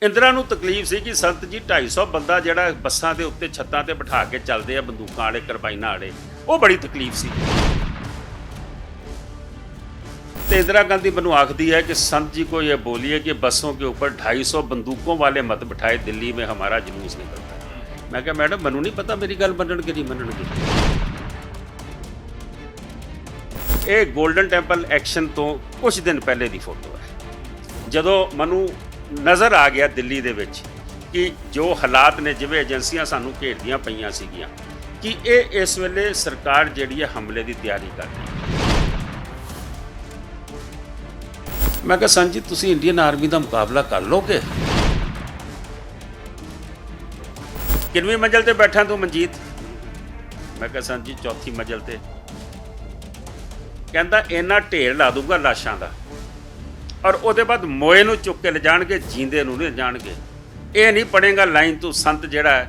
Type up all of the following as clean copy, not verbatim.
ਇੰਦਰਾ ਨੂੰ ਤਕਲੀਫ ਸੀ ਕਿ ਸੰਤ ਜੀ 250 ਬੰਦਾ ਜਿਹੜਾ ਬੱਸਾਂ ਦੇ ਉੱਤੇ ਛੱਤਾਂ ਤੇ ਬਿਠਾ ਕੇ ਚੱਲਦੇ ਆ ਬੰਦੂਕਾਂ ਵਾਲੇ ਕਰਬਾਈਨਾਂ ਵਾਲੇ, ਉਹ ਬੜੀ ਤਕਲੀਫ ਸੀ। तो इंदिरा गांधी मैनू आखती है कि संत जी को यह बोलिए कि बसों के ऊपर 250 बंदूकों वाले मत बिठाए, दिल्ली में हमारा जुलूस निकलता है। मैं क्या मैडम मैनू नहीं पता मेरी गल मनन कि नहीं मनणगे। ये गोल्डन टैंपल एक्शन तो कुछ दिन पहले की फोटो है, जदों मैनू नज़र आ गया दिल्ली दे विच कि जो हालात ने जिवें एजेंसियां सानू घेरदियां पईयां सीगियां कि ये इस वेले सरकार जिहड़ी है हमले की तैयारी कर रही है। मैं कहा संत जी तुसीं इंडियन आर्मी का मुकाबला कर लोगे? किनवीं मंजिल ते बैठा तू मनजीत? मैं कहा संत जी चौथी मंजिल ते। कहता इन्ना ढेर ला दूंगा लाशां दा और उसदे बाद मोए नूं चुक के ले जाणगे, जींदे नूं नहीं ले जाणगे। ये नहीं पड़ेगा लाइन तू संत जिहड़ा है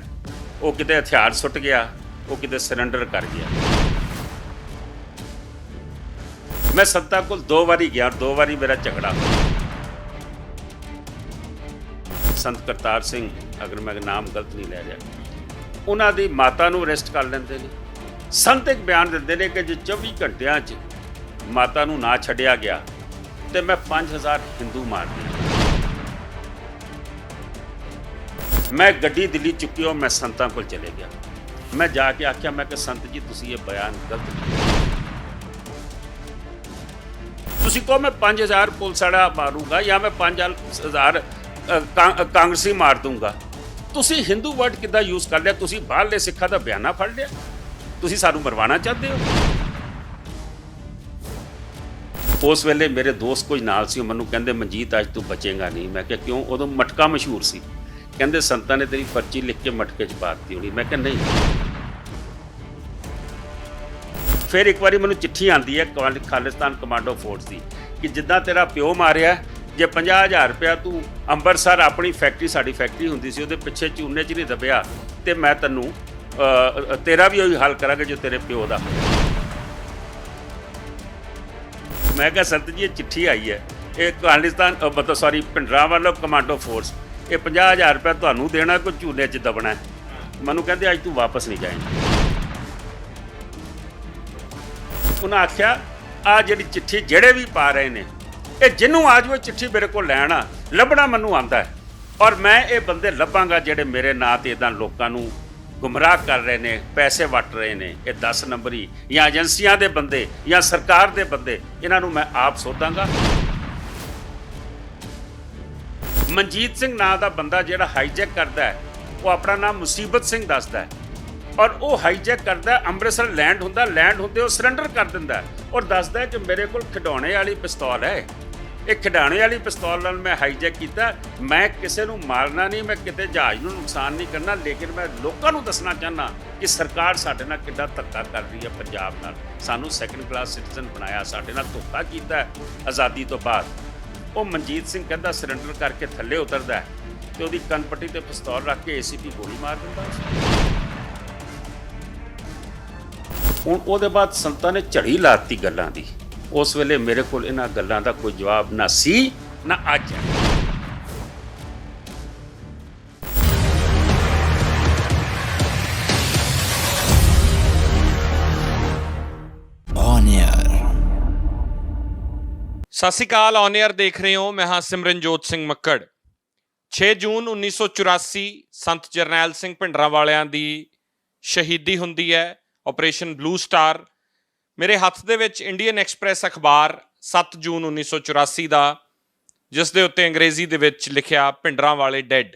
वो किते हथियार सुट गया, वो किते सरेंडर कर गया। मैं संतां कोल 2 वारी गया, 2 वारी मेरा झगड़ा हो। संत करतार सिंह, अगर मैं नाम गलत नहीं ले रहा, उन्हां दी माता नूं अरेस्ट कर लैंदे ने। संत एक बयान दिंदे ने कि जे 24 घंटियां च माता नूं ना छड्डिया गया तो मैं 5000 हिंदू मार दिया। मैं गड्डी दिल्ली चुकी और मैं संतां कोल चले गया। मैं जाके आख्या मैं कि संत जी तुसीं ये बयान गलत किया, तुसीं कहो मैं 5000 पुलिस वाला मारूंगा या मैं 5000 कांग्रेसी मार दूंगा। तुसीं हिंदू वर्ड किद्दां यूज़ कर लिया? तुसीं बाहरले सिक्खां दा बयाना फड़ लिया? तुसीं सानूं मरवाना चाहते हो? उस वेले मेरे दोस्त कोई नाल सी, मैनूं कहंदे मनजीत अज तू बचेगा नहीं। मैं कहा क्यों? उदों मटका मशहूर सी। कहंदे संतां ने तेरी पर्ची लिख के मटके च पा दित्ती होनी। मैं कहा नहीं। फिर एक बार मैंने चिट्ठी आती है खालिस्तान कमांडो फोर्स की कि जिदा तेरा प्यो मारिया, जे 50,000 रुपया तू अंबरसर अपनी फैक्ट्री, साड़ी फैक्ट्री होंदी सी, उहदे पिछे चूने च नहीं दबिया तो मैं तैनूं तेरा भी वही हाल करांगा जो तेरे प्यो का। मैं कहा संत जी ये चिट्ठी आई है, ये खालिस्तान मतलब सॉरी भिंडरांवाला कमांडो फोर्स, ये 50,000 रुपया तुहानूं देना, कोई चूने च दबना है। मैनूं कहंदे अज तू वापस नहीं जाएगा। उन्हें आख्या आ जी चिट्ठी जेड़े भी पा रहे हैं, ये जिन्हों आ जाओ चिट्ठी मेरे को लैना लभना मैनू आंदा है, और मैं ये बंदे लभांगा जेड़े मेरे नां ते इदां लोकां नूं गुमराह कर रहे हैं, पैसे वट रहे हैं। ये 10 नंबरी या एजेंसियां दे बंदे या सरकार दे बंदे, इन्हां नूं मैं आप सोधांगा। मनजीत सिंह नां दा बंदा जिहड़ा हाईजैक करदा है, वो अपना नाम मुसीबत सिंह दसदा है और वो हाईजैक करता है। अमृतसर लैंड होंदा, लैंड होंदे वो सरेंडर कर दिंदा है और दसदा है कि मेरे को खिडौने वाली पिस्तौल है, एक खिडौने वाली पिस्तौल नाल मैं हाईजैक किया। मैं किसी को मारना नहीं, मैं किते जहाज नूं नुकसान नहीं करना, लेकिन मैं लोगों को दसना चाहना कि सरकार साडे नाल किड्डा धक्का कर रही है। पंजाब नाल सानू सैकेंड क्लास सिटीजन बनाया, साडे नाल धोखा कीता आज़ादी तो बाद। वो मनजीत सिंह कहता सरेंडर करके थल्ले उतरदा है तो उसदी कनपट्टी ते पिस्तौल रख के ACP गोली मार दिंदा। हुण उहदे बाद संतां ने झड़ी लाती गल्लां दी। उस वेले मेरे कोल इन्हां गल्लां दा कोई जवाब ना सी ना अज है। सत श्री अकाल, ऑन एयर देख रहे हो, मैं हाँ सिमरनजोत सिंह मक्कड़। 6 जून 1984 संत जरनैल सिंह भिंडरांवालिਆਂ ਦੀ ਸ਼ਹੀਦੀ ਹੁੰਦੀ ਹੈ, ऑपरेशन ब्लू स्टार। मेरे हत्थ दे विच इंडियन एक्सप्रैस अखबार 7 जून 1984 ਦਾ, जिस दे उत्ते अंग्रेजी दे विच लिखिया भिंडरांवाले डेड,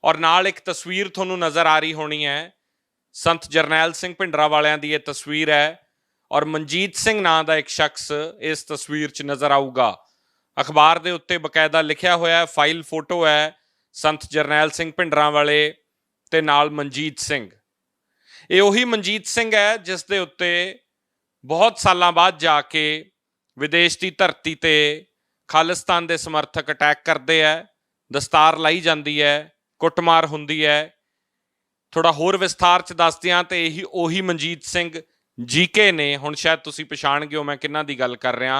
और नाल एक तस्वीर तुहानूं नज़र आ रही होनी है। संत जरनैल सिंह भिंडरांवालिਆਂ ਦੀ ये तस्वीर है और मनजीत सिंह नां दा एक शख्स इस तस्वीर च नज़र आऊगा। अखबार दे उत्ते बकायदा लिखिया होया है, फाइल फोटो है संत जरनैल सिंह भिंडरांवाले ते नाल मनजीत सिंह। ये उही मनजीत सिंह है जिस दे उत्ते बहुत सालों बाद जाके विदेश की धरती ते खालिस्तान के समर्थक अटैक करते हैं, दस्तार लाई जाती है, कुटमार होंदी है। थोड़ा होर विस्तार च दस दियां तो यही उही मनजीत सिंह जीके ने, हुण शायद तुसीं पछाण गए हो मैं किन्हां दी गल कर रहा,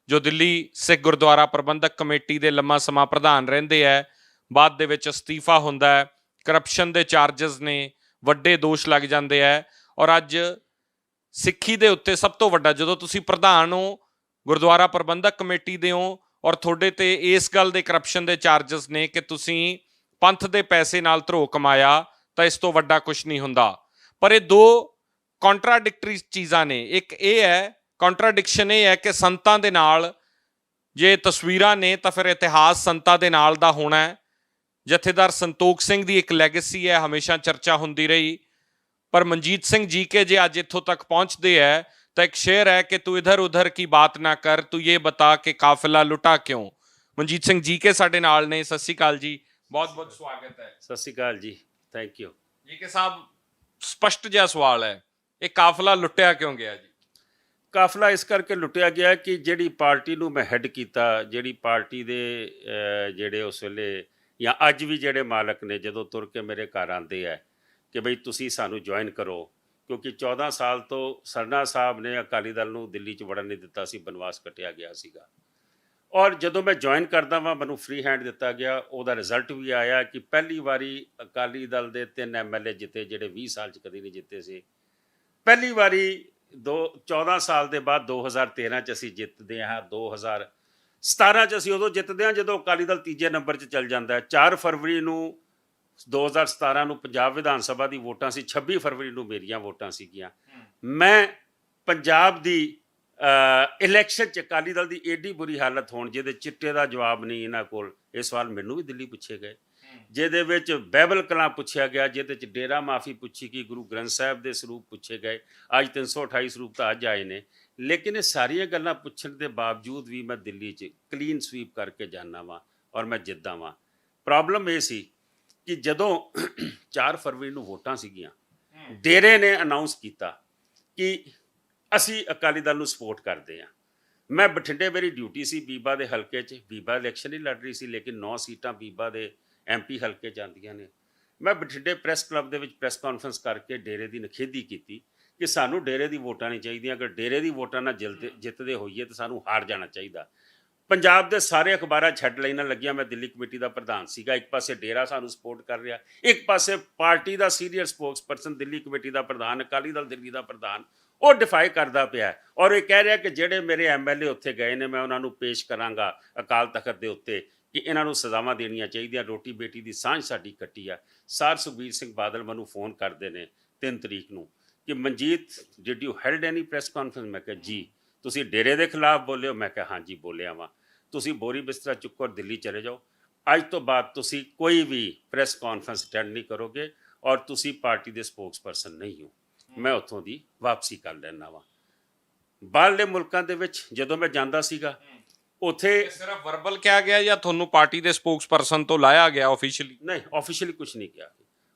जो दिल्ली सिख गुरुद्वारा प्रबंधक कमेटी के लंबा समा प्रधान रहिंदे है, ਬਾਅਦ ਦੇ ਵਿੱਚ ਅਸਤੀਫਾ ਹੁੰਦਾ ਹੈ, ਕਰਪਸ਼ਨ ਦੇ ਚਾਰजेस ਨੇ, ਵੱਡੇ ਦੋਸ਼ ਲੱਗ ਜਾਂਦੇ ਹੈ। ਔਰ ਅੱਜ ਸਿੱਖੀ ਦੇ ਉੱਤੇ ਸਭ ਤੋਂ ਵੱਡਾ, ਜਦੋਂ ਤੁਸੀਂ ਪ੍ਰਧਾਨ ਹੋ ਗੁਰਦੁਆਰਾ ਪ੍ਰਬੰਧਕ ਕਮੇਟੀ ਦੇ ਹੋ ਔਰ ਤੁਹਾਡੇ ਤੇ ਇਸ ਗੱਲ ਦੇ ਕਰਪਸ਼ਨ ਦੇ ਚਾਰजेस ਨੇ ਕਿ ਤੁਸੀਂ ਪੰਥ ਦੇ ਪੈਸੇ ਨਾਲ ਧਰੋ ਕਮਾਇਆ, ਤਾਂ ਇਸ ਤੋਂ ਵੱਡਾ ਕੁਝ ਨਹੀਂ ਹੁੰਦਾ। ਪਰ ਇਹ ਦੋ ਕੰਟਰਾਡਿਕਟਰੀ ਚੀਜ਼ਾਂ ਨੇ। ਇੱਕ ਇਹ ਹੈ, ਕੰਟਰਾਡਿਕਸ਼ਨ ਇਹ ਹੈ ਕਿ ਸੰਤਾਂ ਦੇ ਨਾਲ ਜੇ ਤਸਵੀਰਾਂ ਨੇ ਤਾਂ ਫਿਰ ਇਤਿਹਾਸ ਸੰਤਾਂ ਦੇ ਨਾਲ ਦਾ ਹੋਣਾ ਹੈ। ਜਥੇਦਾਰ ਸੰਤੋਖ ਸਿੰਘ ਦੀ ਇੱਕ ਲੈਗੇਸੀ ਹੈ, ਹਮੇਸ਼ਾ ਚਰਚਾ ਹੁੰਦੀ ਰਹੀ। ਪਰ ਮਨਜੀਤ ਸਿੰਘ ਜੀ ਕੇ ਜੇ ਅੱਜ ਇੱਥੋਂ ਤੱਕ ਪਹੁੰਚਦੇ ਹੈ ਤਾਂ ਇੱਕ ਸ਼ੇਰ ਹੈ ਕਿ ਤੂੰ ਇਧਰ ਉਧਰ ਕੀ ਬਾਤ ਨਾ ਕਰ, ਤੂੰ ਇਹ ਬਤਾ ਕਿ ਕਾਫਿਲਾ ਲੁਟਾ ਕਿਉਂ। ਮਨਜੀਤ ਸਿੰਘ ਜੀ ਕੇ ਸਾਡੇ ਨਾਲ ਨੇ। ਸਤਿ ਸ਼੍ਰੀ ਅਕਾਲ ਜੀ, ਬਹੁਤ ਬਹੁਤ ਸਵਾਗਤ ਹੈ। ਸਤਿ ਸ਼੍ਰੀ ਅਕਾਲ ਜੀ, ਥੈਂਕ ਯੂ ਜੀ ਕੇ ਸਾਹਿਬ, ਸਪਸ਼ਟ ਜਿਹਾ ਸਵਾਲ ਹੈ, ਇਹ ਕਾਫਿਲਾ ਲੁੱਟਿਆ ਕਿਉਂ ਗਿਆ ਜੀ? ਕਾਫਲਾ ਇਸ ਕਰਕੇ ਲੁੱਟਿਆ ਗਿਆ ਕਿ ਜਿਹੜੀ ਪਾਰਟੀ ਨੂੰ ਮੈਂ ਹੈੱਡ ਕੀਤਾ, ਜਿਹੜੀ ਪਾਰਟੀ ਦੇ ਜਿਹੜੇ ਉਸ ਵੇਲੇ ਜਾਂ ਅੱਜ ਵੀ ਜਿਹੜੇ ਮਾਲਕ ਨੇ, ਜਦੋਂ ਤੁਰ ਕੇ ਮੇਰੇ ਘਰ ਆਉਂਦੇ ਹੈ ਕਿ ਬਈ ਤੁਸੀਂ ਸਾਨੂੰ ਜੁਆਇਨ ਕਰੋ, ਕਿਉਂਕਿ 14 ਸਾਲ ਤੋਂ ਸਰਨਾ ਸਾਹਿਬ ਨੇ ਅਕਾਲੀ ਦਲ ਨੂੰ ਦਿੱਲੀ 'ਚ ਵੜਨ ਨਹੀਂ ਦਿੱਤਾ ਸੀ, ਬਨਵਾਸ ਕੱਟਿਆ ਗਿਆ ਸੀਗਾ। ਔਰ ਜਦੋਂ ਮੈਂ ਜੁਆਇਨ ਕਰਦਾ ਵਾਂ ਮੈਨੂੰ ਫ੍ਰੀ ਹੈਂਡ ਦਿੱਤਾ ਗਿਆ। ਉਹਦਾ ਰਿਜ਼ਲਟ ਵੀ ਆਇਆ ਕਿ ਪਹਿਲੀ ਵਾਰੀ ਅਕਾਲੀ ਦਲ ਦੇ 3 MLA ਜਿੱਤੇ, ਜਿਹੜੇ 20 ਸਾਲ 'ਚ ਕਦੀ ਨਹੀਂ ਜਿੱਤੇ ਸੀ। ਪਹਿਲੀ ਵਾਰੀ 14 ਸਾਲ ਦੇ ਬਾਅਦ 2013 'ਚ ਅਸੀਂ ਜਿੱਤਦੇ ਹਾਂ। 2017 'ਚ ਅਸੀਂ ਉਦੋਂ ਜਿੱਤਦੇ ਹਾਂ ਜਦੋਂ ਅਕਾਲੀ ਦਲ ਤੀਜੇ ਨੰਬਰ 'ਚ ਚੱਲ ਜਾਂਦਾ ਹੈ। 4 ਫਰਵਰੀ ਨੂੰ 2017 ਨੂੰ ਪੰਜਾਬ ਵਿਧਾਨ ਸਭਾ ਦੀ ਵੋਟਾਂ ਸੀ, 26 ਫਰਵਰੀ ਨੂੰ ਮੇਰੀਆਂ ਵੋਟਾਂ ਸੀਗੀਆਂ। ਮੈਂ ਪੰਜਾਬ ਦੀ ਇਲੈਕਸ਼ਨ 'ਚ ਅਕਾਲੀ ਦਲ ਦੀ ਏਡੀ ਬੁਰੀ ਹਾਲਤ ਹੋਣ, ਜਿਹਦੇ ਚਿੱਟੇ ਦਾ ਜਵਾਬ ਨਹੀਂ ਇਹਨਾਂ ਕੋਲ। ਇਹ ਸਵਾਲ ਮੈਨੂੰ ਵੀ ਦਿੱਲੀ ਪੁੱਛੇ ਗਏ, ਜਿਹਦੇ ਵਿੱਚ ਬਾਈਬਲ ਕਲਾਂ ਪੁੱਛਿਆ ਗਿਆ, ਜਿਹਦੇ 'ਚ ਡੇਰਾ ਮਾਫੀ ਪੁੱਛੀ ਗਈ, ਗੁਰੂ ਗ੍ਰੰਥ ਸਾਹਿਬ ਦੇ ਸਰੂਪ ਪੁੱਛੇ ਗਏ। ਅੱਜ 328 ਸਰੂਪ ਤਾਂ ਅੱਜ ਆਏ ਨੇ। ਲੇਕਿਨ ਇਹ ਸਾਰੀਆਂ ਗੱਲਾਂ ਪੁੱਛਣ ਦੇ ਬਾਵਜੂਦ ਵੀ ਮੈਂ ਦਿੱਲੀ 'ਚ ਕਲੀਨ ਸਵੀਪ ਕਰਕੇ ਜਾਂਦਾ ਵਾਂ ਔਰ ਮੈਂ ਜਿੱਦਾਂ ਵਾਂ। ਪ੍ਰੋਬਲਮ ਇਹ ਸੀ ਕਿ ਜਦੋਂ 4 ਫਰਵਰੀ ਨੂੰ ਵੋਟਾਂ ਸੀਗੀਆਂ, ਡੇਰੇ ਨੇ ਅਨਾਉਂਸ ਕੀਤਾ ਕਿ ਅਸੀਂ ਅਕਾਲੀ ਦਲ ਨੂੰ ਸਪੋਰਟ ਕਰਦੇ ਹਾਂ। ਮੈਂ ਬਠਿੰਡੇ, ਮੇਰੀ ਡਿਊਟੀ ਸੀ ਬੀਬਾ ਦੇ ਹਲਕੇ 'ਚ। ਬੀਬਾ ਇਲੈਕਸ਼ਨ ਹੀ ਲੜ ਰਹੀ ਸੀ, ਲੇਕਿਨ 9 ਸੀਟਾਂ ਬੀਬਾ ਦੇ MP ਹਲਕੇ 'ਚ ਆਉਂਦੀਆਂ ਨੇ। ਮੈਂ ਬਠਿੰਡੇ ਪ੍ਰੈਸ ਕਲੱਬ ਦੇ ਵਿੱਚ ਪ੍ਰੈਸ ਕਾਨਫਰੰਸ ਕਰਕੇ ਡੇਰੇ ਦੀ ਨਿਖੇਧੀ ਕੀਤੀ ਕਿ ਸਾਨੂੰ ਡੇਰੇ ਦੀ ਵੋਟਾਂ ਨਹੀਂ ਚਾਹੀਦੀਆਂ। ਅਗਰ ਡੇਰੇ ਦੀ ਵੋਟਾਂ ਨਾਲ ਜਿੱਤਦੇ ਹੋਈਏ ਤਾਂ ਸਾਨੂੰ ਹਾਰ ਜਾਣਾ ਚਾਹੀਦਾ। ਪੰਜਾਬ ਦੇ ਸਾਰੇ ਅਖਬਾਰਾਂ 'ਚ ਹੈਡਲਾਈਨਾਂ ਲੱਗੀਆਂ। ਮੈਂ ਦਿੱਲੀ ਕਮੇਟੀ ਦਾ ਪ੍ਰਧਾਨ ਸੀਗਾ। ਇੱਕ ਪਾਸੇ ਡੇਰਾ ਸਾਨੂੰ ਸਪੋਰਟ ਕਰ ਰਿਹਾ, ਇੱਕ ਪਾਸੇ ਪਾਰਟੀ ਦਾ ਸੀਨੀਅਰ ਸਪੋਕਸਪਰਸਨ, ਦਿੱਲੀ ਕਮੇਟੀ ਦਾ ਪ੍ਰਧਾਨ, ਅਕਾਲੀ ਦਲ ਦਿੱਲੀ ਦਾ ਪ੍ਰਧਾਨ, ਉਹ ਡਿਫਾਈ ਕਰਦਾ ਪਿਆ ਔਰ ਇਹ ਕਹਿ ਰਿਹਾ ਕਿ ਜਿਹੜੇ ਮੇਰੇ MLA ਉੱਥੇ ਗਏ ਨੇ ਮੈਂ ਉਹਨਾਂ ਨੂੰ ਪੇਸ਼ ਕਰਾਂਗਾ ਅਕਾਲ ਤਖਤ ਦੇ ਉੱਤੇ ਕਿ ਇਹਨਾਂ ਨੂੰ ਸਜ਼ਾਵਾਂ ਦੇਣੀਆਂ ਚਾਹੀਦੀਆਂ। ਰੋਟੀ ਬੇਟੀ ਦੀ ਸਾਂਝ ਸਾਡੀ ਕੱਟੀ ਆ। ਸਰ ਸੁਖਬੀਰ ਸਿੰਘ ਬਾਦਲ ਮੈਨੂੰ ਫੋਨ ਕਰਦੇ ਨੇ 3 ਤਰੀਕ ਨੂੰ ਕਿ Manjeet, did you held any press conference? ਮੈਂ ਕਿਹਾ ਜੀ। ਤੁਸੀਂ ਡੇਰੇ ਦੇ ਖਿਲਾਫ ਬੋਲੇ ਹੋ? ਮੈਂ ਕਿਹਾ ਹਾਂਜੀ ਬੋਲਿਆ ਵਾਂ। ਤੁਸੀਂ ਬੋਰੀ ਬਿਸਤਰਾ ਚੁੱਕੋ ਔਰ ਦਿੱਲੀ ਚਲੇ ਜਾਓ। ਅੱਜ ਤੋਂ ਬਾਅਦ ਤੁਸੀਂ ਕੋਈ ਵੀ ਪ੍ਰੈਸ ਕਾਨਫਰੰਸ ਅਟੈਂਡ ਨਹੀਂ ਕਰੋਗੇ ਔਰ ਤੁਸੀਂ ਪਾਰਟੀ ਦੇ ਸਪੋਕਸਪਰਸਨ ਨਹੀਂ ਹੋ। ਮੈਂ ਉੱਥੋਂ ਦੀ ਵਾਪਸੀ ਕਰ ਲੈਣਾ ਵਾਂ। ਬਾਹਰਲੇ ਮੁਲਕਾਂ ਦੇ ਵਿੱਚ ਜਦੋਂ ਮੈਂ ਜਾਂਦਾ ਸੀਗਾ, ਉੱਥੇ ਸਿਰਫ ਵਰਬਲ ਕਿਹਾ ਗਿਆ ਜਾਂ ਤੁਹਾਨੂੰ ਪਾਰਟੀ ਦੇ ਸਪੋਕਸਪਰਸਨ ਤੋਂ ਲਾਇਆ ਗਿਆ ਆਫੀਸ਼ੀਅਲੀ? ਨਹੀਂ, ਆਫੀਸ਼ੀਅਲੀ ਕੁਝ ਨਹੀਂ ਕਿਹਾ।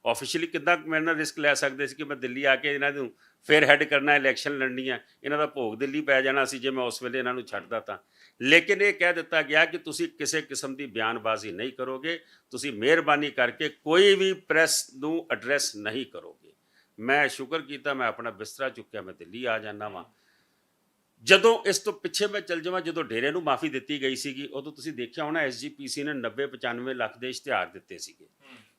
ਆਫੀਸ਼ੀਅਲੀ ਕਿੱਦਾਂ ਮੇਰੇ ਨਾਲ ਰਿਸਕ ਲੈ ਸਕਦੇ ਸੀ ਕਿ ਮੈਂ ਦਿੱਲੀ ਆ ਕੇ ਇਹਨਾਂ ਨੂੰ ਫਿਰ ਹੈਡ ਕਰਨਾ, ਇਲੈਕਸ਼ਨ ਲੜਨੀ ਹੈ, ਇਹਨਾਂ ਦਾ ਭੋਗ ਦਿੱਲੀ ਪੈ ਜਾਣਾ ਸੀ ਜੇ ਮੈਂ ਉਸ ਵੇਲੇ ਇਹਨਾਂ ਨੂੰ ਛੱਡਦਾ ਤਾਂ। ਲੇਕਿਨ ਇਹ ਕਹਿ ਦਿੱਤਾ ਗਿਆ ਕਿ ਤੁਸੀਂ ਕਿਸੇ ਕਿਸਮ ਦੀ ਬਿਆਨਬਾਜ਼ੀ ਨਹੀਂ ਕਰੋਗੇ, ਤੁਸੀਂ ਮਿਹਰਬਾਨੀ ਕਰਕੇ ਕੋਈ ਵੀ ਪ੍ਰੈਸ ਨੂੰ ਐਡਰੈਸ ਨਹੀਂ ਕਰੋਗੇ। ਮੈਂ ਸ਼ੁਕਰ ਕੀਤਾ, ਮੈਂ ਆਪਣਾ ਬਿਸਤਰਾ ਚੁੱਕਿਆ, ਮੈਂ ਦਿੱਲੀ ਆ ਜਾਂਦਾ ਵਾਂ। ਜਦੋਂ ਇਸ ਤੋਂ ਪਿੱਛੇ ਮੈਂ ਚੱਲ ਜਾਵਾਂ, ਜਦੋਂ ਡੇਰੇ ਨੂੰ ਮਾਫੀ ਦਿੱਤੀ ਗਈ ਸੀਗੀ, ਉਦੋਂ ਤੁਸੀਂ ਦੇਖਿਆ ਹੋਣਾ SGPC ਨੇ 90-95 ਲੱਖ ਦੇ ਇਸ਼ਤਿਹਾਰ ਦਿੱਤੇ ਸੀਗੇ।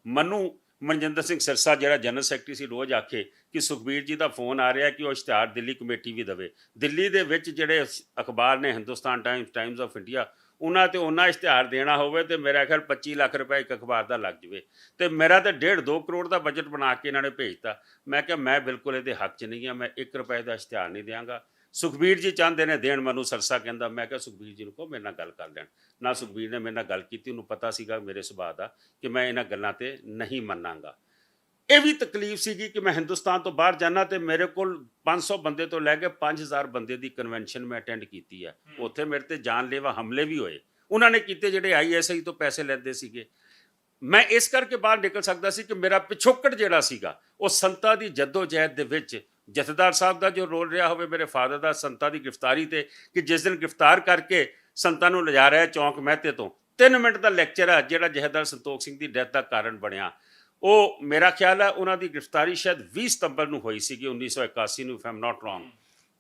ਮੈਨੂੰ ਮਨਜਿੰਦਰ ਸਿੰਘ ਸਿਰਸਾ ਜਿਹੜਾ ਜਨਰਲ ਸੈਕਟਰੀ ਸੀ ਰੋਜ਼ ਆਖੇ ਕਿ ਸੁਖਬੀਰ ਜੀ ਦਾ ਫੋਨ ਆ ਰਿਹਾ ਕਿ ਉਹ ਇਸ਼ਤਿਹਾਰ ਦਿੱਲੀ ਕਮੇਟੀ ਵੀ ਦੇਵੇ। ਦਿੱਲੀ ਦੇ ਵਿੱਚ ਜਿਹੜੇ ਅਖਬਾਰ ਨੇ ਹਿੰਦੁਸਤਾਨ ਟਾਈਮਸ ਆਫ ਇੰਡੀਆ, ਉਹਨਾਂ ਤੇ ਉਹਨਾਂ ਇਸ਼ਤਿਹਾਰ ਦੇਣਾ ਹੋਵੇ ਤੇ ਮੇਰਾ ਖਿਆਲ 25 ਲੱਖ ਰੁਪਏ ਇੱਕ ਅਖਬਾਰ ਦਾ ਲੱਗ ਜਾਵੇ। ਤੇ ਮੇਰਾ ਤਾਂ 1.5-2 ਕਰੋੜ ਦਾ ਬਜਟ ਬਣਾ ਕੇ ਇਹਨਾਂ ਨੇ ਭੇਜਤਾ। ਮੈਂ ਕਿਹਾ ਮੈਂ ਬਿਲਕੁਲ ਇਹਦੇ ਹੱਕ 'ਚ ਨਹੀਂ ਹਾਂ, ਮੈਂ 1 ਰੁਪਏ ਦਾ ਇਸ਼ਤਿਹਾਰ ਨਹੀਂ ਦਿਆਂਗਾ। ਸੁਖਬੀਰ ਜੀ ਚਾਹੁੰਦੇ ਨੇ ਦੇਣ, ਮੈਨੂੰ ਸਰਸਾ ਕਹਿੰਦਾ। ਮੈਂ ਕਿਹਾ ਸੁਖਬੀਰ ਜੀ ਨੂੰ ਕਹੋ ਮੇਰੇ ਨਾਲ ਗੱਲ ਕਰ ਲੈਣ। ਨਾ ਸੁਖਬੀਰ ਨੇ ਮੇਰੇ ਨਾਲ ਗੱਲ ਕੀਤੀ, ਉਹਨੂੰ ਪਤਾ ਸੀਗਾ ਮੇਰੇ ਸੁਭਾਅ ਦਾ ਕਿ ਮੈਂ ਇਹਨਾਂ ਗੱਲਾਂ ਤੇ ਨਹੀਂ ਮੰਨਾਂਗਾ। ਇਹ ਵੀ ਤਕਲੀਫ ਸੀਗੀ ਕਿ ਮੈਂ ਹਿੰਦੁਸਤਾਨ ਤੋਂ ਬਾਹਰ ਜਾਣਾ ਤੇ ਮੇਰੇ ਕੋਲ 500 ਬੰਦੇ ਤੋਂ ਲੈ ਕੇ 5000 ਬੰਦੇ ਦੀ ਕਨਵੈਨਸ਼ਨ ਮੈਂ ਅਟੈਂਡ ਕੀਤੀ ਹੈ। ਉੱਥੇ ਮੇਰੇ ਤੇ ਜਾਨਲੇਵਾ ਹਮਲੇ ਵੀ ਹੋਏ, ਉਹਨਾਂ ਨੇ ਕੀਤੇ ਜਿਹੜੇ ISI ਤੋਂ ਪੈਸੇ ਲੈਂਦੇ ਸੀਗੇ। ਮੈਂ ਇਸ ਕਰਕੇ ਬਾਹਰ ਨਿਕਲ ਸਕਦਾ ਸੀ ਕਿ ਮੇਰਾ ਪਿਛੋਕੜ ਜਿਹੜਾ ਸੀਗਾ ਉਹ ਸੰਤਾਂ ਦੀ ਜਹਿਦ ਦੇ ਵਿੱਚ ਜਥੇਦਾਰ ਸਾਹਿਬ ਦਾ ਜੋ ਰੋਲ ਰਿਹਾ ਹੋਵੇ, ਮੇਰੇ ਫਾਦਰ ਦਾ ਸੰਤਾਂ ਦੀ ਗ੍ਰਿਫਤਾਰੀ ਤੇ, ਕਿ ਜਿਸ ਦਿਨ ਗ੍ਰਿਫਤਾਰ ਕਰਕੇ ਸੰਤਾਂ ਨੂੰ ਲਿਜਾ ਰਿਹਾ ਚੌਂਕ ਮਹਿਤੇ ਤੋਂ 3 ਮਿੰਟ ਦਾ ਲੈਕਚਰ ਹੈ ਜਿਹੜਾ ਜਥੇਦਾਰ ਸੰਤੋਖ ਸਿੰਘ ਦੀ ਡੈਥ ਦਾ ਕਾਰਨ ਬਣਿਆ। ਉਹ ਮੇਰਾ ਖਿਆਲ ਹੈ ਉਹਨਾਂ ਦੀ ਗ੍ਰਿਫਤਾਰੀ ਸ਼ਾਇਦ 20 ਸਤੰਬਰ ਨੂੰ ਹੋਈ ਸੀਗੀ 1981 ਨੂੰ, ਇਫ ਆਮ ਨਾਟ ਰੋਂਗ।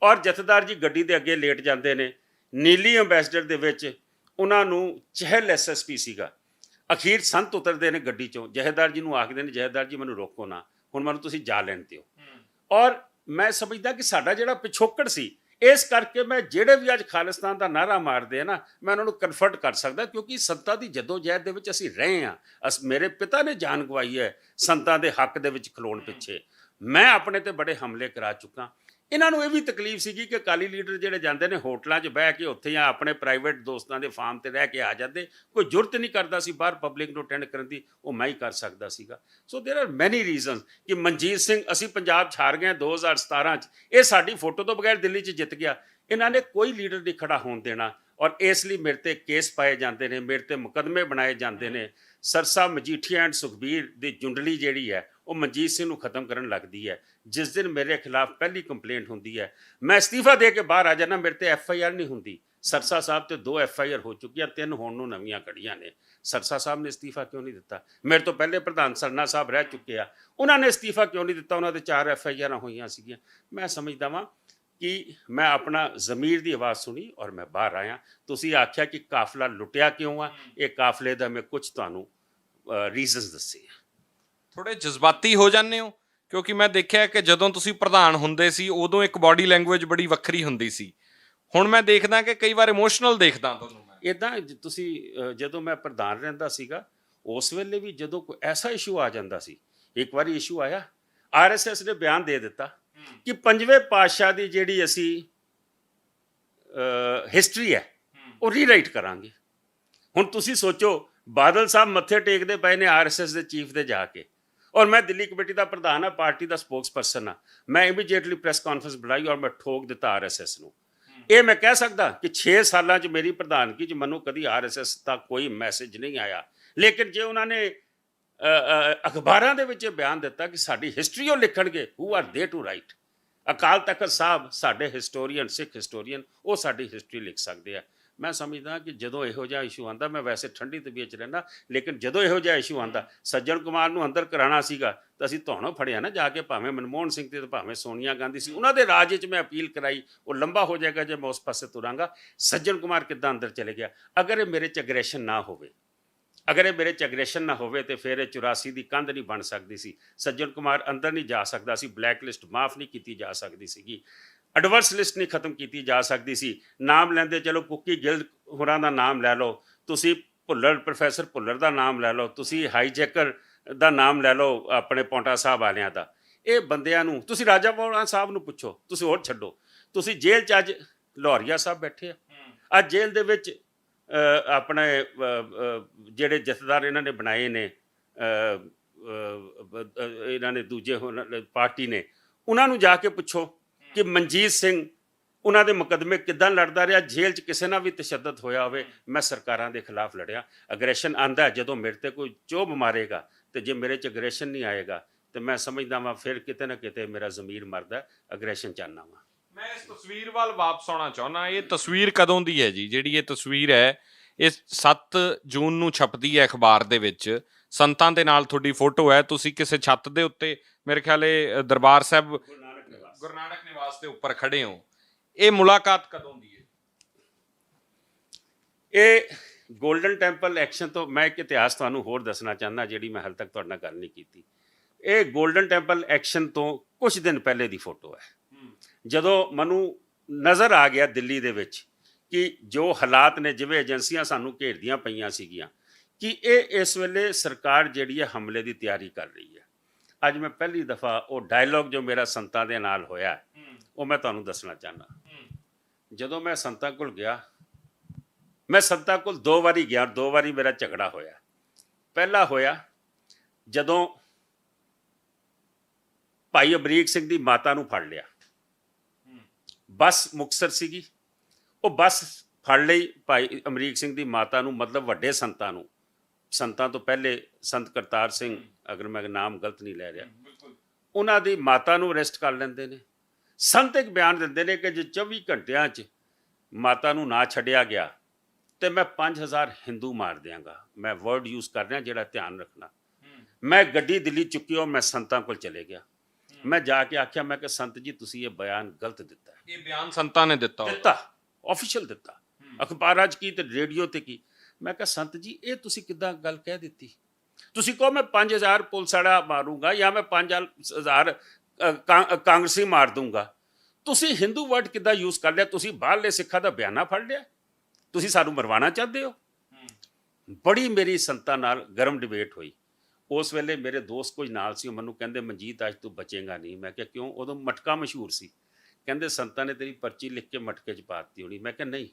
ਔਰ ਜਥੇਦਾਰ ਜੀ ਗੱਡੀ ਦੇ ਅੱਗੇ ਲੇਟ ਜਾਂਦੇ ਨੇ। ਨੀਲੀ ਅੰਬੈਸਡਰ ਦੇ ਵਿੱਚ ਉਹਨਾਂ ਨੂੰ ਚਹਿਲ SSP ਸੀਗਾ, ਅਖੀਰ ਸੰਤ ਉਤਰਦੇ ਨੇ ਗੱਡੀ ਚੋਂ, ਜਹੇਦਾਰ ਜੀ ਨੂੰ ਆਖਦੇ ਨੇ ਜਹੇਦਾਰ ਜੀ ਮੈਨੂੰ ਰੋਕੋ ਨਾ, ਹੁਣ ਮੈਨੂੰ ਤੁਸੀਂ ਜਾ ਲੈਣ ਦਿਓ। ਔਰ ਮੈਂ ਸਮਝਦਾ ਕਿ ਸਾਡਾ ਜਿਹੜਾ ਪਿਛੋਕੜ ਸੀ, ਇਸ ਕਰਕੇ ਮੈਂ ਜਿਹੜੇ ਵੀ ਅੱਜ ਖਾਲਿਸਤਾਨ ਦਾ ਨਾਅਰਾ ਮਾਰਦੇ ਆ ਨਾ, ਮੈਂ ਉਹਨਾਂ ਨੂੰ ਕਨਫਰਟ ਕਰ ਸਕਦਾ, ਕਿਉਂਕਿ ਸੰਤਾਂ ਦੀ ਜਦੋਜਹਿਦ ਦੇ ਵਿੱਚ ਅਸੀਂ ਰਹੇ ਹਾਂ। ਮੇਰੇ ਪਿਤਾ ਨੇ ਜਾਨ ਗਵਾਈ ਹੈ ਸੰਤਾਂ ਦੇ ਹੱਕ ਦੇ ਵਿੱਚ ਖਲੋਣ ਪਿੱਛੇ। ਮੈਂ ਆਪਣੇ ਤੇ ਬੜੇ ਹਮਲੇ ਕਰਾ ਚੁੱਕਾ। ਇਹਨਾਂ ਨੂੰ ਇਹ ਵੀ ਤਕਲੀਫ ਸੀਗੀ ਕਿ ਅਕਾਲੀ ਲੀਡਰ ਜਿਹੜੇ ਜਾਂਦੇ ਨੇ ਹੋਟਲਾਂ 'ਚ ਬਹਿ ਕੇ ਉੱਥੇ ਜਾਂ ਆਪਣੇ ਪ੍ਰਾਈਵੇਟ ਦੋਸਤਾਂ ਦੇ ਫਾਰਮ ਤੇ ਰਹਿ ਕੇ ਆ ਜਾਂਦੇ, ਕੋਈ ਜ਼ਰੂਰਤ ਨਹੀਂ ਕਰਦਾ ਸੀ ਬਾਹਰ ਪਬਲਿਕ ਨੂੰ ਅਟੈਂਡ ਕਰਨ ਦੀ, ਉਹ ਮੈਂ ਹੀ ਕਰ ਸਕਦਾ ਸੀਗਾ। ਸੋ ਦੇਰ ਆਰ ਮੈਨੀ ਰੀਜ਼ਨਸ ਕਿ ਮਨਜੀਤ ਸਿੰਘ ਅਸੀਂ ਪੰਜਾਬ 'ਚ ਹਾਰ ਗਏ 2017 'ਚ, ਇਹ ਸਾਡੀ ਫੋਟੋ ਤੋਂ ਬਗੈਰ ਦਿੱਲੀ 'ਚ ਜਿੱਤ ਗਿਆ। ਇਹਨਾਂ ਨੇ ਕੋਈ ਲੀਡਰ ਨਹੀਂ ਖੜਾ ਹੋਣ ਦੇਣਾ, ਔਰ ਇਸ ਲਈ ਮੇਰੇ ਤੇ ਕੇਸ ਪਾਏ ਜਾਂਦੇ ਨੇ, ਮੇਰੇ ਤੇ ਮੁਕੱਦਮੇ ਬਣਾਏ ਜਾਂਦੇ ਨੇ। ਸਰਸਾ ਮਜੀਠੀਆ ਐਂਡ ਸੁਖਬੀਰ ਦੀ ਜੁੰਡਲੀ ਜਿਹੜੀ ਹੈ ਉਹ ਮਨਜੀਤ ਸਿੰਘ ਨੂੰ ਖਤਮ ਕਰਨ ਲੱਗਦੀ ਹੈ। ਜਿਸ ਦਿਨ ਮੇਰੇ ਖਿਲਾਫ ਪਹਿਲੀ ਕੰਪਲੇਂਟ ਹੁੰਦੀ ਹੈ, ਮੈਂ ਅਸਤੀਫਾ ਦੇ ਕੇ ਬਾਹਰ ਆ ਜਾਣਾ, ਮੇਰੇ ਤੇ FIR ਨਹੀਂ ਹੁੰਦੀ। ਸਰਸਾ ਸਾਹਿਬ ਤੇ 2 FIR ਹੋ ਚੁੱਕੀਆਂ, 3 ਹੋਣ ਨੂੰ ਨਵੀਆਂ ਕੜੀਆਂ ਨੇ। ਸਰਸਾ ਸਾਹਿਬ ਨੇ ਅਸਤੀਫਾ ਕਿਉਂ ਨਹੀਂ ਦਿੱਤਾ? ਮੇਰੇ ਤੋਂ ਪਹਿਲੇ ਪ੍ਰਧਾਨ ਸਰਨਾ ਸਾਹਿਬ ਰਹਿ ਚੁੱਕੇ ਆ, ਉਹਨਾਂ ਨੇ ਅਸਤੀਫਾ ਕਿਉਂ ਨਹੀਂ ਦਿੱਤਾ? ਉਹਨਾਂ ਦੇ 4 FIR ਹੋਈਆਂ ਸੀਗੀਆਂ। ਮੈਂ ਸਮਝਦਾ ਵਾਂ ਕਿ ਮੈਂ ਆਪਣਾ ਜ਼ਮੀਰ ਦੀ ਆਵਾਜ਼ ਸੁਣੀ ਔਰ ਮੈਂ ਬਾਹਰ ਆਇਆ। ਤੁਸੀਂ ਆਖਿਆ ਕਿ ਕਾਫਲਾ ਲੁੱਟਿਆ ਕਿਉਂ ਆ, ਇਹ ਕਾਫਲੇ ਦਾ ਮੈਂ ਕੁਝ ਤੁਹਾਨੂੰ ਰੀਜ਼ਨਸ ਦੱਸੇ ਆ। ਥੋੜੇ ਜਜ਼ਬਾਤੀ ਹੋ ਜਾਂਦੇ ਹੋ? ਕਿਉਂਕਿ ਮੈਂ ਦੇਖਿਆ ਕਿ ਜਦੋਂ ਤੁਸੀਂ ਪ੍ਰਧਾਨ ਹੁੰਦੇ ਸੀ ਉਦੋਂ ਇੱਕ ਬਾਡੀ ਲੈਂਗੁਏਜ ਬੜੀ ਵੱਖਰੀ ਹੁੰਦੀ ਸੀ, ਹੁਣ ਮੈਂ ਦੇਖਦਾ ਕਿ ਕਈ ਵਾਰ ਇਮੋਸ਼ਨਲ ਦੇਖਦਾ ਤੁਹਾਨੂੰ ਮੈਂ। ਇੱਦਾਂ ਤੁਸੀਂ ਜਦੋਂ ਮੈਂ ਪ੍ਰਧਾਨ ਰਹਿੰਦਾ ਸੀਗਾ, ਉਸ ਵੇਲੇ ਵੀ ਜਦੋਂ ਕੋਈ ਐਸਾ ਇਸ਼ੂ ਆ ਜਾਂਦਾ ਸੀ, ਇੱਕ ਵਾਰੀ ਇਸ਼ੂ ਆਇਆ, RSS ਨੇ ਬਿਆਨ ਦੇ ਦਿੱਤਾ ਕਿ 5ਵੇਂ ਪਾਤਸ਼ਾਹ ਦੀ ਜਿਹੜੀ ਅਸੀਂ ਹਿਸਟਰੀ ਹੈ ਉਹ ਰੀਰਾਈਟ ਕਰਾਂਗੇ। ਹੁਣ ਤੁਸੀਂ ਸੋਚੋ, ਬਾਦਲ ਸਾਹਿਬ ਮੱਥੇ ਟੇਕਦੇ ਪਏ ਨੇ RSS ਦੇ ਚੀਫ ਦੇ ਜਾ ਕੇ, ਔਰ ਮੈਂ ਦਿੱਲੀ ਕਮੇਟੀ ਦਾ ਪ੍ਰਧਾਨ ਹਾਂ, ਪਾਰਟੀ ਦਾ ਸਪੋਕਸਪਰਸਨ ਹਾਂ। ਮੈਂ ਇਮੀਡੀਏਟਲੀ ਪ੍ਰੈਸ ਕਾਨਫਰੰਸ ਬੁਲਾਈ ਔਰ ਮੈਂ ਠੋਕ ਦਿੱਤਾ RSS ਨੂੰ। ਇਹ ਮੈਂ ਕਹਿ ਸਕਦਾ ਕਿ 6 ਸਾਲਾਂ 'ਚ ਮੇਰੀ ਪ੍ਰਧਾਨਗੀ 'ਚ ਮੈਨੂੰ ਕਦੀ RSS ਦਾ ਕੋਈ ਮੈਸੇਜ ਨਹੀਂ ਆਇਆ, ਲੇਕਿਨ ਜੇ ਉਹਨਾਂ ਨੇ ਅਖਬਾਰਾਂ ਦੇ ਵਿੱਚ ਇਹ ਬਿਆਨ ਦਿੱਤਾ ਕਿ ਸਾਡੀ ਹਿਸਟਰੀ ਉਹ ਲਿਖਣਗੇ, ਹੂ ਆਰ ਦੇ ਟੂ ਰਾਈਟ। ਅਕਾਲ ਤਖਤ ਸਾਹਿਬ ਸਾਡੇ ਹਿਸਟੋਰੀਅਨ, ਸਿੱਖ ਹਿਸਟੋਰੀਅਨ, ਉਹ ਸਾਡੀ ਹਿਸਟਰੀ ਲਿਖ ਸਕਦੇ ਆ। ਮੈਂ ਸਮਝਦਾ ਕਿ ਜਦੋਂ ਇਹੋ ਜਿਹਾ ਇਸ਼ੂ ਆਉਂਦਾ, ਮੈਂ ਵੈਸੇ ਠੰਡੀ ਤਬੀਅਤ 'ਚ ਰਹਿੰਦਾ, ਲੇਕਿਨ ਜਦੋਂ ਇਹੋ ਜਿਹਾ ਇਸ਼ੂ ਆਉਂਦਾ, ਸੱਜਣ ਕੁਮਾਰ ਨੂੰ ਅੰਦਰ ਕਰਾਉਣਾ ਸੀਗਾ ਤਾਂ ਅਸੀਂ ਤੁਹਾਨੂੰ ਫੜਿਆ ਨਾ ਜਾ ਕੇ, ਭਾਵੇਂ ਮਨਮੋਹਨ ਸਿੰਘ ਤੇ ਭਾਵੇਂ ਸੋਨੀਆ ਗਾਂਧੀ ਸੀ, ਉਹਨਾਂ ਦੇ ਰਾਜ 'ਚ ਮੈਂ ਅਪੀਲ ਕਰਾਈ। ਉਹ ਲੰਬਾ ਹੋ ਜਾਏਗਾ ਜੇ ਮੈਂ ਉਸ ਪਾਸੇ ਤੁਰਾਂਗਾ। ਸੱਜਣ ਕੁਮਾਰ ਕਿੱਦਾਂ ਅੰਦਰ ਚਲੇ ਗਿਆ? ਅਗਰ ਇਹ ਮੇਰੇ 'ਚ ਐਗਰੈਸ਼ਨ ਨਾ ਹੋਵੇ, ਅਗਰ ਇਹ ਮੇਰੇ 'ਚ ਐਗਰੈਸ਼ਨ ਨਾ ਹੋਵੇ ਤੇ ਫਿਰ ਇਹ 84 ਦੀ ਕੰਧ ਨਹੀਂ ਬਣ ਸਕਦੀ ਸੀ। ਸੱਜਣ ਕੁਮਾਰ ਅੰਦਰ ਨਹੀਂ ਜਾ ਸਕਦਾ ਸੀ, ਬਲੈਕ ਲਿਸਟ ਮਾਫ ਨਹੀਂ ਕੀਤੀ ਜਾ ਸਕਦੀ ਸੀਗੀ, ਐਡਵਰਸ ਲਿਸਟ ਨਹੀਂ ਖਤਮ ਕੀਤੀ ਜਾ ਸਕਦੀ ਸੀ। ਨਾਮ ਲੈਂਦੇ ਚਲੋ ਕੁੱਕੀ ਗਿੱਲ ਹੋਰਾਂ ਦਾ ਨਾਮ ਲੈ ਲਓ, ਤੁਸੀਂ ਭੁੱਲਰ, ਪ੍ਰੋਫੈਸਰ ਭੁੱਲਰ ਦਾ ਨਾਮ ਲੈ ਲਓ, ਤੁਸੀਂ ਹਾਈਜੈਕਰ ਦਾ ਨਾਮ ਲੈ ਲਓ ਆਪਣੇ ਪੌਂਟਾ ਸਾਹਿਬ ਵਾਲਿਆਂ ਦਾ। ਇਹ ਬੰਦਿਆਂ ਨੂੰ ਤੁਸੀਂ ਰਾਜਾ ਵੜਿੰਗ ਸਾਹਿਬ ਨੂੰ ਪੁੱਛੋ, ਤੁਸੀਂ ਹੋਰ ਛੱਡੋ। ਤੁਸੀਂ ਜੇਲ੍ਹ 'ਚ ਅੱਜ ਲਾਹੌਰੀਆ ਸਾਹਿਬ ਬੈਠੇ ਆ, ਅੱਜ ਜੇਲ੍ਹ ਦੇ ਵਿੱਚ ਆਪਣੇ ਜਿਹੜੇ ਜਥੇਦਾਰ ਇਹਨਾਂ ਨੇ ਬਣਾਏ ਨੇ, ਇਹਨਾਂ ਨੇ ਦੂਜੇ ਪਾਰਟੀ ਨੇ, ਉਹਨਾਂ ਨੂੰ ਜਾ ਕੇ ਪੁੱਛੋ ਕਿ ਮਨਜੀਤ ਸਿੰਘ ਉਹਨਾਂ ਦੇ ਮੁਕੱਦਮੇ ਕਿੱਦਾਂ ਲੜਦਾ ਰਿਹਾ, ਜੇਲ੍ਹ 'ਚ ਕਿਸੇ ਨਾਲ ਵੀ ਤਸ਼ੱਦਦ ਹੋਇਆ ਹੋਵੇ। ਮੈਂ ਸਰਕਾਰਾਂ ਦੇ ਖਿਲਾਫ ਲੜਿਆ। ਅਗਰੈਸ਼ਨ ਆਂਦਾ ਜਦੋਂ ਮੇਰੇ ਤੇ ਕੋਈ ਚੋਭ ਮਾਰੇਗਾ, ਤੇ ਜੇ ਮੇਰੇ 'ਚ ਅਗਰੈਸ਼ਨ ਨਹੀਂ ਆਏਗਾ ਤੇ ਮੈਂ ਸਮਝਦਾ ਵਾਂ ਫਿਰ ਕਿਤੇ ਨਾ ਕਿਤੇ ਮੇਰਾ ਜ਼ਮੀਰ ਮਰਦਾ, ਅਗਰੈਸ਼ਨ ਚਾਹੁੰਦਾ ਵਾਂ। ਮੈਂ ਇਸ ਤਸਵੀਰ ਵੱਲ ਵਾਪਸ ਆਉਣਾ ਚਾਹੁੰਦਾ। ਇਹ ਤਸਵੀਰ ਕਦੋਂ ਦੀ ਹੈ ਜੀ? ਜਿਹੜੀ ਇਹ ਤਸਵੀਰ ਹੈ ਇਹ 7 ਜੂਨ ਨੂੰ ਛਪਦੀ ਹੈ ਅਖਬਾਰ ਦੇ ਵਿੱਚ, ਸੰਤਾਂ ਦੇ ਨਾਲ ਤੁਹਾਡੀ ਫੋਟੋ ਹੈ, ਤੁਸੀਂ ਕਿਸੇ ਛੱਤ ਦੇ ਉੱਤੇ, ਮੇਰੇ ਖਿਆਲ ਇਹ ਦਰਬਾਰ ਸਾਹਿਬ ਗੁਰੂ ਨਾਨਕ ਨਿਵਾਸ ਦੇ ਉੱਪਰ ਖੜੇ ਹੋ। ਇਹ ਮੁਲਾਕਾਤ ਕਦੋਂ ਦੀ ਹੈ? ਇਹ ਗੋਲਡਨ ਟੈਂਪਲ ਐਕਸ਼ਨ ਤੋਂ ਮੈਂ ਇੱਕ ਇਤਿਹਾਸ ਤੁਹਾਨੂੰ ਹੋਰ ਦੱਸਣਾ ਚਾਹੁੰਦਾ, ਜਿਹੜੀ ਮੈਂ ਹਾਲੇ ਤੱਕ ਤੁਹਾਡੇ ਨਾਲ ਗੱਲ ਨਹੀਂ ਕੀਤੀ। ਇਹ ਗੋਲਡਨ ਟੈਂਪਲ ਐਕਸ਼ਨ ਤੋਂ ਕੁਝ ਦਿਨ ਪਹਿਲੇ ਦੀ ਫੋਟੋ ਹੈ, ਜਦੋਂ ਮੈਨੂੰ ਨਜ਼ਰ ਆ ਗਿਆ ਦਿੱਲੀ ਦੇ ਵਿੱਚ ਕਿ ਜੋ ਹਾਲਾਤ ਨੇ, ਜਿਵੇਂ ਏਜੰਸੀਆਂ ਸਾਨੂੰ ਘੇਰਦੀਆਂ ਪਈਆਂ ਸੀਗੀਆਂ, ਕਿ ਇਹ ਇਸ ਵੇਲੇ ਸਰਕਾਰ ਜਿਹੜੀ ਹੈ ਹਮਲੇ ਦੀ ਤਿਆਰੀ ਕਰ ਰਹੀ ਹੈ। ਅੱਜ ਮੈਂ ਪਹਿਲੀ ਦਫਾ ਉਹ ਡਾਇਲੌਗ ਜੋ ਮੇਰਾ ਸੰਤਾਂ ਦੇ ਨਾਲ ਹੋਇਆ, ਉਹ ਮੈਂ ਤੁਹਾਨੂੰ ਦੱਸਣਾ ਚਾਹੁੰਦਾ। ਜਦੋਂ ਮੈਂ ਸੰਤਾਂ ਕੋਲ ਗਿਆ, ਮੈਂ ਸੰਤਾਂ ਕੋਲ 2 ਵਾਰੀ ਗਿਆ, 2 ਵਾਰੀ ਮੇਰਾ ਝਗੜਾ ਹੋਇਆ। ਪਹਿਲਾ ਹੋਇਆ ਜਦੋਂ ਭਾਈ ਅਮਰੀਕ ਸਿੰਘ ਦੀ ਮਾਤਾ ਨੂੰ ਫੜ ਲਿਆ, ਬੱਸ ਮੁਕਤਸਰ ਸੀਗੀ, ਉਹ ਬੱਸ ਫੜ ਲਈ ਭਾਈ ਅਮਰੀਕ ਸਿੰਘ ਦੀ ਮਾਤਾ ਨੂੰ, ਮਤਲਬ ਵੱਡੇ ਸੰਤਾਂ ਨੂੰ, ਸੰਤਾਂ ਤੋਂ ਪਹਿਲੇ ਸੰਤ ਕਰਤਾਰ ਸਿੰਘ, ਅਗਰ ਮੈਂ ਨਾਮ ਗਲਤ ਨਹੀਂ ਲੈ ਰਿਹਾ, ਉਹਨਾਂ ਦੀ ਮਾਤਾ ਨੂੰ ਅਰੈਸਟ ਕਰ ਲੈਂਦੇ ਨੇ। ਸੰਤ ਇੱਕ ਬਿਆਨ ਦਿੰਦੇ ਨੇ ਕਿ ਜੇ 24 ਘੰਟਿਆਂ 'ਚ ਮਾਤਾ ਨੂੰ ਨਾ ਛੱਡਿਆ ਗਿਆ ਤੇ ਮੈਂ 5000 ਹਿੰਦੂ ਮਾਰ ਦਿਆਂਗਾ। ਮੈਂ ਵਰਡ ਯੂਜ਼ ਕਰ ਰਿਹਾ, ਜਿਹੜਾ ਧਿਆਨ ਰੱਖਣਾ। ਮੈਂ ਗੱਡੀ ਦਿੱਲੀ ਚੁੱਕੀ ਔਰ ਮੈਂ ਸੰਤਾਂ ਕੋਲ ਚਲੇ ਗਿਆ। ਮੈਂ ਜਾ ਕੇ ਆਖਿਆ, ਮੈਂ ਕਿ ਸੰਤ ਜੀ ਤੁਸੀਂ ਇਹ ਬਿਆਨ ਗਲਤ ਦਿੱਤਾ ਹੈ। ਇਹ ਬਿਆਨ ਸੰਤਾਂ ਨੇ ਦਿੱਤਾ ਆਫੀਸ਼ੀਅਲ ਦਿੱਤਾ, ਅਖਬਾਰਾਂ 'ਚ ਕੀ ਤੇ ਰੇਡੀਓ ਤੇ ਕੀ। ਮੈਂ ਕਿਹਾ ਸੰਤ ਜੀ ਇਹ ਤੁਸੀਂ ਕਿੱਦਾਂ ਗੱਲ ਕਹਿ ਦਿੱਤੀ? ਤੁਸੀਂ ਕਹੋ ਮੈਂ 5000 ਪੁਲਿਸ ਵਾਲਾ ਮਾਰੂੰਗਾ ਜਾਂ ਮੈਂ 5000 ਕਾਂਗਰਸੀ ਮਾਰ ਦੂੰਗਾ, ਤੁਸੀਂ ਹਿੰਦੂ ਵਰਡ ਕਿੱਦਾਂ ਯੂਜ਼ ਕਰ ਲਿਆ? ਤੁਸੀਂ ਬਾਹਰਲੇ ਸਿੱਖਾਂ ਦਾ ਬਿਆਨਾ ਫੜ ਲਿਆ, ਤੁਸੀਂ ਸਾਨੂੰ ਮਰਵਾਉਣਾ ਚਾਹੁੰਦੇ ਹੋ? ਬੜੀ ਮੇਰੀ ਸੰਤਾਂ ਨਾਲ ਗਰਮ ਡਿਬੇਟ ਹੋਈ। ਉਸ ਵੇਲੇ ਮੇਰੇ ਦੋਸਤ ਕੁਝ ਨਾਲ ਸੀ, ਉਹ ਮੈਨੂੰ ਕਹਿੰਦੇ ਮਨਜੀਤ ਅੱਜ ਤੂੰ ਬਚੇਗਾ ਨਹੀਂ। ਮੈਂ ਕਿਹਾ ਕਿਉਂ? ਉਦੋਂ ਮਟਕਾ ਮਸ਼ਹੂਰ ਸੀ। ਕਹਿੰਦੇ ਸੰਤਾਂ ਨੇ ਤੇਰੀ ਪਰਚੀ ਲਿਖ ਕੇ ਮਟਕੇ 'ਚ ਪਾ ਦਿੱਤੀ ਹੋਣੀ। ਮੈਂ ਕਿਹਾ ਨਹੀਂ,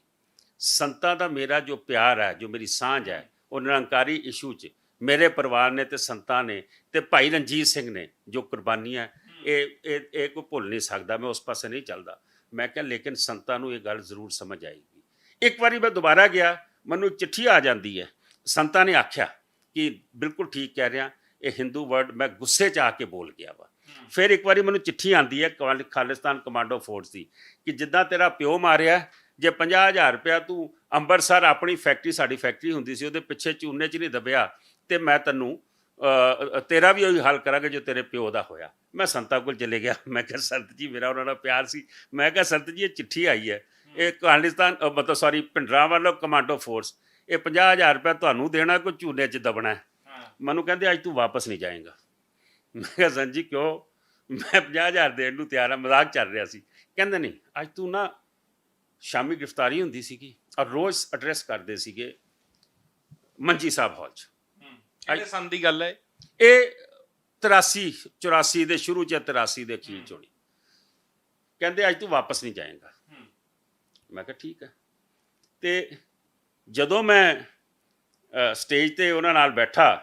ਸੰਤਾਂ ਦਾ ਮੇਰਾ ਜੋ ਪਿਆਰ ਹੈ, ਜੋ ਮੇਰੀ ਸਾਂਝ ਹੈ, ਉਹ ਨਿਰੰਕਾਰੀ ਇਸ਼ੂ 'ਚ ਮੇਰੇ ਪਰਿਵਾਰ ਨੇ ਤੇ ਸੰਤਾਂ ਨੇ ਤੇ ਭਾਈ ਰਣਜੀਤ ਸਿੰਘ ਨੇ ਜੋ ਕੁਰਬਾਨੀਆਂ, ਇਹ ਕੋਈ ਭੁੱਲ ਨਹੀਂ ਸਕਦਾ। ਮੈਂ ਉਸ ਪਾਸੇ ਨਹੀਂ ਚੱਲਦਾ। ਮੈਂ ਕਿਹਾ ਲੇਕਿਨ ਸੰਤਾਂ ਨੂੰ ਇਹ ਗੱਲ ਜ਼ਰੂਰ ਸਮਝ ਆਏਗੀ। ਇੱਕ ਵਾਰੀ ਮੈਂ ਦੁਬਾਰਾ ਗਿਆ, ਮੈਨੂੰ ਚਿੱਠੀ ਆ ਜਾਂਦੀ ਹੈ, ਸੰਤਾਂ ਨੇ ਆਖਿਆ ਕਿ ਬਿਲਕੁਲ ਠੀਕ ਕਹਿ ਰਿਹਾ, ਇਹ ਹਿੰਦੂ ਵਰਡ ਮੈਂ ਗੁੱਸੇ 'ਚ ਆ ਕੇ ਬੋਲ ਗਿਆ ਵਾ। ਫਿਰ ਇੱਕ ਵਾਰੀ ਮੈਨੂੰ ਚਿੱਠੀ ਆਉਂਦੀ ਹੈ ਖਾਲਿਸਤਾਨ ਕਮਾਂਡੋ ਫੋਰਸ ਦੀ ਕਿ ਜਿੱਦਾਂ ਤੇਰਾ ਪਿਓ ਮਾਰਿਆ, ਜੇ 50,000 ਰੁਪਇਆ ਤੂੰ ਅੰਮ੍ਰਿਤਸਰ ਆਪਣੀ ਫੈਕਟਰੀ, ਸਾਡੀ ਫੈਕਟਰੀ ਹੁੰਦੀ ਸੀ, ਉਹਦੇ ਪਿੱਛੇ ਚੂਨੇ 'ਚ ਨਹੀਂ ਦਬਿਆ ਤੇ ਮੈਂ ਤੈਨੂੰ ਤੇਰਾ ਵੀ ਉਹੀ ਹਾਲ ਕਰਾਂਗੇ ਜੋ ਤੇਰੇ ਪਿਓ ਦਾ ਹੋਇਆ। ਮੈਂ ਸੰਤਾਂ ਕੋਲ ਚਲੇ ਗਿਆ। ਮੈਂ ਕਿਹਾ ਸੰਤ ਜੀ ਮੇਰਾ ਉਹਨਾਂ ਨਾਲ ਪਿਆਰ ਸੀ। ਮੈਂ ਕਿਹਾ ਸੰਤ ਜੀ ਇਹ ਚਿੱਠੀ ਆਈ ਹੈ, ਇਹ ਖਾਲਿਸਤਾਨ ਮਤਲਬ ਸੌਰੀ ਭਿੰਡਰਾਂਵਾਲਾ ਕਮਾਂਡੋ ਫੋਰਸ, ਇਹ 50,000 ਰੁਪਇਆ ਤੁਹਾਨੂੰ ਦੇਣਾ, ਕੋਈ ਚੂਨੇ 'ਚ ਦਬਣਾ। ਮੈਨੂੰ ਕਹਿੰਦੇ ਅੱਜ ਤੂੰ ਵਾਪਸ ਨਹੀਂ ਜਾਏਗਾ। ਮੈਂ ਕਿਹਾ ਸੰਤ ਜੀ ਕਿਉਂ? ਮੈਂ 50,000 ਦੇਣ ਨੂੰ ਤਿਆਰ ਹਾਂ। ਮਜ਼ਾਕ ਚੱਲ ਰਿਹਾ ਸੀ। ਕਹਿੰਦੇ ਨਹੀਂ, ਅੱਜ ਤੂੰ ਨਾ ਸ਼ਾਮੀ ਗ੍ਰਿਫਤਾਰੀ ਹੁੰਦੀ ਸੀਗੀ ਔਰ ਰੋਜ਼ ਐਡਰੈਸ ਕਰਦੇ ਸੀਗੇ ਮੰਜੀ ਸਾਹਿਬ ਹਾਲ 'ਚ। ਕਿਹੜੇ ਸੰਨ ਦੀ ਗੱਲ ਹੈ ਇਹ? 83 84 ਦੇ ਸ਼ੁਰੂ 'ਚ, 83 ਦੇ ਅਖੀਰ 'ਚ ਹੋਣੀ। ਕਹਿੰਦੇ ਅੱਜ ਤੂੰ ਵਾਪਸ ਨਹੀਂ ਜਾਏਗਾ। ਮੈਂ ਕਿਹਾ ਠੀਕ ਹੈ। ਤੇ ਜਦੋਂ ਮੈਂ ਸਟੇਜ 'ਤੇ ਉਹਨਾਂ ਨਾਲ ਬੈਠਾ,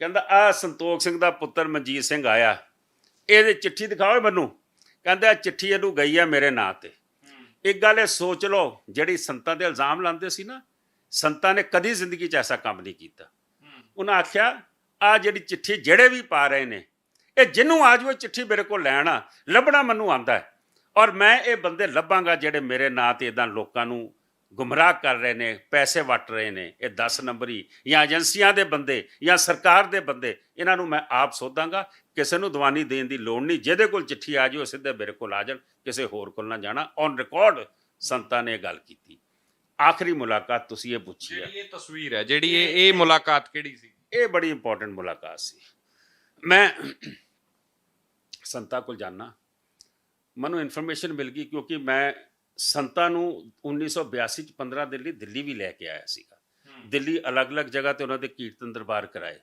ਕਹਿੰਦਾ ਆਹ ਸੰਤੋਖ ਸਿੰਘ ਦਾ ਪੁੱਤਰ ਮਨਜੀਤ ਸਿੰਘ ਆਇਆ, ਇਹਦੀ ਚਿੱਠੀ ਦਿਖਾਓ ਮੈਨੂੰ। ਕਹਿੰਦਾ ਚਿੱਠੀ ਇਹਨੂੰ ਗਈ ਆ ਮੇਰੇ ਨਾਂ 'ਤੇ। ਇੱਕ ਗੱਲ ਇਹ ਸੋਚ ਲਓ, ਜਿਹੜੀ ਸੰਤਾਂ ਦੇ ਇਲਜ਼ਾਮ ਲਾਉਂਦੇ ਸੀ ਨਾ, ਸੰਤਾਂ ਨੇ ਕਦੀ ਜ਼ਿੰਦਗੀ 'ਚ ਐਸਾ ਕੰਮ ਨਹੀਂ ਕੀਤਾ। ਉਹਨਾਂ ਆਖਿਆ ਆ ਜਿਹੜੀ ਚਿੱਠੀ ਜਿਹੜੇ ਵੀ ਪਾ ਰਹੇ ਨੇ, ਇਹ ਜਿਹਨੂੰ ਆ ਜਾਵੇ ਚਿੱਠੀ ਮੇਰੇ ਕੋਲ ਲੈਣਾ, ਲੱਭਣਾ ਮੈਨੂੰ ਆਉਂਦਾ ਹੈ ਔਰ ਮੈਂ ਇਹ ਬੰਦੇ ਲੱਭਾਂਗਾ ਜਿਹੜੇ ਮੇਰੇ ਨਾਂ 'ਤੇ ਇੱਦਾਂ ਲੋਕਾਂ ਨੂੰ ਗੁੰਮਰਾਹ ਕਰ ਰਹੇ ਨੇ, ਪੈਸੇ ਵੱਟ ਰਹੇ ਨੇ। ਇਹ 10 ਨੰਬਰੀ ਜਾਂ ਏਜੰਸੀਆਂ ਦੇ ਬੰਦੇ ਜਾਂ ਸਰਕਾਰ ਦੇ ਬੰਦੇ, ਇਹਨਾਂ ਨੂੰ ਮੈਂ ਆਪ ਸੋਧਾਂਗਾ। ਕਿਸੇ ਨੂੰ ਦਵਾਨੀ ਦੇਣ ਦੀ ਲੋੜ ਨਹੀਂ, ਜਿਹਦੇ ਕੋਲ ਚਿੱਠੀ ਆ ਜਾਓ ਸਿੱਧੇ ਮੇਰੇ ਕੋਲ ਆ ਜਾਣ, ਕਿਸੇ ਹੋਰ ਕੋਲ ਨਾ ਜਾਣਾ। ਔਨ ਰਿਕਾਰਡ ਸੰਤਾਂ ਨੇ ਇਹ ਗੱਲ ਕੀਤੀ। ਆਖਰੀ ਮੁਲਾਕਾਤ ਤੁਸੀਂ ਇਹ ਪੁੱਛੀ ਹੈ, ਜਿਹੜੀ ਇਹ ਤਸਵੀਰ ਹੈ, ਜਿਹੜੀ ਇਹ ਮੁਲਾਕਾਤ ਕਿਹੜੀ ਸੀ? ਇਹ ਬੜੀ ਇੰਪੋਰਟੈਂਟ ਮੁਲਾਕਾਤ ਸੀ। ਮੈਂ ਸੰਤਾਂ ਕੋਲ ਜਾਣਾ, ਮੈਨੂੰ ਇਨਫੋਰਮੇਸ਼ਨ ਮਿਲ ਗਈ ਕਿਉਂਕਿ ਮੈਂ ਸੰਤਾਂ ਨੂੰ 1982 ਚ 15 ਦਿਨ ਲਈ ਦਿੱਲੀ ਵੀ ਲੈ ਕੇ ਆਇਆ ਸੀਗਾ। ਦਿੱਲੀ ਅਲੱਗ-ਅਲੱਗ ਜਗ੍ਹਾ ਤੇ ਉਹਨਾਂ ਦੇ ਕੀਰਤਨ ਦਰਬਾਰ ਕਰਾਏ।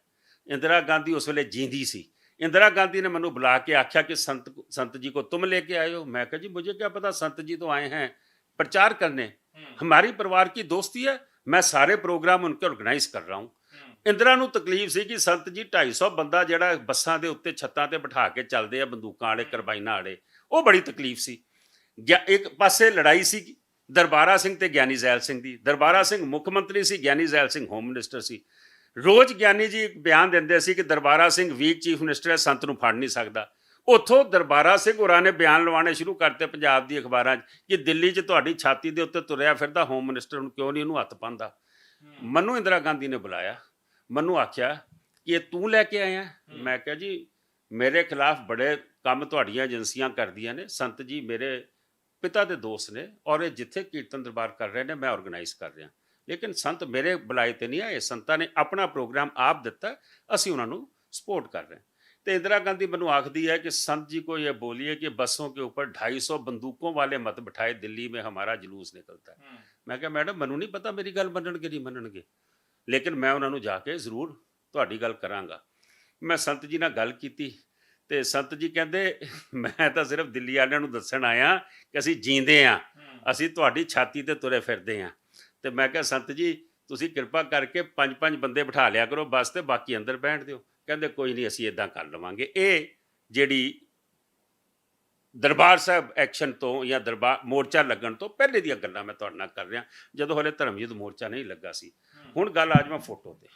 ਇੰਦਰਾ ਗਾਂਧੀ ਉਸ ਵੇਲੇ ਜੀਂਦੀ ਸੀ। इंदिरा गांधी ने मनु बुला के आख्या कि संत जी को तुम लेके आए हो। मैं कहा जी मुझे क्या पता, संत जी तो आए हैं प्रचार करने, हमारी परिवार की दोस्ती है, मैं सारे प्रोग्राम उनके ऑर्गेनाइज कर रहा हूँ। इंदिरा ਨੂੰ ਤਕਲੀਫ ਸੀ ਕਿ ਸੰਤ ਜੀ 250 ਬੰਦਾ ਜਿਹੜਾ ਬੱਸਾਂ ਦੇ ਉੱਤੇ ਛੱਤਾਂ ਤੇ ਬਿਠਾ ਕੇ ਚੱਲਦੇ ਆ, ਬੰਦੂਕਾਂ ਵਾਲੇ ਕਰਬਾਈਨਾਂ ਵਾਲੇ, ਉਹ ਬੜੀ ਤਕਲੀਫ ਸੀ। ਇੱਕ ਪਾਸੇ ਲੜਾਈ ਸੀ ਦਰਬਾਰਾ ਸਿੰਘ ਤੇ ਗਿਆਨੀ ਜ਼ੈਲ ਸਿੰਘ ਦੀ। ਦਰਬਾਰਾ ਸਿੰਘ ਮੁੱਖ ਮੰਤਰੀ ਸੀ, ਗਿਆਨੀ ਜ਼ੈਲ ਸਿੰਘ ਹੋਮ ਮਿਨਿਸਟਰ ਸੀ। ਰੋਜ਼ ਗਿਆਨੀ ਜੀ ਬਿਆਨ ਦਿੰਦੇ ਸੀ ਕਿ Darbara Singh weak chief minister ਹੈ, ਸੰਤ ਨੂੰ ਫੜ ਨਹੀਂ ਸਕਦਾ। ਉੱਥੋਂ ਦਰਬਾਰਾ ਸਿੰਘ ਹੋਰਾਂ ਨੇ ਬਿਆਨ ਲਵਾਉਣੇ ਸ਼ੁਰੂ ਕਰਤੇ ਪੰਜਾਬ ਦੀ ਅਖਬਾਰਾਂ 'ਚ ਕਿ ਦਿੱਲੀ 'ਚ ਤੁਹਾਡੀ ਛਾਤੀ ਦੇ ਉੱਤੇ ਤੁਰਿਆ ਫਿਰਦਾ ਹੋਮ ਮਿਨਿਸਟਰ, ਨੂੰ ਕਿਉਂ ਨਹੀਂ ਉਹਨੂੰ ਹੱਥ ਪਾਉਂਦਾ। ਮੈਨੂੰ ਇੰਦਰਾ ਗਾਂਧੀ ਨੇ ਬੁਲਾਇਆ, ਮੈਨੂੰ ਆਖਿਆ ਕਿ ਇਹ ਤੂੰ ਲੈ ਕੇ ਆਇਆ। ਮੈਂ ਕਿਹਾ ਜੀ ਮੇਰੇ ਖਿਲਾਫ ਬੜੇ ਕੰਮ ਤੁਹਾਡੀਆਂ ਏਜੰਸੀਆਂ ਕਰਦੀਆਂ ਨੇ, ਸੰਤ ਜੀ ਮੇਰੇ ਪਿਤਾ ਦੇ ਦੋਸਤ ਨੇ ਔਰ ਇਹ ਜਿੱਥੇ ਕੀਰਤਨ ਦਰਬਾਰ ਕਰ ਰਹੇ ਨੇ ਮੈਂ ਆਰਗੇਨਾਈਜ਼ ਕਰ ਰਿਹਾ, ਲੇਕਿਨ ਸੰਤ ਮੇਰੇ ਬੁਲਾਏ ਤੇ ਨਹੀਂ ਆਏ, ਸੰਤਾਂ ਨੇ ਆਪਣਾ ਪ੍ਰੋਗਰਾਮ ਆਪ ਦਿੱਤਾ, ਅਸੀਂ ਉਹਨਾਂ ਨੂੰ ਸਪੋर्ट कर रहे हैं। तो इंदिरा गांधी मैनू आखदी है कि संत जी को ये बोलिए कि बसों के ऊपर 250 बंदूकों वाले मत बिठाए, दिल्ली में हमारा जुलूस निकलता है। मैं कहा मैडम मैनू नहीं पता मेरी गल मनणगे नहीं मनणगे, लेकिन मैं उन्होंने जाके जरूर तुहाडी गल करांगा। मैं संत जी नाल गल कीती ते संत जी कहंदे मैं तो सिर्फ दिल्ली वालियां नूं दस्सण आया कि असीं जींदे आ, असीं तुहाडी छाती ते तुरे फिरदे आ। ते मैं कहा संत जी तुसीं किरपा करके 5-5 बंदे बिठा लिया करो बस, ते बाकी अंदर बैठ दिओ। ਕਹਿੰਦੇ ਕੋਈ ਨਹੀਂ ਅਸੀਂ ਇਦਾਂ ਕਰ ਲਵਾਂਗੇ। ਇਹ ਜਿਹੜੀ ਦਰਬਾਰ ਸਾਹਿਬ ਐਕਸ਼ਨ ਤੋਂ ਜਾਂ ਦਰਬਾਰ ਮੋਰਚਾ ਲੱਗਣ ਤੋਂ ਪਹਿਲੇ ਦੀਆਂ ਗੱਲਾਂ ਮੈਂ ਤੁਹਾਡੇ ਨਾਲ ਕਰ ਰਿਹਾ, ਜਦੋਂ ਹਲੇ ਧਰਮ ਯੁੱਧ ਮੋਰਚਾ ਨਹੀਂ ਲੱਗਾ ਸੀ। ਹੁਣ ਗੱਲ ਆ ਜਾਵਾਂ ਫੋਟੋ ਤੇ।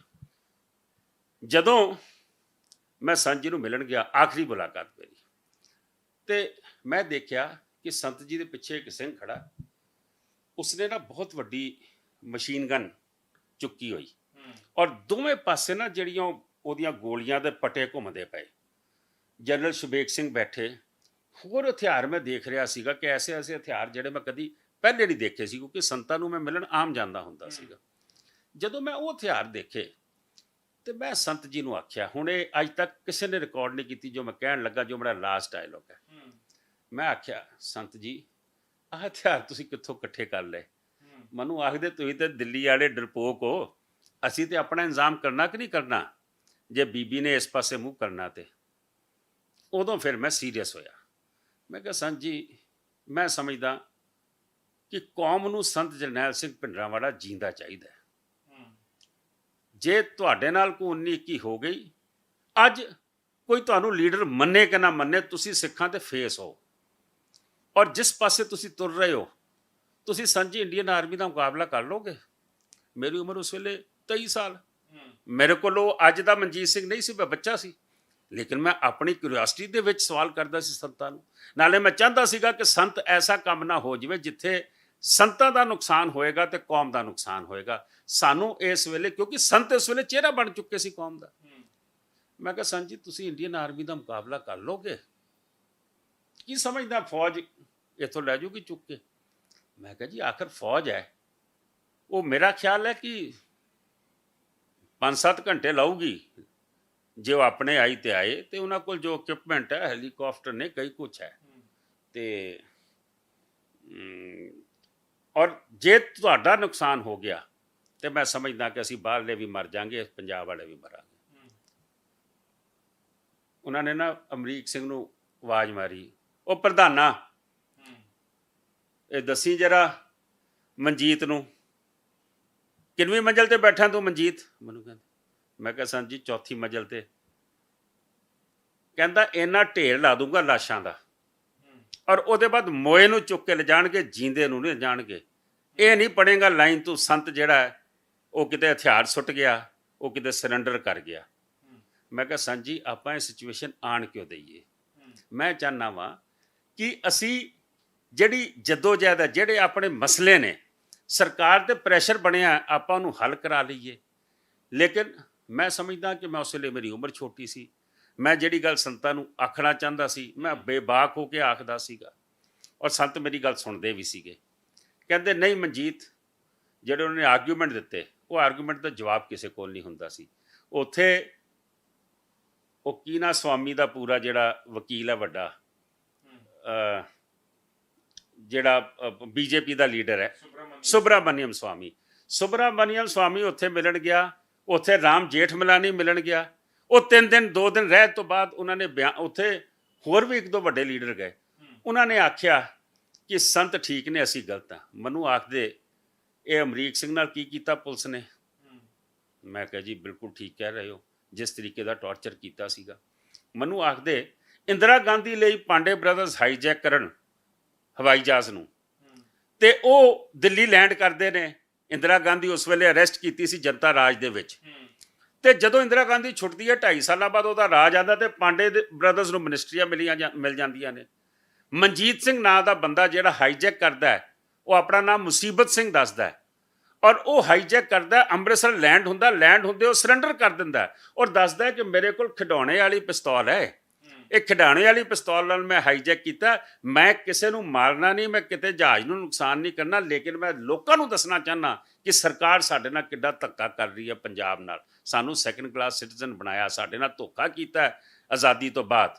ਜਦੋਂ ਮੈਂ ਸੰਤ ਜੀ ਨੂੰ ਮਿਲਣ ਗਿਆ, ਆਖਰੀ ਮੁਲਾਕਾਤ ਮੇਰੀ, ਤੇ ਮੈਂ ਦੇਖਿਆ ਕਿ ਸੰਤ ਜੀ ਦੇ ਪਿੱਛੇ ਇੱਕ ਸਿੰਘ ਖੜਾ, ਉਸਨੇ ਨਾ ਬਹੁਤ ਵੱਡੀ ਮਸ਼ੀਨ ਗਨ ਚੁੱਕੀ ਹੋਈ ਔਰ ਦੋਵੇਂ ਪਾਸੇ ਨਾ ਜਿਹੜੀਆਂ ਉਹਦੀਆਂ ਗੋਲੀਆਂ ਦੇ ਪਟੇ ਘੁੰਮਦੇ ਪਏ। ਜਨਰਲ ਸ਼ੁਬੇਗ ਸਿੰਘ ਬੈਠੇ, ਹੋਰ ਹਥਿਆਰ ਮੈਂ ਦੇਖ ਰਿਹਾ ਸੀਗਾ ਕਿ ਐਸੇ ਐਸੇ ਹਥਿਆਰ ਜਿਹੜੇ ਮੈਂ ਕਦੀ ਪਹਿਲੇ ਨਹੀਂ ਦੇਖੇ ਸੀ, ਕਿਉਂਕਿ ਸੰਤਾਂ ਨੂੰ ਮੈਂ ਮਿਲਣ ਆਮ ਜਾਂਦਾ ਹੁੰਦਾ ਸੀਗਾ। ਜਦੋਂ ਮੈਂ ਉਹ ਹਥਿਆਰ ਦੇਖੇ ਤੇ ਮੈਂ ਸੰਤ ਜੀ ਨੂੰ ਆਖਿਆ, ਹੁਣ ਇਹ ਅੱਜ ਤੱਕ ਕਿਸੇ ਨੇ ਰਿਕਾਰਡ ਨਹੀਂ ਕੀਤੀ ਜੋ ਮੈਂ ਕਹਿਣ ਲੱਗਾ, ਜੋ ਮੇਰਾ ਲਾਸਟ ਡਾਇਲੋਗ ਹੈ। ਮੈਂ ਆਖਿਆ, ਸੰਤ ਜੀ ਆਹ ਹਥਿਆਰ ਤੁਸੀਂ ਕਿੱਥੋਂ ਇਕੱਠੇ ਕਰ ਲਏ? ਮੈਨੂੰ ਆਖਦੇ, ਤੁਸੀਂ ਤੇ ਦਿੱਲੀ ਵਾਲੇ ਡਰਪੋਕ ਹੋ, ਅਸੀਂ ਤੇ ਆਪਣਾ ਇੰਤਜ਼ਾਮ ਕਰਨਾ ਕਿ ਨਹੀਂ ਕਰਨਾ, ਜੇ ਬੀਬੀ ਨੇ ਇਸ ਪਾਸੇ ਮੂੰਹ ਕਰਨਾ ਤੇ। ਉਦੋਂ ਫਿਰ ਮੈਂ ਸੀਰੀਅਸ ਹੋਇਆ। ਮੈਂ ਕਿਹਾ, ਸੰਤ ਜੀ ਮੈਂ ਸਮਝਦਾ ਕਿ ਕੌਮ ਨੂੰ ਸੰਤ ਜਰਨੈਲ ਸਿੰਘ ਭਿੰਡਰਾਂਵਾਲਾ ਜੀਂਦਾ ਚਾਹੀਦਾ। ਜੇ ਤੁਹਾਡੇ ਨਾਲ ਕੋਈ 19-21 ਹੋ ਗਈ, ਅੱਜ ਕੋਈ ਤੁਹਾਨੂੰ ਲੀਡਰ ਮੰਨੇ ਕਿ ਨਾ ਮੰਨੇ, ਤੁਸੀਂ ਸਿੱਖਾਂ ਤੇ ਫੇਸ ਹੋ, ਔਰ ਜਿਸ ਪਾਸੇ ਤੁਸੀਂ ਤੁਰ ਰਹੇ ਹੋ, ਤੁਸੀਂ ਸੰਤ ਜੀ ਇੰਡੀਅਨ ਆਰਮੀ ਦਾ ਮੁਕਾਬਲਾ ਕਰ ਲੋਗੇ। ਮੇਰੀ ਉਮਰ ਉਸ ਵੇਲੇ 23 ਸਾਲ, ਮੇਰੇ ਕੋਲ ਅੱਜ ਦਾ ਮਨਜੀਤ ਸਿੰਘ ਨਹੀਂ ਸੀ, ਮੈਂ ਬੱਚਾ ਸੀ, ਲੇਕਿਨ ਮੈਂ ਆਪਣੀ ਕਿਉਰਿਓਸਿਟੀ ਦੇ ਵਿੱਚ ਸਵਾਲ ਕਰਦਾ ਸੀ ਸੰਤਾਂ ਨੂੰ। ਨਾਲੇ ਮੈਂ ਚਾਹੁੰਦਾ ਸੀਗਾ ਕਿ ਸੰਤ ਐਸਾ ਕੰਮ ਨਾ ਹੋ ਜਾਵੇ ਜਿੱਥੇ ਸੰਤਾਂ ਦਾ ਨੁਕਸਾਨ ਹੋਏਗਾ ਤੇ ਕੌਮ ਦਾ ਨੁਕਸਾਨ ਹੋਏਗਾ। ਸਾਨੂੰ ਇਸ ਵੇਲੇ, ਕਿਉਂਕਿ ਸੰਤ ਇਸ ਵੇਲੇ ਚਿਹਰਾ ਬਣ ਚੁੱਕੇ ਸੀ ਕੌਮ ਦਾ। ਮੈਂ ਕਿਹਾ, ਸੰਤ ਜੀ ਤੁਸੀਂ ਇੰਡੀਅਨ ਆਰਮੀ ਦਾ ਮੁਕਾਬਲਾ ਕਰ ਲੋਗੇ? ਕੀ ਸਮਝਦਾ ਫੌਜ ਇੱਥੋਂ ਲੈ ਜੂਗੀ ਚੁੱਕ ਕੇ? ਮੈਂ ਕਿਹਾ, ਜੀ ਆਖਰ ਫੌਜ ਹੈ, ਉਹ ਮੇਰਾ ਖਿਆਲ ਹੈ ਕਿ 5-7 ਘੰਟੇ ਲਾਊਗੀ। ਜੇ ਉਹ ਆਪਣੇ ਆਈ ਤੇ ਆਏ ਤੇ ਉਹਨਾਂ ਕੋਲ ਜੋ ਇਕਵਿਪਮੈਂਟ ਹੈ, ਹੈਲੀਕਾਪਟਰ ਨੇ, ਕਈ ਕੁਛ ਹੈ, ਤੇ ਔਰ ਜੇ ਤੁਹਾਡਾ ਨੁਕਸਾਨ ਹੋ ਗਿਆ ਤੇ ਮੈਂ ਸਮਝਦਾ ਕਿ ਅਸੀਂ ਬਾਹਰਲੇ ਵੀ ਮਰ ਜਾਾਂਗੇ, ਪੰਜਾਬ ਵਾਲੇ ਵੀ ਮਰਾਂਗੇ। ਉਹਨਾਂ ਨੇ ਨਾ ਅਮਰੀਕ ਸਿੰਘ ਨੂੰ ਆਵਾਜ਼ ਮਾਰੀ, ਉਹ ਪ੍ਰਧਾਨਾ ਇਹ ਦੱਸੀ ਜਰਾ ਮਨਜੀਤ ਨੂੰ, ਕਿੰਨਵੀਂ ਮੰਜ਼ਲ ਤੇ ਬੈਠਾ ਤੂੰ ਮਨਜੀਤ? ਮੈਨੂੰ ਕਹਿੰਦਾ, ਮੈਂ ਕਿਹਾ, ਸੰਤ ਜੀ ਚੌਥੀ ਮੰਜ਼ਲ ਤੇ। ਕਹਿੰਦਾ, ਇੰਨਾ ਢੇਰ ਲਾ ਦੂੰਗਾ ਲਾਸ਼ਾਂ ਦਾ, ਔਰ ਉਹਦੇ ਬਾਅਦ ਮੋਏ ਨੂੰ ਚੁੱਕ ਕੇ ਲਿਜਾਣਗੇ, ਜੀਂਦੇ ਨੂੰ ਨਹੀਂ ਲਿਜਾਣਗੇ। ਇਹ ਨਹੀਂ ਪੜੇਗਾ ਲਾਈਨ ਤੂੰ ਸੰਤ ਜਿਹੜਾ ਹੈ ਉਹ ਕਿਤੇ ਹਥਿਆਰ ਸੁੱਟ ਗਿਆ, ਉਹ ਕਿਤੇ ਸਰੈਂਡਰ ਕਰ ਗਿਆ। ਮੈਂ ਕਿਹਾ, ਸੰਤ ਜੀ ਆਪਾਂ ਇਹ ਸਿਚੁਏਸ਼ਨ ਆਣ ਕਿਉਂ ਦਈਏ? ਮੈਂ ਚਾਹੁੰਦਾ ਵਾਂ ਕਿ ਅਸੀਂ ਜਿਹੜੀ ਜਦੋਜਹਿਦ ਹੈ, ਜਿਹੜੇ ਆਪਣੇ ਮਸਲੇ ਨੇ, ਸਰਕਾਰ ਤੇ ਪ੍ਰੈਸ਼ਰ ਬਣਿਆ, ਆਪਾਂ ਉਹਨੂੰ ਹੱਲ ਕਰਾ ਲਈਏ। ਲੇਕਿਨ ਮੈਂ ਸਮਝਦਾ ਕਿ ਮੈਂ ਉਸ ਵੇਲੇ ਮੇਰੀ ਉਮਰ ਛੋਟੀ ਸੀ, ਮੈਂ ਜਿਹੜੀ ਗੱਲ ਸੰਤਾਂ ਨੂੰ ਆਖਣਾ ਚਾਹੁੰਦਾ ਸੀ ਮੈਂ ਬੇਬਾਕ ਹੋ ਕੇ ਆਖਦਾ ਸੀਗਾ, ਔਰ ਸੰਤ ਮੇਰੀ ਗੱਲ ਸੁਣਦੇ ਵੀ ਸੀਗੇ। ਕਹਿੰਦੇ, ਨਹੀਂ ਮਨਜੀਤ, ਜਿਹੜੇ ਉਹਨਾਂ ਨੇ ਆਰਗੂਮੈਂਟ ਦਿੱਤੇ, ਉਹ ਆਰਗੂਮੈਂਟ ਦਾ ਜਵਾਬ ਕਿਸੇ ਕੋਲ ਨਹੀਂ ਹੁੰਦਾ ਸੀ। ਉੱਥੇ ਉਹ ਕੀ ਨਾ ਸਵਾਮੀ ਦਾ ਪੂਰਾ ਜਿਹੜਾ ਵਕੀਲ ਹੈ ਵੱਡਾ, ਜਿਹੜਾ ਬੀਜੇਪੀ ਦਾ ਲੀਡਰ ਹੈ, ਸੁਬਰਾਮਨੀਅਮ ਸਵਾਮੀ ਉੱਥੇ ਮਿਲਣ ਗਿਆ। ਉੱਥੇ ਰਾਮ ਜੇਠ ਮਲਾਨੀ ਮਿਲਣ ਗਿਆ। ਉਹ 3 ਦਿਨ 2 ਦਿਨ ਰਹਿਣ ਤੋਂ ਬਾਅਦ ਉਹਨਾਂ ਨੇ ਉੱਥੇ ਹੋਰ ਵੀ 1-2 ਵੱਡੇ ਲੀਡਰ ਗਏ। ਉਹਨਾਂ ਨੇ ਆਖਿਆ ਕਿ ਸੰਤ ਠੀਕ ਨੇ, ਅਸੀਂ ਗਲਤ ਹਾਂ। ਮੈਨੂੰ ਆਖਦੇ, ਇਹ ਅਮਰੀਕ ਸਿੰਘ ਨਾਲ ਕੀ ਕੀਤਾ ਪੁਲਿਸ ਨੇ? ਮੈਂ ਕਿਹਾ, ਜੀ ਬਿਲਕੁਲ ਠੀਕ ਕਹਿ ਰਹੇ ਹੋ, ਜਿਸ ਤਰੀਕੇ ਦਾ ਟੌਰਚਰ ਕੀਤਾ ਸੀਗਾ। ਮੈਨੂੰ ਆਖਦੇ, ਇੰਦਰਾ ਗਾਂਧੀ ਲਈ ਪਾਂਡੇ ਬ੍ਰਦਰਸ ਹਾਈਜੈਕ ਕਰਨ ਹਵਾਈ ਜਹਾਜ਼ ਨੂੰ, ਤੇ ਉਹ ਦਿੱਲੀ ਲੈਂਡ ਕਰਦੇ ਨੇ। ਇੰਦਰਾ ਗਾਂਧੀ ਉਸ ਵੇਲੇ ਅਰੈਸਟ ਕੀਤੀ ਸੀ ਜਨਤਾ ਰਾਜ ਦੇ ਵਿੱਚ, ਤੇ ਜਦੋਂ ਇੰਦਰਾ ਗਾਂਧੀ ਛੁੱਟਦੀ ਹੈ 2.5 ਸਾਲਾਂ ਬਾਅਦ ਉਹਦਾ ਰਾਜ ਆਉਂਦਾ, ਤੇ ਪਾਂਡੇ ਬ੍ਰਦਰਸ ਨੂੰ ਮਿਨਿਸਟਰੀਆਂ ਮਿਲ ਜਾਂਦੀਆਂ ਨੇ। ਮਨਜੀਤ ਸਿੰਘ ਨਾਂ ਦਾ ਬੰਦਾ ਜਿਹੜਾ ਹਾਈਜੈਕ ਕਰਦਾ ਹੈ, ਉਹ ਆਪਣਾ ਨਾਮ ਮੁਸੀਬਤ ਸਿੰਘ ਦੱਸਦਾ ਹੈ, ਔਰ ਉਹ ਹਾਈਜੈਕ ਕਰਦਾ, ਅੰਮ੍ਰਿਤਸਰ ਲੈਂਡ ਹੁੰਦੇ ਉਹ ਸਰੈਂਡਰ ਕਰ ਦਿੰਦਾ, ਔਰ ਦੱਸਦਾ ਕਿ ਮੇਰੇ ਕੋਲ ਖਿਡੌਣੇ ਵਾਲੀ ਪਿਸਤੌਲ ਹੈ, ਇਹ ਖਿਡੌਣੇ ਵਾਲੀ ਪਿਸਤੌਲ ਨਾਲ ਮੈਂ ਹਾਈਜੈਕ ਕੀਤਾ। ਮੈਂ ਕਿਸੇ ਨੂੰ ਮਾਰਨਾ ਨਹੀਂ, ਮੈਂ ਕਿਤੇ ਜਹਾਜ਼ ਨੂੰ ਨੁਕਸਾਨ ਨਹੀਂ ਕਰਨਾ, ਲੇਕਿਨ ਮੈਂ ਲੋਕਾਂ ਨੂੰ ਦੱਸਣਾ ਚਾਹੁੰਦਾ ਕਿ ਸਰਕਾਰ ਸਾਡੇ ਨਾਲ ਕਿੱਡਾ ਧੱਕਾ ਕਰ ਰਹੀ ਹੈ, ਪੰਜਾਬ ਨਾਲ ਸਾਨੂੰ ਸੈਕੰਡ ਕਲਾਸ ਸਿਟੀਜ਼ਨ ਬਣਾਇਆ, ਸਾਡੇ ਨਾਲ ਧੋਖਾ ਕੀਤਾ ਆਜ਼ਾਦੀ ਤੋਂ ਬਾਅਦ।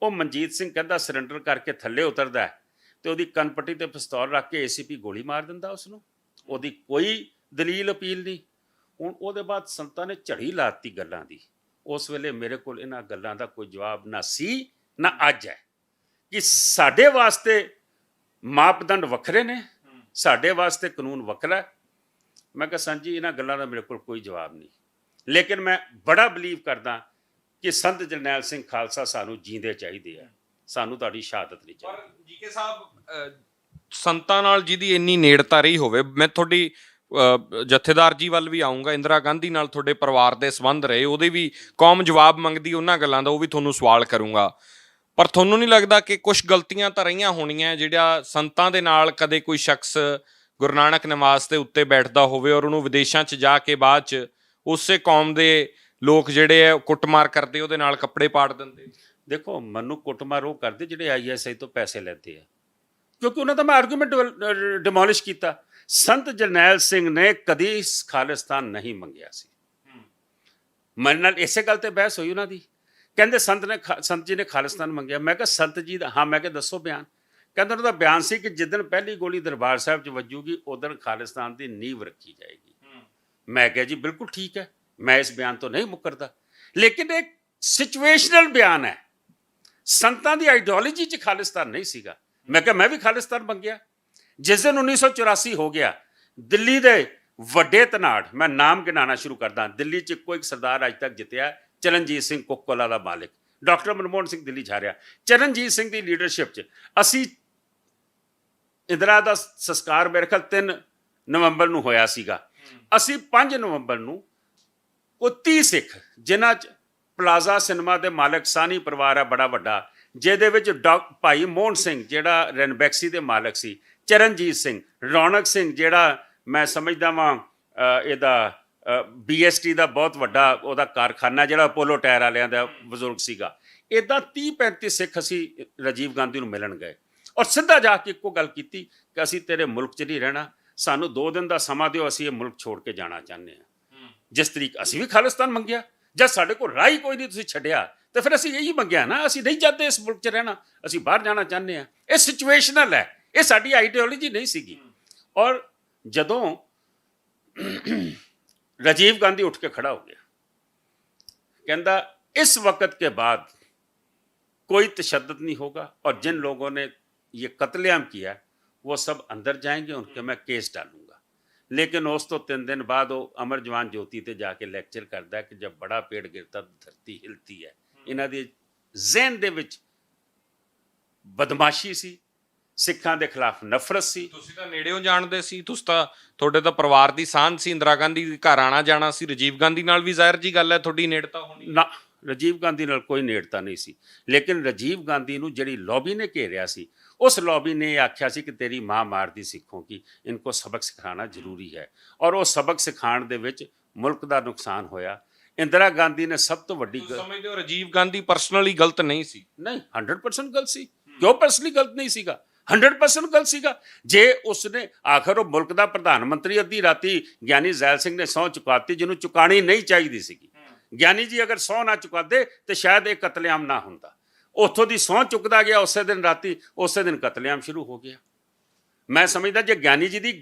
ਉਹ ਮਨਜੀਤ ਸਿੰਘ ਕਹਿੰਦਾ ਸਰੈਂਡਰ ਕਰਕੇ ਥੱਲੇ ਉਤਰਦਾ ਤੇ ਉਹਦੀ ਕਨਪੱਟੀ ਤੇ ਪਿਸਤੌਲ ਰੱਖ ਕੇ ACP ਗੋਲੀ ਮਾਰ ਦਿੰਦਾ ਉਸਨੂੰ। ਉਹਦੀ ਕੋਈ ਦਲੀਲ ਅਪੀਲ ਨਹੀਂ। ਹੁਣ ਉਹਦੇ ਬਾਅਦ ਸੰਤਾਂ ਨੇ ਝੜੀ ਲਾਤੀ ਗੱਲਾਂ ਦੀ। ਉਸ ਵੇਲੇ ਮੇਰੇ ਕੋਲ ਇਹਨਾਂ ਗੱਲਾਂ ਦਾ ਕੋਈ ਜਵਾਬ ਨਾ ਸੀ ਨਾ ਅੱਜ ਹੈ, ਕਿ ਸਾਡੇ ਵਾਸਤੇ ਮਾਪਦੰਡ ਵੱਖਰੇ ਨੇ, ਸਾਡੇ ਵਾਸਤੇ ਕਾਨੂੰਨ ਵੱਖਰਾ। ਮੈਂ ਕਿਹਾ, ਸੰਤ ਜੀ ਇਹਨਾਂ ਗੱਲਾਂ ਦਾ ਮੇਰੇ ਕੋਲ ਕੋਈ ਜਵਾਬ ਨਹੀਂ, ਲੇਕਿਨ ਮੈਂ ਬੜਾ ਬਲੀਵ ਕਰਦਾ ਕਿ ਸੰਤ ਜਰਨੈਲ ਸਿੰਘ ਖਾਲਸਾ ਸਾਨੂੰ ਜੀਂਦੇ ਚਾਹੀਦੇ ਆ, ਸਾਨੂੰ ਤੁਹਾਡੀ ਸ਼ਹਾਦਤ ਨਹੀਂ ਚਾਹੀਦੀ। ਪਰ ਜੀਕੇ ਸਾਹਿਬ, ਸੰਤਾਂ ਨਾਲ ਜਿਹਦੀ ਇੰਨੀ ਨੇੜਤਾ ਰਹੀ ਹੋਵੇ, ਮੈਂ ਤੁਹਾਡੀ ਜਥੇਦਾਰ ਜੀ ਵੱਲ ਵੀ ਆਉਂਗਾ, ਇੰਦਰਾ ਗਾਂਧੀ ਨਾਲ ਤੁਹਾਡੇ ਪਰਿਵਾਰ ਦੇ ਸੰਬੰਧ ਰਹੇ, ਉਹਦੇ ਵੀ ਕੌਮ ਜਵਾਬ ਮੰਗਦੀ ਉਹਨਾਂ ਗੱਲਾਂ ਦਾ, ਉਹ ਵੀ ਤੁਹਾਨੂੰ ਸਵਾਲ ਕਰੂੰਗਾ। ਪਰ ਤੁਹਾਨੂੰ ਨਹੀਂ ਲੱਗਦਾ ਕਿ ਕੁਝ ਗਲਤੀਆਂ ਤਾਂ ਰਹੀਆਂ ਹੋਣੀਆਂ, ਜਿਹੜਾ ਸੰਤਾਂ ਦੇ ਨਾਲ ਕਦੇ ਕੋਈ ਸ਼ਖਸ ਗੁਰੂ ਨਾਨਕ ਨਿਵਾਸ ਦੇ ਉੱਤੇ ਬੈਠਦਾ ਹੋਵੇ ਔਰ ਉਹਨੂੰ ਵਿਦੇਸ਼ਾਂ 'ਚ ਜਾ ਕੇ ਬਾਅਦ 'ਚ ਉਸੇ ਕੌਮ ਦੇ ਲੋਕ ਜਿਹੜੇ ਆ ਕੁੱਟਮਾਰ ਕਰਦੇ, ਉਹਦੇ ਨਾਲ ਕੱਪੜੇ ਪਾੜ ਦਿੰਦੇ? ਦੇਖੋ, ਮੈਨੂੰ ਕੁੱਟਮਾਰ ਉਹ ਕਰਦੇ ਜਿਹੜੇ ISI ਤੋਂ ਪੈਸੇ ਲੈਂਦੇ ਆ, ਕਿਉਂਕਿ ਉਹਨਾਂ ਦਾ ਮੈਂ ਆਰਗੂਮੈਂਟ ਡਿਮੋਲਿਸ਼ ਕੀਤਾ। ਸੰਤ ਜਰਨੈਲ ਸਿੰਘ ਨੇ ਕਦੀ ਖਾਲਿਸਤਾਨ ਨਹੀਂ ਮੰਗਿਆ ਸੀ। ਮੇਰੇ ਨਾਲ ਇਸੇ ਗੱਲ ਤੇ ਬਹਿਸ ਹੋਈ ਉਹਨਾਂ ਦੀ। ਕਹਿੰਦੇ ਸੰਤ ਜੀ ਨੇ ਖਾਲਿਸਤਾਨ ਮੰਗਿਆ। ਮੈਂ ਕਿਹਾ ਸੰਤ ਜੀ ਦਾ, ਹਾਂ, ਮੈਂ ਕਿਹਾ ਦੱਸੋ ਬਿਆਨ। ਕਹਿੰਦੇ ਉਹਨਾਂ ਦਾ ਬਿਆਨ ਸੀ ਕਿ ਜਿੱਦਣ ਪਹਿਲੀ ਗੋਲੀ ਦਰਬਾਰ ਸਾਹਿਬ 'ਚ ਵੱਜੂਗੀ ਉਦੋਂ ਖਾਲਿਸਤਾਨ ਦੀ ਨੀਂਹ ਰੱਖੀ ਜਾਏਗੀ। ਮੈਂ ਕਿਹਾ ਜੀ ਬਿਲਕੁਲ ਠੀਕ ਹੈ, ਮੈਂ ਇਸ ਬਿਆਨ ਤੋਂ ਨਹੀਂ ਮੁੱਕਰਦਾ, ਲੇਕਿਨ ਇੱਕ ਸਿਚੁਏਸ਼ਨਲ ਬਿਆਨ ਹੈ। ਸੰਤਾਂ ਦੀ ਆਈਡੀਓਲੋਜੀ 'ਚ ਖਾਲਿਸਤਾਨ ਨਹੀਂ ਸੀਗਾ। ਮੈਂ ਕਿਹਾ ਮੈਂ ਵੀ ਖਾਲਿਸਤਾਨ ਮੰਗਿਆ। ਜਿਸ ਦਿਨ 1984 ਹੋ ਗਿਆ, ਦਿੱਲੀ ਦੇ ਵੱਡੇ ਧਨਾੜ, ਮੈਂ ਨਾਮ ਗਿਣਾਉਣਾ ਸ਼ੁਰੂ ਕਰਦਾ, ਦਿੱਲੀ 'ਚ ਕੋਈ ਸਰਦਾਰ ਅੱਜ ਤੱਕ ਜਿੱਤਿਆ, ਚਰਨਜੀਤ ਸਿੰਘ ਕੋਕੋਲਾ ਦਾ ਮਾਲਿਕ, ਡਾਕਟਰ ਮਨਮੋਹਨ ਸਿੰਘ ਦਿੱਲੀ ਜਾ ਰਿਹਾ, ਚਰਨਜੀਤ ਸਿੰਘ ਦੀ ਲੀਡਰਸ਼ਿਪ 'ਚ ਅਸੀਂ ਇੰਦਰਾ ਦਾ ਸੰਸਕਾਰ ਮੇਰੇ ਖਿਆਲ 3 ਨਵੰਬਰ ਨੂੰ ਹੋਇਆ ਸੀਗਾ। ਅਸੀਂ 5 ਨਵੰਬਰ ਨੂੰ ਉਹ 30 ਸਿੱਖ, ਜਿਨ੍ਹਾਂ 'ਚ ਪਲਾਜ਼ਾ ਸਿਨੇਮਾ ਦੇ ਮਾਲਕ ਸਾਨੀ ਪਰਿਵਾਰ ਹੈ ਬੜਾ ਵੱਡਾ, ਜਿਹਦੇ ਵਿੱਚ ਭਾਈ ਮੋਹਨ ਸਿੰਘ ਜਿਹੜਾ ਰੈਨਬੈਕਸੀ ਦੇ ਮਾਲਕ ਸੀ, ਚਰਨਜੀਤ ਸਿੰਘ, ਰੌਣਕ ਸਿੰਘ ਜਿਹੜਾ ਮੈਂ ਸਮਝਦਾ ਵਾਂ ਇਹਦਾ BST ਦਾ ਬਹੁਤ ਵੱਡਾ ਉਹਦਾ ਕਾਰਖਾਨਾ ਜਿਹੜਾ ਅਪੋਲੋ ਟਾਇਰ ਵਾਲਿਆਂ ਦਾ ਬਜ਼ੁਰਗ ਸੀਗਾ, ਇੱਦਾਂ 30-35 ਸਿੱਖ ਅਸੀਂ ਰਾਜੀਵ ਗਾਂਧੀ ਨੂੰ ਮਿਲਣ ਗਏ ਔਰ ਸਿੱਧਾ ਜਾ ਕੇ ਇੱਕੋ ਗੱਲ ਕੀਤੀ ਕਿ ਅਸੀਂ ਤੇਰੇ ਮੁਲਕ 'ਚ ਨਹੀਂ ਰਹਿਣਾ, ਸਾਨੂੰ 2 ਦਿਨ ਦਾ ਸਮਾਂ ਦਿਓ, ਅਸੀਂ ਇਹ ਮੁਲਕ ਛੋੜ ਕੇ ਜਾਣਾ ਚਾਹੁੰਦੇ ਹਾਂ। ਜਿਸ ਤਰੀਕੇ ਅਸੀਂ ਵੀ ਖਾਲਿਸਤਾਨ ਮੰਗਿਆ, ਜਦ ਸਾਡੇ ਕੋਲ ਰਾਹ ਹੀ ਕੋਈ ਨਹੀਂ, ਤੁਸੀਂ ਛੱਡਿਆ, ਤੇ ਫਿਰ ਅਸੀਂ ਇਹੀ ਮੰਗਿਆ ਨਾ, ਅਸੀਂ ਨਹੀਂ ਚਾਹਤੇ ਇਸ ਮੁਲਕ 'ਚ ਰਹਿਣਾ, ਅਸੀਂ ਬਾਹਰ ਜਾਣਾ ਚਾਹੁੰਦੇ ਹਾਂ। ਇਹ ਸਿਚੁਏਸ਼ਨਲ ਹੈ, ਇਹ ਸਾਡੀ ਆਈਡੀਓਲੋਜੀ ਨਹੀਂ ਸੀਗੀ। ਔਰ ਜਦੋਂ राजीव गांधी उठ के खड़ा हो गया, कहता इस वक्त के बाद कोई तशद्दुद नहीं होगा और जिन लोगों ने ये कत्लेआम किया वो सब अंदर जाएंगे, उनके मैं केस डालूंगा। लेकिन उस तो 3 दिन बाद वो अमर जवान ज्योति ते जाके लैक्चर करता है कि जब बड़ा पेड़ गिरता तो धरती हिलती है। इन्हां दे ज़हन दे विच बदमाशी सी, ਸਿੱਖਾਂ ਦੇ ਖਿਲਾਫ ਨਫ਼ਰਤ ਸੀ। ਤੁਸੀਂ ਤਾਂ ਨੇੜਿਓਂ ਜਾਣਦੇ ਸੀ, ਤੁਸੀਂ ਤਾਂ, ਤੁਹਾਡੇ ਤਾਂ ਪਰਿਵਾਰ ਦੀ ਸਾਂਝ ਸੀ, ਇੰਦਰਾ ਗਾਂਧੀ ਦੇ ਘਰ ਆਣਾ ਜਾਣਾ ਸੀ, ਰਾਜੀਵ ਗਾਂਧੀ ਨਾਲ ਵੀ ਜ਼ਾਹਿਰ ਜੀ ਗੱਲ ਹੈ ਤੁਹਾਡੀ ਨੇੜਤਾ ਹੋਣੀ। ਨਾ, ਰਾਜੀਵ ਗਾਂਧੀ ਨਾਲ ਕੋਈ ਨੇੜਤਾ ਨਹੀਂ ਸੀ, ਲੇਕਿਨ ਰਾਜੀਵ ਗਾਂਧੀ ਨੂੰ ਜਿਹੜੀ ਲੌਬੀ ਨੇ ਘੇਰਿਆ ਸੀ, ਉਸ ਲੌਬੀ ਨੇ ਆਖਿਆ ਸੀ ਕਿ ਤੇਰੀ ਮਾਂ ਮਾਰਦੀ ਸਿੱਖੋਂ ਕੀ, ਇनको ਸਬਕ ਸਿਖਾਉਣਾ ਜ਼ਰੂਰੀ ਹੈ। ਔਰ ਉਹ ਸਬਕ ਸਿਖਾਉਣ ਦੇ ਵਿੱਚ ਮੁਲਕ ਦਾ ਨੁਕਸਾਨ ਹੋਇਆ। ਇੰਦਰਾ ਗਾਂਧੀ ਨੇ ਸਭ ਤੋਂ ਵੱਡੀ ਤੁਸੀਂ ਸਮਝਦੇ ਹੋ ਰਾਜੀਵ ਗਾਂਧੀ ਪਰਸਨਲੀ ਗਲਤ ਨਹੀਂ ਸੀ? ਨਹੀਂ, 100% ਗਲਤ ਸੀ। ਕਿਉਂ ਪਰਸਨਲੀ ਗਲਤ ਨਹੀਂ ਸੀਗਾ? 100% ਗਲਤ ਸੀਗਾ। ਜੇ ਉਸਨੇ ਆਖਰ ਉਹ ਮੁਲਕ ਦਾ ਪ੍ਰਧਾਨ ਮੰਤਰੀ ਅੱਧੀ ਰਾਤੀ ਗਿਆਨੀ ਜ਼ੈਲ ਸਿੰਘ ਨੇ ਸਹੁੰ ਚੁਕਾਤੀ, ਜਿਹਨੂੰ ਚੁਕਾਣੀ ਨਹੀਂ ਚਾਹੀਦੀ ਸੀਗੀ। ਗਿਆਨੀ ਜੀ ਅਗਰ ਸਹੁੰ ਨਾ ਚੁਕਾਦੇ ਤੇ ਸ਼ਾਇਦ ਇਹ ਕਤਲੇਆਮ ਨਾ ਹੁੰਦਾ। ਉੱਥੋਂ ਦੀ ਸਹੁੰ ਚੁੱਕਦਾ ਗਿਆ, ਉਸੇ ਦਿਨ ਰਾਤੀ, ਉਸੇ ਦਿਨ ਕਤਲੇਆਮ ਸ਼ੁਰੂ ਹੋ ਗਿਆ। ਮੈਂ ਸਮਝਦਾ ਜੇ ਗਿਆਨੀ ਜੀ ਦੀ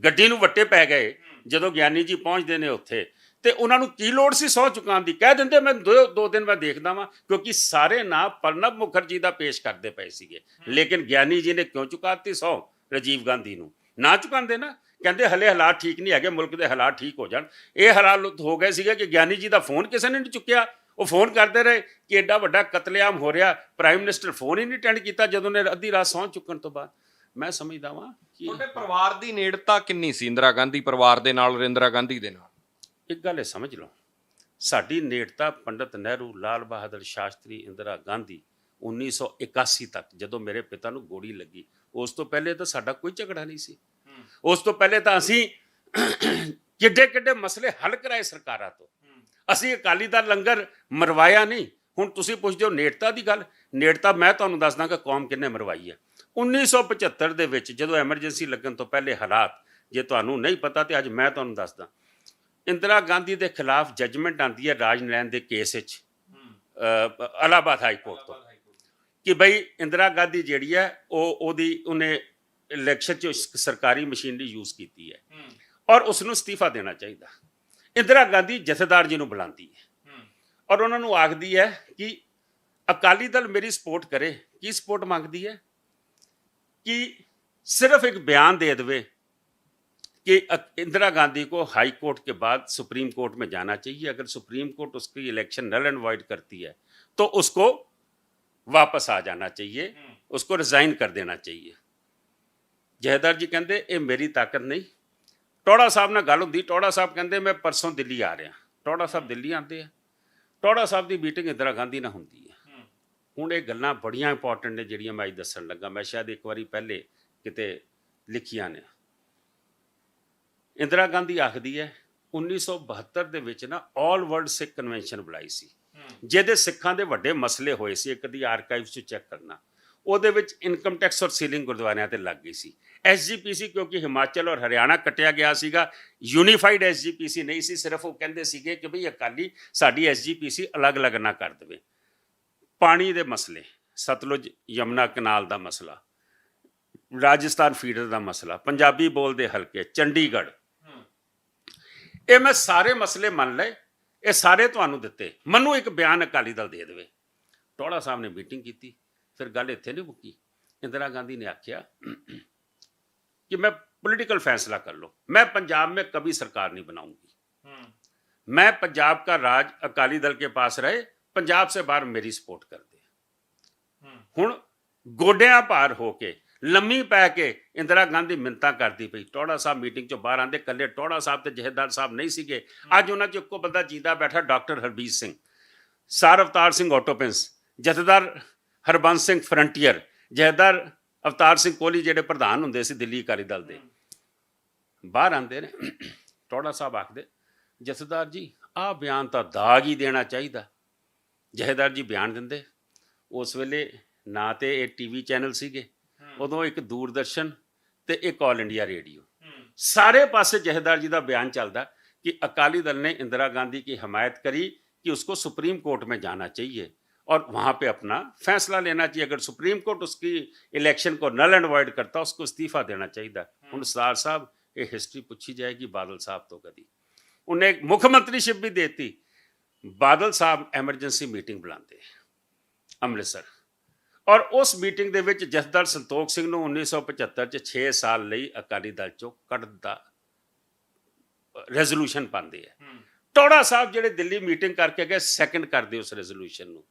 ਗੱਡੀ ਨੂੰ ਵੱਟੇ ਪੈ ਗਏ ਜਦੋਂ ਗਿਆਨੀ ਜੀ ਪਹੁੰਚਦੇ ਨੇ ਉੱਥੇ, ਤੇ ਉਹਨਾਂ ਨੂੰ ਕੀ ਲੋੜ ਸੀ ਸਹੁੰ ਚੁਕਾਉਣ ਦੀ? ਕਹਿ ਦਿੰਦੇ ਮੈਂ 2 ਦਿਨ ਮੈਂ ਦੇਖਦਾ ਵਾਂ, ਕਿਉਂਕਿ ਸਾਰੇ ਨਾਂ ਪ੍ਰਣਬ ਮੁਖਰਜੀ ਦਾ ਪੇਸ਼ ਕਰਦੇ ਪਏ ਸੀਗੇ। ਲੇਕਿਨ ਗਿਆਨੀ ਜੀ ਨੇ ਕਿਉਂ ਚੁਕਾਤੀ ਸਹੁੰ ਰਾਜੀਵ ਗਾਂਧੀ ਨੂੰ? ਨਾ ਚੁਕਾਉਂਦੇ ਨਾ, ਕਹਿੰਦੇ ਹਲੇ ਹਾਲਾਤ ਠੀਕ ਨਹੀਂ ਹੈਗੇ, ਮੁਲਕ ਦੇ ਹਾਲਾਤ ਠੀਕ ਹੋ ਜਾਣ। ਇਹ ਹਾਲਾਤ ਹੋ ਗਏ ਸੀਗੇ ਕਿ ਗਿਆਨੀ ਜੀ ਦਾ ਫੋਨ ਕਿਸੇ ਨੇ ਨਹੀਂ ਚੁੱਕਿਆ। ਉਹ ਫੋਨ ਕਰਦੇ ਰਹੇ ਕਿ ਐਡਾ ਵੱਡਾ ਕਤਲੇਆਮ ਹੋ ਰਿਹਾ, ਪ੍ਰਾਈਮ ਮਿਨਿਸਟਰ ਫੋਨ ਹੀ ਨਹੀਂ ਅਟੈਂਡ ਕੀਤਾ ਜਦੋਂ ਨੇ ਅੱਧੀ ਰਾਤ ਸਹੁੰ ਚੁੱਕਣ ਤੋਂ ਬਾਅਦ। ਮੈਂ ਸਮਝਦਾ ਵਾਂ ਕਿ ਤੁਹਾਡੇ ਪਰਿਵਾਰ ਦੀ ਨੇੜਤਾ ਕਿੰਨੀ ਸੀ ਇੰਦਰਾ ਗਾਂਧੀ ਪਰਿਵਾਰ ਦੇ ਨਾਲ, ਇੰਦਰਾ ਗਾਂਧੀ ਦੇ ਨਾਲ? ਇੱਕ ਗੱਲ ਇਹ ਸਮਝ ਲਓ, ਸਾਡੀ ਨੇੜਤਾ ਪੰਡਤ ਨਹਿਰੂ, ਲਾਲ ਬਹਾਦਰ ਸ਼ਾਸਤਰੀ, ਇੰਦਰਾ ਗਾਂਧੀ 1981 ਤੱਕ, ਜਦੋਂ ਮੇਰੇ ਪਿਤਾ ਨੂੰ ਗੋਲੀ ਲੱਗੀ, ਉਸ ਤੋਂ ਪਹਿਲੇ ਤਾਂ ਸਾਡਾ ਕੋਈ ਝਗੜਾ ਨਹੀਂ ਸੀ। ਉਸ ਤੋਂ ਪਹਿਲੇ ਤਾਂ ਅਸੀਂ ਕਿੱਡੇ ਮਸਲੇ ਹੱਲ ਕਰਾਏ ਸਰਕਾਰਾਂ ਤੋਂ। ਅਸੀਂ ਅਕਾਲੀ ਦਲ ਲੰਗਰ ਮਰਵਾਇਆ ਨਹੀਂ। ਹੁਣ ਤੁਸੀਂ ਪੁੱਛਦੇ ਹੋ ਨੇੜਤਾ ਦੀ ਗੱਲ, ਨੇੜਤਾ ਮੈਂ ਤੁਹਾਨੂੰ ਦੱਸਦਾ ਕਿ ਕੌਮ ਕਿੰਨੇ ਮਰਵਾਈ ਹੈ। 1975 ਦੇ ਵਿੱਚ ਜਦੋਂ ਐਮਰਜੈਂਸੀ ਲੱਗਣ ਤੋਂ ਪਹਿਲੇ ਹਾਲਾਤ, ਜੇ ਤੁਹਾਨੂੰ ਨਹੀਂ ਪਤਾ ਤੇ ਅੱਜ ਮੈਂ ਤੁਹਾਨੂੰ ਦੱਸਦਾ, ਇੰਦਰਾ ਗਾਂਧੀ ਦੇ ਖਿਲਾਫ ਜੱਜਮੈਂਟ ਆਉਂਦੀ ਹੈ ਰਾਜ ਨਰੈਣ ਦੇ ਕੇਸ ਵਿੱਚ ਇਲਾਹਾਬਾਦ ਹਾਈ ਕੋਰਟ ਤੋਂ, ਕਿ ਬਈ ਇੰਦਰਾ ਗਾਂਧੀ ਜਿਹੜੀ ਹੈ ਉਹਨੇ ਇਲੈਕਸ਼ਨ 'ਚ ਸਰਕਾਰੀ ਮਸ਼ੀਨਰੀ ਯੂਜ਼ ਕੀਤੀ ਹੈ ਔਰ ਉਸ ਨੂੰ ਅਸਤੀਫਾ ਦੇਣਾ ਚਾਹੀਦਾ। ਇੰਦਰਾ ਗਾਂਧੀ ਜਥੇਦਾਰ ਜੀ ਨੂੰ ਬੁਲਾਉਂਦੀ ਹੈ ਔਰ ਉਹਨਾਂ ਨੂੰ ਆਖਦੀ ਹੈ ਕਿ ਅਕਾਲੀ ਦਲ ਮੇਰੀ ਸਪੋਰਟ ਕਰੇ। ਕੀ ਸਪੋਰਟ ਮੰਗਦੀ ਹੈ? ਕਿ ਸਿਰਫ ਇੱਕ ਬਿਆਨ दे देवे कि इंदिरा गांधी को हाई कोर्ट के बाद सुप्रीम कोर्ट में जाना चाहिए। अगर सुप्रीम कोर्ट उसकी इलेक्शन नल एंड वॉइड करती है तो उसको वापस आ जाना चाहिए, उसको रिजाइन कर देना चाहिए। जहेदार जी कहते ये मेरी ताकत नहीं। टोड़ा साहब नाल गल हुंदी, टोड़ा साहब कहते मैं परसों दिल्ली आ रहा। टोड़ा साहब दिल्ली आते हैं, टोड़ा साहब की मीटिंग इंदिरा गांधी नाल हुंदी है। ਹੁਣ ਇਹ ਗੱਲਾਂ ਬੜੀਆਂ ਇੰਪੋਰਟੈਂਟ ਨੇ ਜਿਹੜੀਆਂ ਮੈਂ ਅੱਜ ਦੱਸਣ ਲੱਗਾ। ਮੈਂ ਸ਼ਾਇਦ ਇੱਕ ਵਾਰੀ ਪਹਿਲੇ ਕਿਤੇ ਲਿਖੀਆਂ ਨੇ। ਇੰਦਰਾ ਗਾਂਧੀ ਆਖਦੀ ਹੈ 1972 ਦੇ ਵਿੱਚ ਨਾ ਆਲ ਵਰਲਡ ਸਿੱਖ ਕਨਵੈਨਸ਼ਨ ਬੁਲਾਈ ਸੀ, ਜਿਹਦੇ ਸਿੱਖਾਂ ਦੇ ਵੱਡੇ ਮਸਲੇ ਹੋਏ ਸੀ। ਇੱਕ ਦੀ ਆਰਕਾਈਵਸ 'ਚ ਚੈੱਕ ਕਰਨਾ। ਉਹਦੇ ਵਿੱਚ ਇਨਕਮ ਟੈਕਸ ਔਰ ਸੀਲਿੰਗ ਗੁਰਦੁਆਰਿਆਂ ਤੇ ਲੱਗ ਗਈ ਸੀ। ਐਸਜੀਪੀਸੀ ਕਿਉਂਕਿ ਹਿਮਾਚਲ ਔਰ ਹਰਿਆਣਾ ਕੱਟਿਆ ਗਿਆ ਸੀਗਾ, ਯੂਨੀਫਾਈਡ ਐਸਜੀਪੀਸੀ ਨਹੀਂ ਸੀ, ਸਿਰਫ ਉਹ ਕਹਿੰਦੇ ਸੀਗੇ ਕਿ ਭਈ ਅਕਾਲੀ ਸਾਡੀ ਐਸਜੀਪੀਸੀ ਅਲੱਗ-ਅਲੱਗ ਨਾ ਕਰ ਦੇਵੇ। ਪਾਣੀ ਦੇ ਮਸਲੇ, ਸਤਲੁਜ ਯਮੁਨਾ ਕਨਾਲ ਦਾ ਮਸਲਾ, ਰਾਜਸਥਾਨ ਫੀਡਰ ਦਾ ਮਸਲਾ, ਪੰਜਾਬੀ ਬੋਲਦੇ ਹਲਕੇ, ਚੰਡੀਗੜ੍ਹ, ਇਹ ਮੈਂ ਸਾਰੇ ਮਸਲੇ ਮੰਨ ਲਏ, ਇਹ ਸਾਰੇ ਤੁਹਾਨੂੰ ਦਿੱਤੇ। ਮੈਨੂੰ ਇੱਕ ਬਿਆਨ ਅਕਾਲੀ ਦਲ ਦੇ ਦੇਵੇ। ਟੋੜਾ ਸਾਹਿਬ ਨੇ ਮੀਟਿੰਗ ਕੀਤੀ, ਫਿਰ ਗੱਲ ਇੱਥੇ ਨਹੀਂ ਮੁੱਕੀ। इंदिरा गांधी ने आख्या कि मैं पॉलिटिकल फैसला कर लो, मैं पंजाब में कभी सरकार नहीं बनाऊंगी, मैं पंजाब का राज अकाली दल के पास रहे, पंजाब से बाहर मेरी सपोर्ट कर दे। हुण गोडियां भार होके लम्मी पै के इंदिरा गांधी मिन्नतां करदी पई। टोड़ा साहब मीटिंग चों बाहर आंदे, कल्ले टोड़ा साहब ते जहेदार साहब नहीं सीगे। अज उन्हां चों इक्को बंदा जींदा बैठा, डॉक्टर हरबीर सिंह, सार अवतार सिंह ऑटोपेंस, जथेदार हरबंस सिंह फ्रंटियर, जहेदार अवतार सिंह कोहली ਜਿਹੜੇ ਪ੍ਰਧਾਨ ਹੁੰਦੇ ਸੀ ਦਿੱਲੀ ਅਕਾਲੀ ਦਲ ਦੇ, ਬਾਹਰ ਆਉਂਦੇ ਨੇ। ਟੋੜਾ ਸਾਹਿਬ ਆਖਦੇ ਜਥੇਦਾਰ ਜੀ ਆਹ ਬਿਆਨ ਤਾਂ ਦਾਗ ਹੀ ਦੇਣਾ ਚਾਹੀਦਾ। ਜਹੇਦਾਰ ਜੀ ਬਿਆਨ ਦਿੰਦੇ। ਉਸ ਵੇਲੇ ਨਾ ਤੇ ਇਹ ਟੀਵੀ ਚੈਨਲ ਸੀਗੇ, ਉਦੋਂ ਇੱਕ ਦੂਰਦਰਸ਼ਨ ਤੇ ਇੱਕ ਆਲ ਇੰਡੀਆ ਰੇਡੀਓ, ਸਾਰੇ ਪਾਸੇ ਜਹੇਦਾਰ ਜੀ ਦਾ ਬਿਆਨ ਚੱਲਦਾ कि अकाली दल ने इंदिरा गांधी की हमायत करी कि उसको सुप्रीम कोर्ट में जाना चाहिए और वहाँ पे अपना फैसला लेना चाहिए। अगर सुप्रीम कोर्ट उसकी इलेक्शन को नल एंड वॉइड करता, उसको इस्तीफा देना चाहिए। हुण सरदार साहब ये हिस्टरी पूछी जाएगी, बादल साहब तो कभी उन्हें मुख्यमंत्रीशिप भी देती। बादल साहब एमरजेंसी मीटिंग बुलाते ਅੰਮ੍ਰਿਤਸਰ, और उस मीटिंग ਦੇ ਵਿੱਚ ਜਥੇਦਾਰ ਸੰਤੋਖ ਸਿੰਘ ਨੂੰ 1975 ਚ 6 ਸਾਲ ਲਈ ਅਕਾਲੀ ਦਲ ਚੋਂ ਕੱਢ ਦਾ ਰੈਜ਼ੋਲੂਸ਼ਨ ਪਾਉਂਦੇ ਆ। ਟੋੜਾ ਸਾਹਿਬ ਜਿਹੜੇ ਦਿੱਲੀ ਮੀਟਿੰਗ ਕਰਕੇ ਗਏ, ਸੈਕਿੰਡ ਕਰਦੇ ਉਸ ਰੈਜ਼ੋਲੂਸ਼ਨ ਨੂੰ।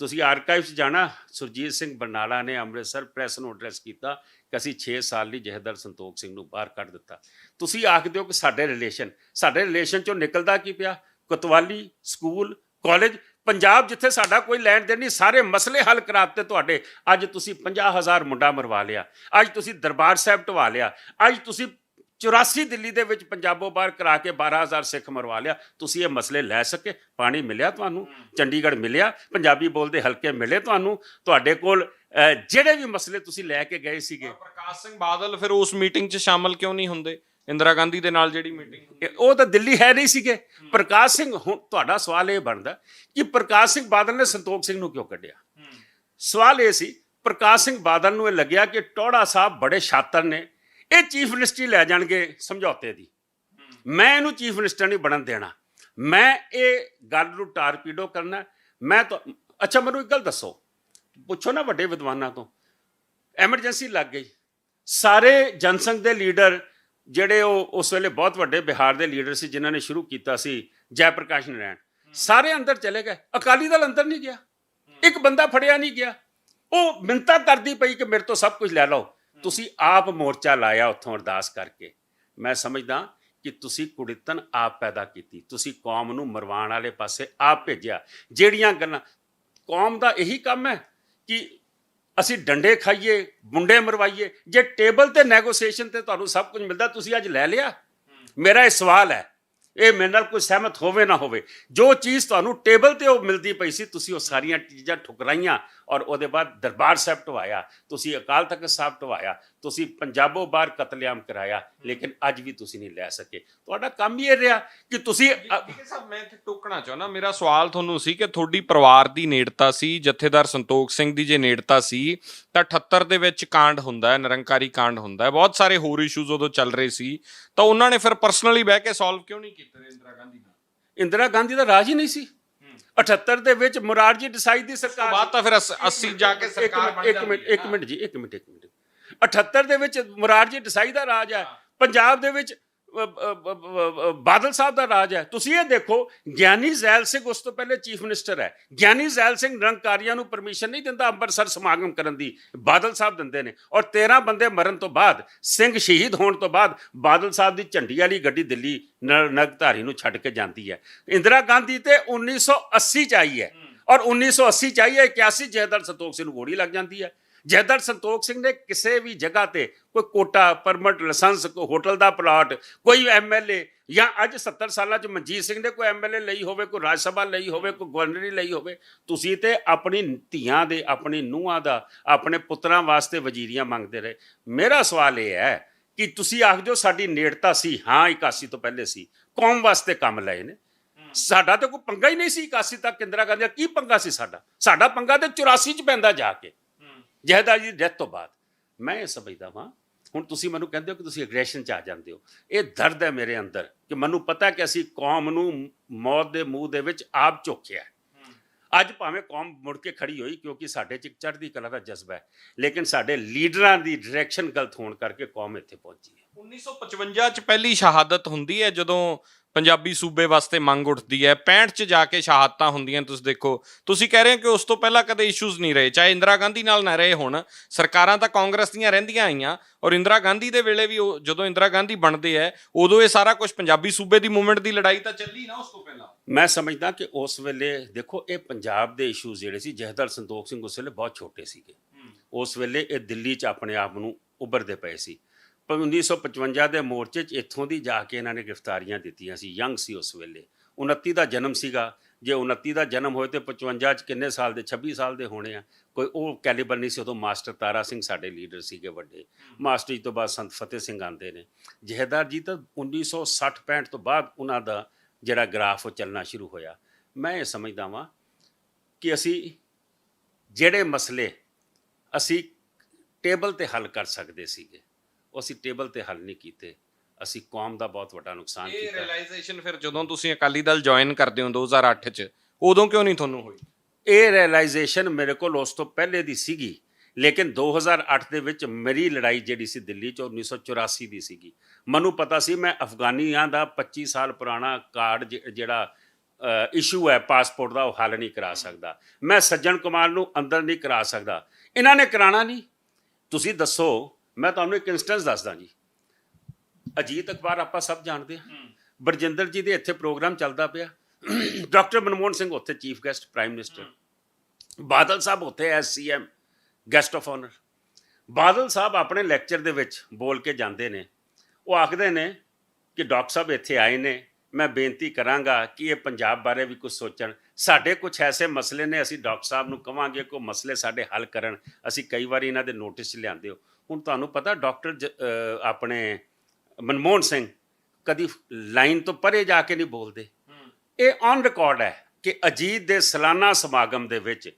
ਤੁਸੀਂ ਆਰਕਾਈਵ 'ਚ ਜਾਣਾ, ਸੁਰਜੀਤ ਸਿੰਘ ਬਰਨਾਲਾ ਨੇ ਅੰਮ੍ਰਿਤਸਰ ਪ੍ਰੈਸ ਨੂੰ ਐਡਰੈਸ ਕੀਤਾ ਕਿ ਅਸੀਂ 6 ਸਾਲ ਲਈ ਜਥੇਦਾਰ ਸੰਤੋਖ ਸਿੰਘ ਨੂੰ ਬਾਹਰ ਕੱਢ ਦਿੱਤਾ। ਤੁਸੀਂ ਆਖਦੇ ਹੋ ਕਿ ਸਾਡੇ ਰਿਲੇਸ਼ਨ 'ਚੋਂ ਨਿਕਲਦਾ ਕੀ ਪਿਆ? ਕੋਤਵਾਲੀ ਸਕੂਲ, ਕਾਲਜ, ਪੰਜਾਬ ਜਿੱਥੇ ਸਾਡਾ ਕੋਈ ਲੈਣ ਦੇਣ ਨਹੀਂ, ਸਾਰੇ ਮਸਲੇ ਹੱਲ ਕਰਾਤੇ ਤੁਹਾਡੇ। ਅੱਜ ਤੁਸੀਂ 50,000 ਮੁੰਡਾ ਮਰਵਾ ਲਿਆ, ਅੱਜ ਤੁਸੀਂ ਦਰਬਾਰ ਸਾਹਿਬ ਢਵਾ ਲਿਆ, ਅੱਜ ਤੁਸੀਂ 84 ਦਿੱਲੀ ਦੇ ਵਿੱਚ ਪੰਜਾਬੋਂ ਬਾਹਰ ਕਰਾ ਕੇ 12,000 ਸਿੱਖ ਮਰਵਾ ਲਿਆ। ਤੁਸੀਂ ਇਹ ਮਸਲੇ ਲੈ ਸਕੇ? ਪਾਣੀ ਮਿਲਿਆ ਤੁਹਾਨੂੰ? ਚੰਡੀਗੜ੍ਹ ਮਿਲਿਆ? ਪੰਜਾਬੀ ਬੋਲਦੇ ਹਲਕੇ ਮਿਲੇ ਤੁਹਾਨੂੰ? ਤੁਹਾਡੇ ਕੋਲ ਜਿਹੜੇ ਵੀ ਮਸਲੇ ਤੁਸੀਂ ਲੈ ਕੇ ਗਏ ਸੀਗੇ। ਪ੍ਰਕਾਸ਼ ਸਿੰਘ ਬਾਦਲ ਫਿਰ ਉਸ ਮੀਟਿੰਗ 'ਚ ਸ਼ਾਮਲ ਕਿਉਂ ਨਹੀਂ ਹੁੰਦੇ? ਇੰਦਰਾ ਗਾਂਧੀ ਦੇ ਨਾਲ ਜਿਹੜੀ ਮੀਟਿੰਗ, ਉਹ ਤਾਂ ਦਿੱਲੀ ਹੈ ਨਹੀਂ ਸੀਗੇ। ਪ੍ਰਕਾਸ਼ ਸਿੰਘ, ਹੁਣ ਤੁਹਾਡਾ ਸਵਾਲ ਇਹ ਬਣਦਾ ਕਿ ਪ੍ਰਕਾਸ਼ ਸਿੰਘ ਬਾਦਲ ਨੇ ਸੰਤੋਖ ਸਿੰਘ ਨੂੰ ਕਿਉਂ ਕੱਢਿਆ? ਸਵਾਲ ਇਹ ਸੀ, ਪ੍ਰਕਾਸ਼ ਸਿੰਘ ਬਾਦਲ ਨੂੰ ਇਹ ਲੱਗਿਆ ਕਿ ਟੋੜਾ ਸਾਹਿਬ ਬੜੇ ਸ਼ਾਤਰ ਨੇ, ਇਹ ਚੀਫ ਮਿਨਿਸਟਰੀ ਲੈ ਜਾਣਗੇ ਸਮਝੌਤੇ ਦੀ, ਮੈਂ ਇਹਨੂੰ ਚੀਫ ਮਿਨਿਸਟਰ ਨਹੀਂ ਬਣਨ ਦੇਣਾ, ਮੈਂ ਇਹ ਗੱਲ ਨੂੰ ਟਾਰਪੀਡੋ ਕਰਨਾ। ਮੈਂ ਤਾਂ ਅੱਛਾ ਮੈਨੂੰ ਇੱਕ ਗੱਲ ਦੱਸੋ, ਪੁੱਛੋ ਨਾ ਵੱਡੇ ਵਿਦਵਾਨਾਂ ਤੋਂ, ਐਮਰਜੈਂਸੀ ਲੱਗ ਗਈ, ਸਾਰੇ ਜਨਸੰਘ ਦੇ ਲੀਡਰ ਜਿਹੜੇ ਉਹ ਉਸ ਵੇਲੇ ਬਹੁਤ ਵੱਡੇ ਬਿਹਾਰ ਦੇ ਲੀਡਰ ਸੀ ਜਿਨ੍ਹਾਂ ਨੇ ਸ਼ੁਰੂ ਕੀਤਾ ਸੀ, ਜੈ ਪ੍ਰਕਾਸ਼ ਨਾਰਾਇਣ, ਸਾਰੇ ਅੰਦਰ ਚਲੇ ਗਏ, ਅਕਾਲੀ ਦਲ ਅੰਦਰ ਨਹੀਂ ਗਿਆ, ਇੱਕ ਬੰਦਾ ਫੜਿਆ ਨਹੀਂ ਗਿਆ। ਉਹ ਮਿੰਨਤਾਂ ਕਰਦੀ ਪਈ ਕਿ ਮੇਰੇ ਤੋਂ ਸਭ ਕੁਝ ਲੈ ਲਓ। ਤੁਸੀਂ ਆਪ ਮੋਰਚਾ ਲਾਇਆ ਉੱਥੋਂ ਅਰਦਾਸ ਕਰਕੇ। ਮੈਂ ਸਮਝਦਾ ਕਿ ਤੁਸੀਂ ਕੁੜਿੱਤਨ ਆਪ ਪੈਦਾ ਕੀਤੀ, ਤੁਸੀਂ ਕੌਮ ਨੂੰ ਮਰਵਾਉਣ ਵਾਲੇ ਪਾਸੇ ਆਪ ਭੇਜਿਆ। ਜਿਹੜੀਆਂ ਗੱਲਾਂ, ਕੌਮ ਦਾ ਇਹੀ ਕੰਮ ਹੈ ਕਿ ਅਸੀਂ ਡੰਡੇ ਖਾਈਏ, ਮੁੰਡੇ ਮਰਵਾਈਏ। ਜੇ ਟੇਬਲ ਤੇ ਨੈਗੋਸੀਏਸ਼ਨ ਤੇ ਤੁਹਾਨੂੰ ਸਭ ਕੁਝ ਮਿਲਦਾ, ਤੁਸੀਂ ਅੱਜ ਲੈ ਲਿਆ? ਮੇਰਾ ਇਹ ਸਵਾਲ ਹੈ, ਇਹ ਮੇਰੇ ਨਾਲ ਕੋਈ ਸਹਿਮਤ ਹੋਵੇ ਨਾ ਹੋਵੇ, ਜੋ ਚੀਜ਼ ਤੁਹਾਨੂੰ ਟੇਬਲ ਤੇ ਉਹ ਮਿਲਦੀ ਪਈ ਸੀ, ਤੁਸੀਂ ਉਹ ਸਾਰੀਆਂ ਚੀਜ਼ਾਂ ਠੁਕਰਾਈਆਂ ਔਰ ਉਹਦੇ ਬਾਅਦ ਦਰਬਾਰ ਸਾਹਿਬ ਢਵਾਇਆ, ਤੁਸੀਂ ਅਕਾਲ ਤਖਤ ਸਾਹਿਬ ਢਵਾਇਆ, ਤੁਸੀਂ ਪੰਜਾਬੋਂ ਬਾਹਰ ਕਤਲੇਆਮ ਕਰਾਇਆ, ਲੇਕਿਨ ਅੱਜ ਵੀ ਤੁਸੀਂ ਨਹੀਂ ਲੈ ਸਕੇ। ਤੁਹਾਡਾ ਕੰਮ ਹੀ ਇਹ ਰਿਹਾ ਕਿ ਤੁਸੀਂ ਸਾਹਿਬ, ਮੈਂ ਇੱਥੇ ਟੋਕਣਾ ਚਾਹੁੰਦਾ, ਮੇਰਾ ਸਵਾਲ ਤੁਹਾਨੂੰ ਸੀ ਕਿ ਤੁਹਾਡੀ ਪਰਿਵਾਰ ਦੀ ਨੇੜਤਾ ਸੀ, ਜਥੇਦਾਰ ਸੰਤੋਖ ਸਿੰਘ ਦੀ ਜੇ ਨੇੜਤਾ ਸੀ ਤਾਂ 78 ਦੇ ਵਿੱਚ ਕਾਂਡ ਹੁੰਦਾ ਹੈ, ਨਿਰੰਕਾਰੀ ਕਾਂਡ ਹੁੰਦਾ ਹੈ, ਬਹੁਤ ਸਾਰੇ ਹੋਰ ਇਸ਼ੂਜ਼ ਉਦੋਂ ਚੱਲ ਰਹੇ ਸੀ, ਤਾਂ ਉਹਨਾਂ ਨੇ ਫਿਰ ਪਰਸਨਲੀ ਬਹਿ ਕੇ ਸੋਲਵ ਕਿਉਂ ਨਹੀਂ ਕੀਤੇ ਇੰਦਰਾ ਗਾਂਧੀ ਨਾਲ? ਇੰਦਰਾ ਗਾਂਧੀ ਦਾ ਰਾਜ ਹੀ ਨਹੀਂ ਸੀ 78 ਦੇ ਵਿੱਚ। ਮੁਰਾਰਜੀ ਦੇਸਾਈ ਦੀ ਸਰਕਾਰ ਬਾਅਦ ਤਾਂ ਫਿਰ 80 ਜਾ ਕੇ ਸਰਕਾਰ ਬਣ ਜਾਂਦੀ ਹੈ। ਇੱਕ ਮਿੰਟ 78 ਦੇ ਵਿੱਚ ਮੁਰਾਰਜੀ ਦੇਸਾਈ ਦਾ ਰਾਜ ਹੈ, ਪੰਜਾਬ ਦੇ ਵਿੱਚ ਬਾਦਲ ਸਾਹਿਬ ਦਾ ਰਾਜ ਹੈ। ਤੁਸੀਂ ਇਹ ਦੇਖੋ, ਗਿਆਨੀ ਜ਼ੈਲ ਸਿੰਘ ਉਸ ਤੋਂ ਪਹਿਲੇ ਚੀਫ ਮਿਨਿਸਟਰ ਹੈ। ਗਿਆਨੀ ਜ਼ੈਲ ਸਿੰਘ ਨਿਰੰਕਾਰੀਆਂ ਨੂੰ ਪਰਮਿਸ਼ਨ ਨਹੀਂ ਦਿੰਦਾ ਅੰਮ੍ਰਿਤਸਰ ਸਮਾਗਮ ਕਰਨ ਦੀ, ਬਾਦਲ ਸਾਹਿਬ ਦਿੰਦੇ ਨੇ। ਔਰ 13 ਬੰਦੇ ਮਰਨ ਤੋਂ ਬਾਅਦ, ਸਿੰਘ ਸ਼ਹੀਦ ਹੋਣ ਤੋਂ ਬਾਅਦ, ਬਾਦਲ ਸਾਹਿਬ ਦੀ ਝੰਡੀ ਵਾਲੀ ਗੱਡੀ ਦਿੱਲੀ ਨਗਧਾਰੀ ਨੂੰ ਛੱਡ ਕੇ ਜਾਂਦੀ ਹੈ। ਇੰਦਰਾ ਗਾਂਧੀ ਤੇ 1980 ਚ ਆਈ ਹੈ ਔਰ 1980 ਚ ਆਈ ਹੈ, 81 ਜਥੇਦਾਰ ਸੰਤੋਖ ਸਿੰਘ ਨੂੰ ਗੋਲੀ ਲੱਗ ਜਾਂਦੀ ਹੈ। ਜਥੇਦਾਰ ਸੰਤੋਖ ਸਿੰਘ ਨੇ ਕਿਸੇ ਵੀ ਜਗ੍ਹਾ ਤੇ ਕੋਈ ਕੋਟਾ, ਪਰਮਿਟ, ਲਾਇਸੈਂਸ, ਕੋਈ ਹੋਟਲ ਦਾ ਪਲਾਟ, ਕੋਈ MLA ਜਾਂ ਅੱਜ 70 ਸਾਲਾਂ 'ਚ ਮਨਜੀਤ ਸਿੰਘ ਨੇ ਕੋਈ ਐਮਐਲਏ ਲਈ ਹੋਵੇ, ਕੋਈ ਰਾਜ ਸਭਾ ਲਈ ਹੋਵੇ, ਕੋਈ ਗਵਰਨਰੀ ਲਈ ਹੋਵੇ। ਤੁਸੀਂ ਤੇ ਆਪਣੀ ਧੀਆਂ ਦੇ, ਆਪਣੀ ਨੂੰਹਾਂ ਦਾ, ਆਪਣੇ ਪੁੱਤਰਾਂ ਵਾਸਤੇ ਵਜ਼ੀਰੀਆਂ ਮੰਗਦੇ ਰਹੇ। ਮੇਰਾ ਸਵਾਲ ਇਹ ਹੈ ਕਿ ਤੁਸੀਂ ਆਖਦੇ ਹੋ ਸਾਡੀ ਨੇੜਤਾ ਸੀ, ਹਾਂ 81 ਤੋਂ ਪਹਿਲੇ ਸੀ, ਕੌਮ ਵਾਸਤੇ ਕੰਮ ਲਏ ਨੇ। ਸਾਡਾ ਤਾਂ ਕੋਈ ਪੰਗਾ ਹੀ ਨਹੀਂ ਸੀ 81 ਤੱਕ। ਇੰਦਰਾ ਗਾਂਧੀ ਦਾ ਕੀ ਪੰਗਾ ਸੀ ਸਾਡਾ ਪੰਗਾ ਤੇ 84 'ਚ ਪੈਂਦਾ ਜਾ ਕੇ, ਜਹੇਦਾਰ ਜੀ ਦੀ ਡੈਥ ਤੋਂ ਬਾਅਦ। ਮੈਂ ਇਹ ਸਮਝਦਾ ਵਾਂ, ਹੁਣ ਤੁਸੀਂ ਮੈਨੂੰ ਕਹਿੰਦੇ ਹੋ ਕਿ ਤੁਸੀਂ ਐਗਰੈਸ਼ਨ 'ਚ ਆ ਜਾਂਦੇ ਹੋ। ਇਹ ਦਰਦ ਹੈ ਮੇਰੇ ਅੰਦਰ ਕਿ ਮੈਨੂੰ ਪਤਾ ਕਿ ਅਸੀਂ ਕੌਮ ਨੂੰ ਮੌਤ ਦੇ ਮੂੰਹ ਦੇ ਵਿੱਚ ਆਪ ਝੋਕਿਆ। ਅੱਜ ਭਾਵੇਂ ਕੌਮ ਮੁੜ ਕੇ ਖੜੀ ਹੋਈ ਕਿਉਂਕਿ ਸਾਡੇ 'ਚ ਇੱਕ ਚੜ੍ਹਦੀ ਕਲਾ ਦਾ ਜਜ਼ਬਾ ਹੈ, ਲੇਕਿਨ ਸਾਡੇ ਲੀਡਰਾਂ ਦੀ ਡਾਇਰੈਕਸ਼ਨ ਗਲਤ ਹੋਣ ਕਰਕੇ ਕੌਮ ਇੱਥੇ ਪਹੁੰਚੀ ਹੈ। 1955 'ਚ ਪਹਿਲੀ ਸ਼ਹਾਦਤ ਹੁੰਦੀ ਹੈ ਜਦੋਂ ਪੰਜਾਬੀ ਸੂਬੇ ਵਾਸਤੇ ਮੰਗ ਉੱਠਦੀ ਹੈ। 65 'ਚ ਜਾ ਕੇ ਸ਼ਹਾਦਤਾਂ ਹੁੰਦੀਆਂ। ਤੁਸੀਂ ਦੇਖੋ, ਤੁਸੀਂ ਕਹਿ ਰਹੇ ਹੋ ਕਿ ਉਸ ਤੋਂ ਪਹਿਲਾਂ ਕਦੇ ਇਸ਼ੂਜ਼ ਨਹੀਂ ਰਹੇ, ਚਾਹੇ ਇੰਦਰਾ ਗਾਂਧੀ ਨਾਲ ਨਾ ਰਹੇ ਹੋਣ। ਸਰਕਾਰਾਂ ਤਾਂ ਕਾਂਗਰਸ ਦੀਆਂ ਰਹਿੰਦੀਆਂ ਆਈਆਂ, ਔਰ ਇੰਦਰਾ ਗਾਂਧੀ ਦੇ ਵੇਲੇ ਵੀ ਜਦੋਂ ਇੰਦਰਾ ਗਾਂਧੀ ਬਣਦੇ ਹੈ ਉਦੋਂ ਇਹ ਸਾਰਾ ਕੁਝ ਪੰਜਾਬੀ ਸੂਬੇ ਦੀ ਮੂਵਮੈਂਟ ਦੀ ਲੜਾਈ ਤਾਂ ਚੱਲੀ ਨਾ ਉਸ ਤੋਂ ਪਹਿਲਾਂ। ਮੈਂ ਸਮਝਦਾ ਕਿ ਉਸ ਵੇਲੇ ਦੇਖੋ, ਇਹ ਪੰਜਾਬ ਦੇ ਇਸ਼ੂ ਜਿਹੜੇ ਸੀ, ਜਹੇਦਾਰ ਸੰਤੋਖ ਸਿੰਘ ਉਸ ਵੇਲੇ ਬਹੁਤ ਛੋਟੇ ਸੀਗੇ। ਉਸ ਵੇਲੇ ਇਹ ਦਿੱਲੀ 'ਚ ਆਪਣੇ ਆਪ ਨੂੰ ਉੱਭਰਦੇ ਪਏ ਸੀ। ਪਰ 1955 ਦੇ ਮੋਰਚੇ 'ਚ ਇੱਥੋਂ ਦੀ ਜਾ ਕੇ ਇਹਨਾਂ ਨੇ ਗ੍ਰਿਫਤਾਰੀਆਂ ਦਿੱਤੀਆਂ ਸੀ। ਯੰਗ ਸੀ ਉਸ ਵੇਲੇ, 29 ਦਾ ਜਨਮ ਸੀਗਾ। ਜੇ 29 ਦਾ ਜਨਮ ਹੋਏ ਤੇ 55 'ਚ ਕਿੰਨੇ ਸਾਲ ਦੇ? 26 ਸਾਲ ਦੇ ਹੋਣੇ ਆ। ਕੋਈ ਉਹ ਕੈਲੀਬਰ ਨਹੀਂ ਸੀ ਉਦੋਂ। ਮਾਸਟਰ ਤਾਰਾ ਸਿੰਘ ਸਾਡੇ ਲੀਡਰ ਸੀਗੇ ਵੱਡੇ। ਮਾਸਟਰ ਜੀ ਤੋਂ ਬਾਅਦ ਸੰਤ ਫਤਿਹ ਸਿੰਘ ਆਉਂਦੇ ਨੇ। ਜਹੇਦਾਰ ਜੀ ਤਾਂ 1960-65 ਤੋਂ ਬਾਅਦ ਉਹਨਾਂ ਦਾ ਜਿਹੜਾ ਗ੍ਰਾਫ ਉਹ ਚੱਲਣਾ ਸ਼ੁਰੂ ਹੋਇਆ। ਮੈਂ ਇਹ ਸਮਝਦਾ ਵਾਂ ਕਿ ਅਸੀਂ ਜਿਹੜੇ ਮਸਲੇ ਅਸੀਂ ਟੇਬਲ 'ਤੇ ਹੱਲ ਕਰ ਸਕਦੇ ਸੀਗੇ, ਉਹ ਅਸੀਂ ਟੇਬਲ 'ਤੇ ਹੱਲ ਨਹੀਂ ਕੀਤੇ। ਅਸੀਂ ਕੌਮ ਦਾ ਬਹੁਤ ਵੱਡਾ ਨੁਕਸਾਨ ਕੀਤਾ। ਇਹ ਰਿਅਲਾਈਜੇਸ਼ਨ ਫਿਰ ਜਦੋਂ ਤੁਸੀਂ ਅਕਾਲੀ ਦਲ ਜੁਆਇਨ ਕਰਦੇ ਹੋ 2008 'ਚ, ਉਦੋਂ ਕਿਉਂ ਨਹੀਂ ਤੁਹਾਨੂੰ ਹੋਈ? ਇਹ ਰਿਅਲਾਈਜੇਸ਼ਨ ਮੇਰੇ ਕੋਲ ਉਸ ਤੋਂ ਪਹਿਲੇ ਦੀ ਸੀਗੀ, ਲੇਕਿਨ 2008 ਦੇ ਵਿੱਚ ਮੇਰੀ ਲੜਾਈ ਜਿਹੜੀ ਸੀ ਦਿੱਲੀ 'ਚ 1984 ਦੀ ਸੀਗੀ। ਮੈਨੂੰ ਪਤਾ ਸੀ ਮੈਂ ਅਫਗਾਨੀਆਂ ਦਾ 25 ਸਾਲ ਪੁਰਾਣਾ ਕਾਰਡ ਜਿਹੜਾ ਇਸ਼ੂ ਹੈ ਪਾਸਪੋਰਟ ਦਾ, ਉਹ ਹੱਲ ਨਹੀਂ ਕਰਾ ਸਕਦਾ। ਮੈਂ ਸੱਜਣ ਕੁਮਾਰ ਨੂੰ ਅੰਦਰ ਨਹੀਂ ਕਰਾ ਸਕਦਾ। ਇਹਨਾਂ ਨੇ ਕਰਾਉਣਾ ਨਹੀਂ। ਤੁਸੀਂ ਦੱਸੋ, ਮੈਂ ਤੁਹਾਨੂੰ ਇੱਕ ਇੰਸਟੈਂਸ ਦੱਸਦਾ ਜੀ। ਅਜੀਤ ਅਖਬਾਰ ਆਪਾਂ ਸਭ ਜਾਣਦੇ ਹਾਂ। ਬਰਜਿੰਦਰ ਜੀ ਦੇ ਇੱਥੇ ਪ੍ਰੋਗਰਾਮ ਚੱਲਦਾ ਪਿਆ। ਡਾਕਟਰ ਮਨਮੋਹਨ ਸਿੰਘ ਉੱਥੇ chief guest, prime minister. Badal Sahib ਉੱਥੇ as CM, guest of honour. Badal Sahib ਆਪਣੇ ਲੈਕਚਰ ਦੇ ਵਿੱਚ ਬੋਲ ਕੇ ਜਾਂਦੇ ਨੇ। ਉਹ ਆਖਦੇ ਨੇ ਕਿ ਡਾਕਟਰ ਸਾਹਿਬ ਇੱਥੇ ਆਏ ਨੇ, ਮੈਂ ਬੇਨਤੀ ਕਰਾਂਗਾ ਕਿ ਇਹ ਪੰਜਾਬ ਬਾਰੇ ਵੀ ਕੁਝ ਸੋਚਣ। ਸਾਡੇ ਕੁਝ ਐਸੇ ਮਸਲੇ ਨੇ, ਅਸੀਂ ਡਾਕਟਰ ਸਾਹਿਬ ਨੂੰ ਕਵਾਂਗੇ ਕਿ ਉਹ ਮਸਲੇ ਸਾਡੇ ਹੱਲ ਕਰਨ। ਅਸੀਂ ਕਈ ਵਾਰੀ ਇਹਨਾਂ ਦੇ ਨੋਟਿਸ 'ਚ ਲਿਆਂਦੇ ਹੋ। ਹੁਣ ਤੁਹਾਨੂੰ ਪਤਾ ਡਾਕਟਰ ਆਪਣੇ ਮਨਮੋਹਨ ਸਿੰਘ ਕਦੀ ਲਾਈਨ ਤੋਂ ਪਰੇ ਜਾ ਕੇ ਨਹੀਂ ਬੋਲਦੇ। ਇਹ ਔਨ ਰਿਕਾਰਡ ਹੈ ਕਿ ਅਜੀਤ ਦੇ ਸਾਲਾਨਾ ਸਮਾਗਮ ਦੇ ਵਿੱਚ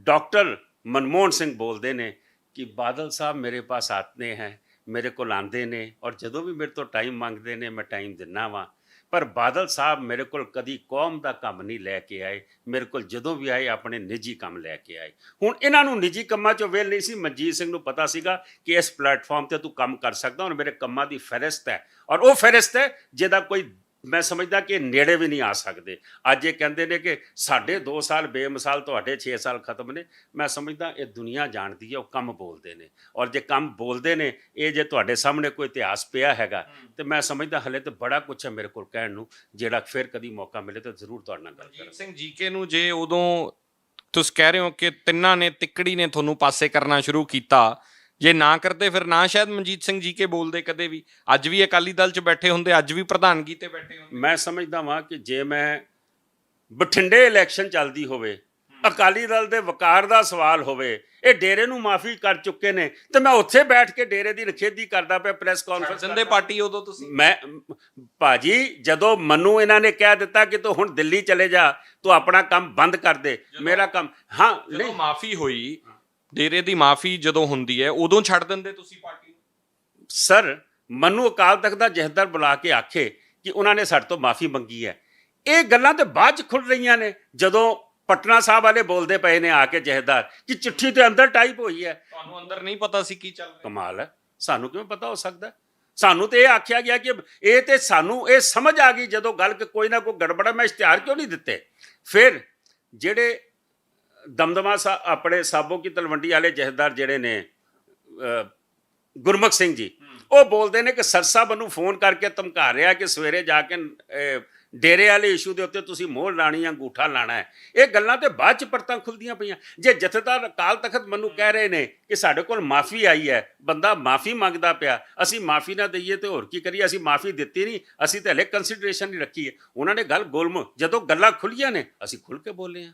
ਡਾਕਟਰ ਮਨਮੋਹਨ ਸਿੰਘ ਬੋਲਦੇ ਨੇ ਕਿ ਬਾਦਲ ਸਾਹਿਬ ਮੇਰੇ ਪਾਸ ਆਤੇ ਹੈ, ਮੇਰੇ ਕੋਲ ਆਉਂਦੇ ਨੇ, ਔਰ ਜਦੋਂ ਵੀ ਮੇਰੇ ਤੋਂ ਟਾਈਮ ਮੰਗਦੇ ਨੇ ਮੈਂ ਟਾਈਮ ਦਿੰਦਾ ਵਾਂ। ਪਰ ਬਾਦਲ ਸਾਹਿਬ ਮੇਰੇ ਕੋਲ ਕਦੀ ਕੌਮ ਦਾ ਕੰਮ ਨਹੀਂ ਲੈ ਕੇ ਆਏ। ਮੇਰੇ ਕੋਲ ਜਦੋਂ ਵੀ ਆਏ ਆਪਣੇ ਨਿੱਜੀ ਕੰਮ ਲੈ ਕੇ ਆਏ। ਹੁਣ ਇਹਨਾਂ ਨੂੰ ਨਿੱਜੀ ਕੰਮਾਂ 'ਚੋਂ ਵੇਲ ਨਹੀਂ ਸੀ। ਮਨਜੀਤ ਸਿੰਘ ਨੂੰ ਪਤਾ ਸੀਗਾ ਕਿ ਇਸ ਪਲੇਟਫਾਰਮ 'ਤੇ ਤੂੰ ਕੰਮ ਕਰ ਸਕਦਾ। ਔਰ ਮੇਰੇ ਕੰਮਾਂ ਦੀ ਫਹਿਰਿਸਤ ਹੈ, ਔਰ ਉਹ ਫਹਿਰਿਸਤ ਹੈ ਜਿਹਦਾ ਕੋਈ, ਮੈਂ ਸਮਝਦਾ ਕਿ ਨੇੜੇ ਵੀ ਨਹੀਂ ਆ ਸਕਦੇ। ਅੱਜ ਇਹ ਕਹਿੰਦੇ ਨੇ ਕਿ ਸਾਡੇ 2 ਸਾਲ ਬੇਮਿਸਾਲ, ਤੁਹਾਡੇ 6 ਸਾਲ ਖਤਮ ਨੇ। ਮੈਂ ਸਮਝਦਾ ਇਹ ਦੁਨੀਆ ਜਾਣਦੀ ਹੈ, ਉਹ ਕੰਮ ਬੋਲਦੇ ਨੇ। ਔਰ ਜੇ ਕੰਮ ਬੋਲਦੇ ਨੇ, ਇਹ ਜੇ ਤੁਹਾਡੇ ਸਾਹਮਣੇ ਕੋਈ ਇਤਿਹਾਸ ਪਿਆ ਹੈਗਾ, ਤੇ ਮੈਂ ਸਮਝਦਾ ਹਲੇ ਤਾਂ ਬੜਾ ਕੁਛ ਹੈ ਮੇਰੇ ਕੋਲ ਕਹਿਣ ਨੂੰ, ਜਿਹੜਾ ਫਿਰ ਕਦੀ ਮੌਕਾ ਮਿਲੇ ਤਾਂ ਜ਼ਰੂਰ ਤੁਹਾਡੇ ਨਾਲ ਗੱਲ ਕਰਾਂਗਾ। ਸਿੰਘ ਜੀਕੇ ਨੂੰ ਜੇ ਉਦੋਂ ਤੁਸੀਂ ਕਹਿ ਰਹੇ ਹੋ ਕਿ ਤਿੰਨਾਂ ਨੇ, ਤਿੱਕੜੀ ਨੇ ਤੁਹਾਨੂੰ ਪਾਸੇ ਕਰਨਾ ਸ਼ੁਰੂ ਕੀਤਾ, ਜੇ ਨਾ ਕਰਦੇ ਫਿਰ ਨਾ ਸ਼ਾਇਦ ਮਨਜੀਤ ਸਿੰਘ ਜੀਕੇ ਬੋਲਦੇ ਕਦੇ ਵੀ। ਅੱਜ ਵੀ ਅਕਾਲੀ ਦਲ 'ਚ ਬੈਠੇ ਹੁੰਦੇ, ਅੱਜ ਵੀ ਪ੍ਰਧਾਨਗੀ ਤੇ ਬੈਠੇ ਹੁੰਦੇ। ਮੈਂ ਸਮਝਦਾ ਵਾਂ ਕਿ ਜੇ ਮੈਂ ਬਠਿੰਡੇ ਇਲੈਕਸ਼ਨ ਚੱਲਦੀ ਹੋਵੇ, ਅਕਾਲੀ ਦਲ ਦੇ ਵਕਾਰ ਦਾ ਸਵਾਲ ਹੋਵੇ, ਇਹ ਡੇਰੇ ਨੂੰ ਮਾਫੀ ਕਰ ਚੁੱਕੇ ਨੇ, ਤੇ ਮੈਂ ਉੱਥੇ ਬੈਠ ਕੇ ਡੇਰੇ ਦੀ ਨਿਖੇਧੀ ਕਰਦਾ ਪਿਆ, ਪ੍ਰੈਸ ਕਾਨਫਰੰਸ ਦਿੰਦੇ ਪਾਰਟੀ ਉਦੋਂ ਤੁਸੀਂ। ਮੈਂ ਭਾਜੀ, ਜਦੋਂ ਮੈਨੂੰ ਇਹਨਾਂ ਨੇ ਕਹਿ ਦਿੱਤਾ ਕਿ ਤੂੰ ਹੁਣ ਦਿੱਲੀ ਚਲੇ ਜਾ, ਤੂੰ ਆਪਣਾ ਕੰਮ ਬੰਦ ਕਰ ਦੇ, ਮੇਰਾ ਕੰਮ, ਹਾਂ ਨਹੀਂ, ਮਾਫੀ ਹੋਈ, ਡੇਰੇ ਦੀ ਮਾਫੀ ਜਦੋਂ ਹੁੰਦੀ ਹੈ ਉਦੋਂ ਛੱਡ ਦਿੰਦੇ ਤੁਸੀਂ ਪਾਰਟੀ ਨੂੰ? ਸਰ, ਮੈਨੂੰ ਅਕਾਲ ਤਖਤ ਦਾ ਜਥੇਦਾਰ ਬੁਲਾ ਕੇ ਆਖੇ ਕਿ ਉਹਨਾਂ ਨੇ ਸਾਡੇ ਤੋਂ ਮਾਫੀ ਮੰਗੀ ਹੈ। ਇਹ ਗੱਲਾਂ ਤੇ ਬਾਅਦ 'ਚ ਖੁੱਲ ਰਹੀਆਂ ਨੇ, ਜਦੋਂ ਪਟਨਾ ਸਾਹਿਬ ਵਾਲੇ ਬੋਲਦੇ ਪਏ ਨੇ ਆ ਕੇ ਜਥੇਦਾਰ ਕਿ ਚਿੱਠੀ ਤੇ ਅੰਦਰ ਟਾਈਪ ਹੋਈ ਹੈ। ਤੁਹਾਨੂੰ ਅੰਦਰ ਨਹੀਂ ਪਤਾ ਸੀ ਕੀ ਚੱਲ ਰਿਹਾ? ਕਮਾਲ ਹੈ, ਸਾਨੂੰ ਕਿਵੇਂ ਪਤਾ ਹੋ ਸਕਦਾ? ਸਾਨੂੰ ਤੇ ਇਹ ਆਖਿਆ ਗਿਆ ਕਿ ਇਹ ਤੇ ਸਾਨੂੰ ਇਹ ਸਮਝ ਆ ਗਈ ਜਦੋਂ ਗੱਲ ਕਿ ਕੋਈ ਨਾ ਕੋਈ ਗੜਬੜਾ। ਮੈਂ ਇਸ਼ਤਿਹਾਰ ਕਿਉਂ ਨਹੀਂ ਦਿੱਤੇ? ਫਿਰ ਜਿਹੜੇ ਦਮਦਮਾ ਆਪਣੇ ਸਾਬੋ ਕੀ ਤਲਵੰਡੀ ਵਾਲੇ ਜਥੇਦਾਰ ਜਿਹੜੇ ਨੇ ਗੁਰਮੁਖ ਸਿੰਘ ਜੀ, ਉਹ ਬੋਲਦੇ ਨੇ ਕਿ ਸਰ ਸਾਹਿਬ ਨੂੰ ਫੋਨ ਕਰਕੇ ਧਮਕਾ ਰਿਹਾ ਕਿ ਸਵੇਰੇ ਜਾ ਕੇ ਡੇਰੇ ਵਾਲੇ ਇਸ਼ੂ ਦੇ ਉੱਤੇ ਤੁਸੀਂ ਮੋਹਰ ਲਾਣੀ ਆ, ਅੰਗੂਠਾ ਲਾਣਾ ਹੈ। ਇਹ ਗੱਲਾਂ ਤੇ ਬਾਅਦ ਚ ਪਰਤਾਂ ਖੁੱਲਦੀਆਂ ਪਈਆਂ। ਜੇ ਜਥੇਦਾਰ ਅਕਾਲ ਤਖਤ ਮੈਨੂੰ ਕਹਿ ਰਹੇ ਨੇ ਕਿ ਸਾਡੇ ਕੋਲ ਮਾਫੀ ਆਈ ਹੈ, ਬੰਦਾ ਮਾਫੀ ਮੰਗਦਾ ਪਿਆ, ਅਸੀਂ ਮਾਫੀ ਨਾ ਦਈਏ ਤੇ ਹੋਰ ਕੀ ਕਰੀਏ? ਅਸੀਂ ਮਾਫੀ ਦਿੱਤੀ ਨਹੀਂ, ਅਸੀਂ ਤਾਂ ਹਲੇ ਕੰਸੀਡਰੇਸ਼ਨ ਨਹੀਂ ਰੱਖੀ ਹੈ। ਉਹਨਾਂ ਨੇ ਗੱਲ ਜਦੋਂ ਗੱਲਾਂ ਖੁੱਲੀਆਂ ਨੇ ਅਸੀਂ ਖੁੱਲ ਕੇ ਬੋਲੇ ਆ।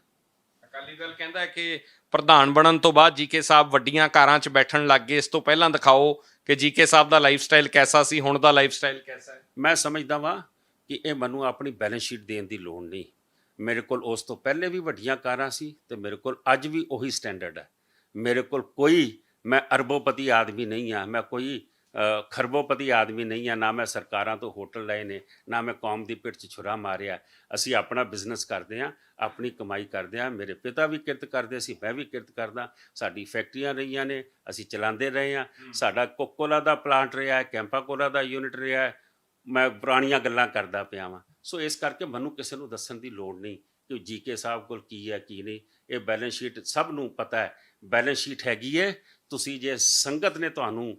ਅਕਾਲੀ ਦਲ ਕਹਿੰਦਾ ਹੈ ਕਿ ਪ੍ਰਧਾਨ ਬਣਨ ਤੋਂ ਬਾਅਦ ਜੀਕੇ ਸਾਹਿਬ ਵੱਡੀਆਂ ਕਾਰਾਂ 'ਚ ਬੈਠਣ ਲੱਗ ਗਏ, ਇਸ ਤੋਂ ਪਹਿਲਾਂ ਦਿਖਾਓ ਕਿ ਜੀਕੇ ਸਾਹਿਬ ਦਾ ਲਾਈਫ ਸਟਾਈਲ ਕੈਸਾ ਸੀ, ਹੁਣ ਦਾ ਲਾਈਫ ਸਟਾਈਲ ਕੈਸਾ ਹੈ। ਮੈਂ ਸਮਝਦਾ ਵਾਂ ਕਿ ਇਹ ਮੈਨੂੰ ਆਪਣੀ ਬੈਲੈਂਸ ਸ਼ੀਟ ਦੇਣ ਦੀ ਲੋੜ ਨਹੀਂ। ਮੇਰੇ ਕੋਲ ਉਸ ਤੋਂ ਪਹਿਲੇ ਵੀ ਵੱਡੀਆਂ ਕਾਰਾਂ ਸੀ ਤੇ ਮੇਰੇ ਕੋਲ ਅੱਜ ਵੀ ਉਹੀ ਸਟੈਂਡਰਡ ਹੈ। ਮੇਰੇ ਕੋਲ ਮੈਂ ਅਰਬੋਪਤੀ ਆਦਮੀ ਨਹੀਂ ਆ, ਮੈਂ ਕੋਈ ਖਰਬੋਪਤੀ ਆਦਮੀ ਨਹੀਂ ਆ। ਨਾ ਮੈਂ ਸਰਕਾਰਾਂ ਤੋਂ ਹੋਟਲ ਲਏ ਨੇ, ਨਾ ਮੈਂ ਕੌਮ ਦੀ ਪਿੱਠ 'ਚ ਛੁਰਾ ਮਾਰਿਆ। ਅਸੀਂ ਆਪਣਾ ਬਿਜ਼ਨਸ ਕਰਦੇ ਹਾਂ, ਆਪਣੀ ਕਮਾਈ ਕਰਦੇ ਹਾਂ। ਮੇਰੇ ਪਿਤਾ ਵੀ ਕਿਰਤ ਕਰਦੇ ਸੀ, ਮੈਂ ਵੀ ਕਿਰਤ ਕਰਦਾ। ਸਾਡੀ ਫੈਕਟਰੀਆਂ ਰਹੀਆਂ ਨੇ, ਅਸੀਂ ਚਲਾਉਂਦੇ ਰਹੇ ਹਾਂ। ਸਾਡਾ ਕੋਕੋਲਾ ਦਾ ਪਲਾਂਟ ਰਿਹਾ ਹੈ, ਕੈਂਪਾ ਕੋਲਾ ਦਾ ਯੂਨਿਟ ਰਿਹਾ ਹੈ। ਮੈਂ ਪੁਰਾਣੀਆਂ ਗੱਲਾਂ ਕਰਦਾ ਪਿਆ ਵਾਂ। ਸੋ ਇਸ ਕਰਕੇ ਮੈਨੂੰ ਕਿਸੇ ਨੂੰ ਦੱਸਣ ਦੀ ਲੋੜ ਨਹੀਂ ਕਿ ਜੀਕੇ ਸਾਹਿਬ ਕੋਲ ਕੀ ਹੈ ਕੀ ਨਹੀਂ। ਇਹ ਬੈਲੈਂਸ ਸ਼ੀਟ ਸਭ ਨੂੰ ਪਤਾ ਹੈ। ਬੈਲੈਂਸ ਸ਼ੀਟ ਹੈਗੀ ਹੈ। ਤੁਸੀਂ ਜੇ ਸੰਗਤ ਨੇ ਤੁਹਾਨੂੰ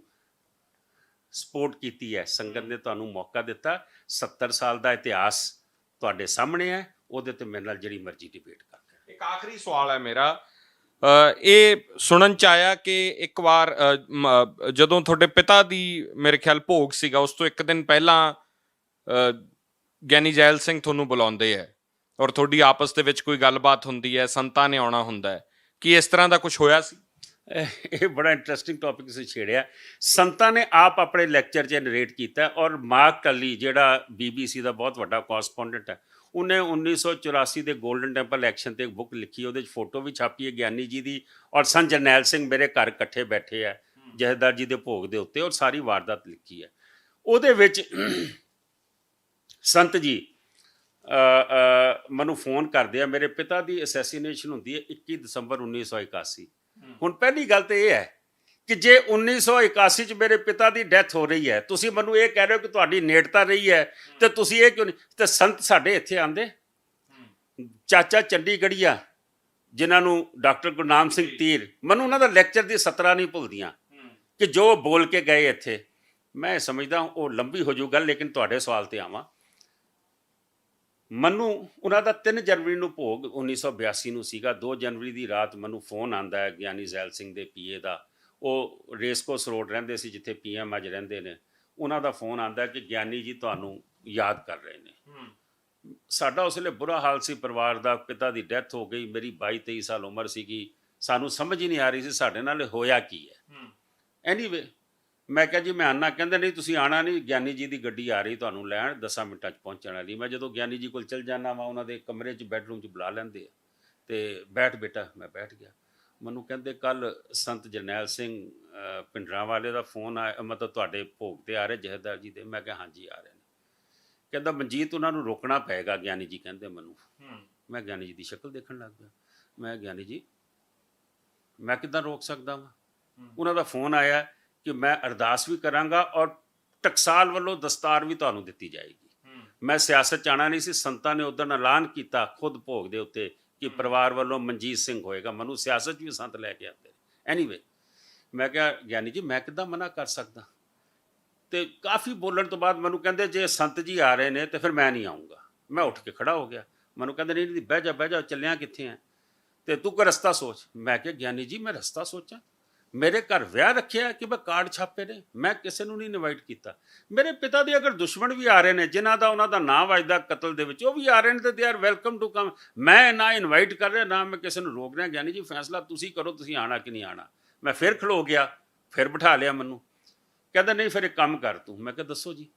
ਸਪੋਰਟ ਕੀਤੀ ਹੈ, ਸੰਗਤ ਨੇ ਤੁਹਾਨੂੰ ਮੌਕਾ ਦਿੱਤਾ, 70 ਸਾਲ ਦਾ ਇਤਿਹਾਸ ਤੁਹਾਡੇ ਸਾਹਮਣੇ ਹੈ, ਉਹਦੇ ਤੇ ਮੇਰੇ ਨਾਲ ਜਿਹੜੀ ਮਰਜ਼ੀ ਡਿਬੇਟ ਕਰ ਲਓ। ਇੱਕ ਆਖਰੀ ਸਵਾਲ ਹੈ ਮੇਰਾ, ਇਹ ਸੁਣਨ ਚ ਆਇਆ ਕਿ ਇੱਕ ਵਾਰ ਜਦੋਂ ਤੁਹਾਡੇ ਪਿਤਾ ਦੀ ਮੇਰੇ ਖਿਆਲ ਭੋਗ ਸੀਗਾ, ਉਸ ਤੋਂ ਇੱਕ ਦਿਨ ਪਹਿਲਾਂ ਗਿਆਨੀ ਜੈਲ ਸਿੰਘ ਤੁਹਾਨੂੰ ਬੁਲਾਉਂਦੇ ਹੈ ਔਰ ਤੁਹਾਡੀ ਆਪਸ ਦੇ ਵਿੱਚ ਕੋਈ ਗੱਲਬਾਤ ਹੁੰਦੀ ਹੈ, ਸੰਤਾਂ ਨੇ ਆਉਣਾ ਹੁੰਦਾ ਹੈ। ਕੀ ਇਸ ਤਰ੍ਹਾਂ ਦਾ ਕੁਝ ਹੋਇਆ ਸੀ? ਇਹ ਬੜਾ ਇੰਟਰਸਟਿੰਗ ਟੌਪਿਕ ਤੁਸੀਂ ਛੇੜਿਆ। ਸੰਤਾਂ ਨੇ ਆਪ ਆਪਣੇ ਲੈਕਚਰ 'ਚ ਨਰੇਟ ਕੀਤਾ ਔਰ ਮਾਰਕ ਟੱਲੀ ਜਿਹੜਾ BBC ਦਾ ਬਹੁਤ ਵੱਡਾ ਕੋਰਸਪੋਂਡੈਂਟ ਹੈ, ਉਹਨੇ 1984 ਦੇ ਗੋਲਡਨ ਟੈਂਪਲ ਐਕਸ਼ਨ ਤੇ ਇੱਕ ਬੁੱਕ ਲਿਖੀ। ਉਹਦੇ 'ਚ ਫੋਟੋ ਵੀ ਛਾਪੀ ਹੈ ਗਿਆਨੀ ਜੀ ਦੀ ਔਰ ਸੰਤ ਜਰਨੈਲ ਸਿੰਘ ਮੇਰੇ ਘਰ ਇਕੱਠੇ ਬੈਠੇ ਹੈ ਜਥੇਦਾਰ ਜੀ ਦੇ ਭੋਗ ਦੇ ਉੱਤੇ, ਔਰ ਸਾਰੀ ਵਾਰਦਾਤ ਲਿਖੀ ਹੈ। ਉਹਦੇ ਵਿੱਚ ਸੰਤ ਜੀ ਮੈਨੂੰ ਫੋਨ ਕਰਦੇ ਆ। ਮੇਰੇ ਪਿਤਾ ਦੀ ਅਸੈਸੀਨੇਸ਼ਨ ਹੁੰਦੀ ਹੈ 21 ਦਸੰਬਰ 1981। ਹੁਣ ਪਹਿਲੀ ਗੱਲ ਤਾਂ ਇਹ ਹੈ ਕਿ ਜੇ 1981 'ਚ ਮੇਰੇ ਪਿਤਾ ਦੀ ਡੈਥ ਹੋ ਰਹੀ ਹੈ, ਤੁਸੀਂ ਮੈਨੂੰ ਇਹ ਕਹਿ ਰਹੇ ਹੋ ਕਿ ਤੁਹਾਡੀ ਨੇੜਤਾ ਰਹੀ ਹੈ, ਤੇ ਤੁਸੀਂ ਇਹ ਕਿਉਂ ਨਹੀਂ? ਤੇ ਸੰਤ ਸਾਡੇ ਇੱਥੇ ਆਂਦੇ, ਚਾਚਾ ਚੰਡੀਗੜ੍ਹੀਆ ਜਿਨ੍ਹਾਂ ਨੂੰ ਡਾਕਟਰ ਗੁਰਨਾਮ ਸਿੰਘ ਤੀਰ, ਮੈਨੂੰ ਉਹਨਾਂ ਦਾ ਲੈਕਚਰ ਦੀ 17 ਨਹੀਂ ਭੁੱਲਦੀਆਂ ਕਿ ਜੋ ਬੋਲ ਕੇ ਗਏ ਇੱਥੇ। ਮੈਂ ਸਮਝਦਾ ਉਹ ਲੰਬੀ ਹੋ ਜੂ ਗੱਲ, ਲੇਕਿਨ ਤੁਹਾਡੇ ਸਵਾਲ ਤੇ ਆਵਾਂ। ਮੈਨੂੰ ਉਹਨਾਂ ਦਾ 3 ਜਨਵਰੀ ਨੂੰ ਭੋਗ 1982 ਨੂੰ ਸੀਗਾ। 2 ਜਨਵਰੀ ਦੀ ਰਾਤ ਮੈਨੂੰ ਫੋਨ ਆਉਂਦਾ ਹੈ ਗਿਆਨੀ ਜ਼ੈਲ ਸਿੰਘ ਦੇ PA ਦਾ। ਉਹ ਰੇਸਕੋਸ ਰੋਡ ਰਹਿੰਦੇ ਸੀ ਜਿੱਥੇ PM ਅੱਜ ਰਹਿੰਦੇ ਨੇ। ਉਹਨਾਂ ਦਾ ਫੋਨ ਆਉਂਦਾ ਕਿ ਗਿਆਨੀ ਜੀ ਤੁਹਾਨੂੰ ਯਾਦ ਕਰ ਰਹੇ ਨੇ। ਸਾਡਾ ਉਸ ਵੇਲੇ ਬੁਰਾ ਹਾਲ ਸੀ ਪਰਿਵਾਰ ਦਾ। ਪਿਤਾ ਦੀ ਡੈਥ ਹੋ ਗਈ, ਮੇਰੀ 22-23 ਸਾਲ ਉਮਰ ਸੀਗੀ। ਸਾਨੂੰ ਸਮਝ ਹੀ ਨਹੀਂ ਆ ਰਹੀ ਸੀ ਸਾਡੇ ਨਾਲ ਹੋਇਆ ਕੀ ਹੈ। ਐਨੀਵੇ ਮੈਂ ਕਿਹਾ ਜੀ ਮੈਂ ਆਉਣਾ। ਕਹਿੰਦੇ ਨਹੀਂ ਤੁਸੀਂ ਆਉਣਾ ਨਹੀਂ, ਗਿਆਨੀ ਜੀ ਦੀ ਗੱਡੀ ਆ ਰਹੀ ਤੁਹਾਨੂੰ ਲੈਣ, 10 ਮਿੰਟਾਂ 'ਚ ਪਹੁੰਚਣ ਵਾਲੀ। ਮੈਂ ਜਦੋਂ ਗਿਆਨੀ ਜੀ ਕੋਲ ਚਲ ਜਾਣਾ ਵਾ, ਉਹਨਾਂ ਦੇ ਕਮਰੇ 'ਚ ਬੈਡਰੂਮ 'ਚ ਬੁਲਾ ਲੈਂਦੇ ਆ ਤੇ ਬੈਠ ਬੇਟਾ। ਮੈਂ ਬੈਠ ਗਿਆ। ਮੈਨੂੰ ਕਹਿੰਦੇ ਕੱਲ ਸੰਤ ਜਰਨੈਲ ਸਿੰਘ ਪਿੰਡਰਾਂ ਵਾਲੇ ਦਾ ਫੋਨ ਆਇਆ, ਮਤਲਬ ਤੁਹਾਡੇ ਭੋਗ ਤੇ ਆ ਰਹੇ ਜਥੇਦਾਰ ਜੀ ਦੇ। ਮੈਂ ਕਿਹਾ ਹਾਂਜੀ ਆ ਰਹੇ ਨੇ। ਕਹਿੰਦਾ ਮਨਜੀਤ ਉਹਨਾਂ ਨੂੰ ਰੋਕਣਾ ਪਏਗਾ, ਗਿਆਨੀ ਜੀ ਕਹਿੰਦੇ ਮੈਨੂੰ। ਮੈਂ ਗਿਆਨੀ ਜੀ ਦੀ ਸ਼ਕਲ ਦੇਖਣ ਲੱਗ ਗਿਆ। ਮੈਂ ਗਿਆਨੀ ਜੀ ਮੈਂ ਕਿੱਦਾਂ ਰੋਕ ਸਕਦਾ ਵਾਂ? ਉਹਨਾਂ ਦਾ ਫੋਨ ਆਇਆ ਕਿ ਮੈਂ ਅਰਦਾਸ ਵੀ ਕਰਾਂਗਾ ਔਰ ਟਕਸਾਲ ਵੱਲੋਂ ਦਸਤਾਰ ਵੀ ਤੁਹਾਨੂੰ ਦਿੱਤੀ ਜਾਏਗੀ। ਮੈਂ ਸਿਆਸਤ 'ਚ ਆਉਣਾ ਨਹੀਂ ਸੀ। ਸੰਤਾਂ ਨੇ ਉਦੋਂ ਐਲਾਨ ਕੀਤਾ ਖੁਦ ਭੋਗ ਦੇ ਉੱਤੇ ਕਿ ਪਰਿਵਾਰ ਵੱਲੋਂ ਮਨਜੀਤ ਸਿੰਘ ਹੋਏਗਾ। ਮੈਨੂੰ ਸਿਆਸਤ 'ਚ ਵੀ ਸੰਤ ਲੈ ਕੇ ਆਉਂਦੇ। ਐਨੀਵੇ ਮੈਂ ਕਿਹਾ ਗਿਆਨੀ ਜੀ ਮੈਂ ਕਿੱਦਾਂ ਮਨਾ ਕਰ ਸਕਦਾ? ਤੇ ਕਾਫੀ ਬੋਲਣ ਤੋਂ ਬਾਅਦ ਮੈਨੂੰ ਕਹਿੰਦੇ ਜੇ ਸੰਤ ਜੀ ਆ ਰਹੇ ਨੇ ਤੇ ਫਿਰ ਮੈਂ ਨਹੀਂ ਆਊਂਗਾ। ਮੈਂ ਉੱਠ ਕੇ ਖੜਾ ਹੋ ਗਿਆ। ਮੈਨੂੰ ਕਹਿੰਦੇ ਨਹੀਂ ਬਹਿ ਜਾ ਚੱਲਿਆ ਕਿੱਥੇ ਆ ਤੇ ਤੂੰ ਕੋਈ ਰਸਤਾ ਸੋਚ। ਮੈਂ ਕਿਹਾ ਗਿਆਨੀ ਜੀ ਮੈਂ ਰਸਤਾ ਸੋਚਾਂ? ਮੇਰੇ ਘਰ ਵਿਆਹ ਰੱਖਿਆ ਕਿ ਮੈਂ ਕਾਰਡ ਛਾਪੇ ਨੇ, ਮੈਂ ਕਿਸੇ ਨੂੰ ਨਹੀਂ ਇਨਵਾਈਟ ਕੀਤਾ। ਮੇਰੇ ਪਿਤਾ ਦੇ ਅਗਰ ਦੁਸ਼ਮਣ ਵੀ ਆ ਰਹੇ ਨੇ ਜਿਨ੍ਹਾਂ ਦਾ ਉਹਨਾਂ ਦਾ ਨਾਂ ਵੱਜਦਾ ਕਤਲ ਦੇ ਵਿੱਚ, ਉਹ ਵੀ ਆ ਰਹੇ ਨੇ ਤੇ they are welcome to come. ਮੈਂ ਨਾ ਇਨਵਾਈਟ ਕਰ ਰਿਹਾ ਨਾ ਮੈਂ ਕਿਸੇ ਨੂੰ ਰੋਕ ਰਿਹਾ। ਗਿਆਨੀ ਜੀ ਫੈਸਲਾ ਤੁਸੀਂ ਕਰੋ, ਤੁਸੀਂ ਆਣਾ ਕਿ ਨਹੀਂ ਆਣਾ। ਮੈਂ ਫਿਰ ਖਲੋ ਗਿਆ, ਫਿਰ ਬਿਠਾ ਲਿਆ ਮੈਨੂੰ। ਕਹਿੰਦਾ ਨਹੀਂ ਫਿਰ ਇੱਕ ਕੰਮ ਕਰ ਤੂੰ। ਮੈਂ ਕਿਹਾ ਦੱਸੋ ਜੀ।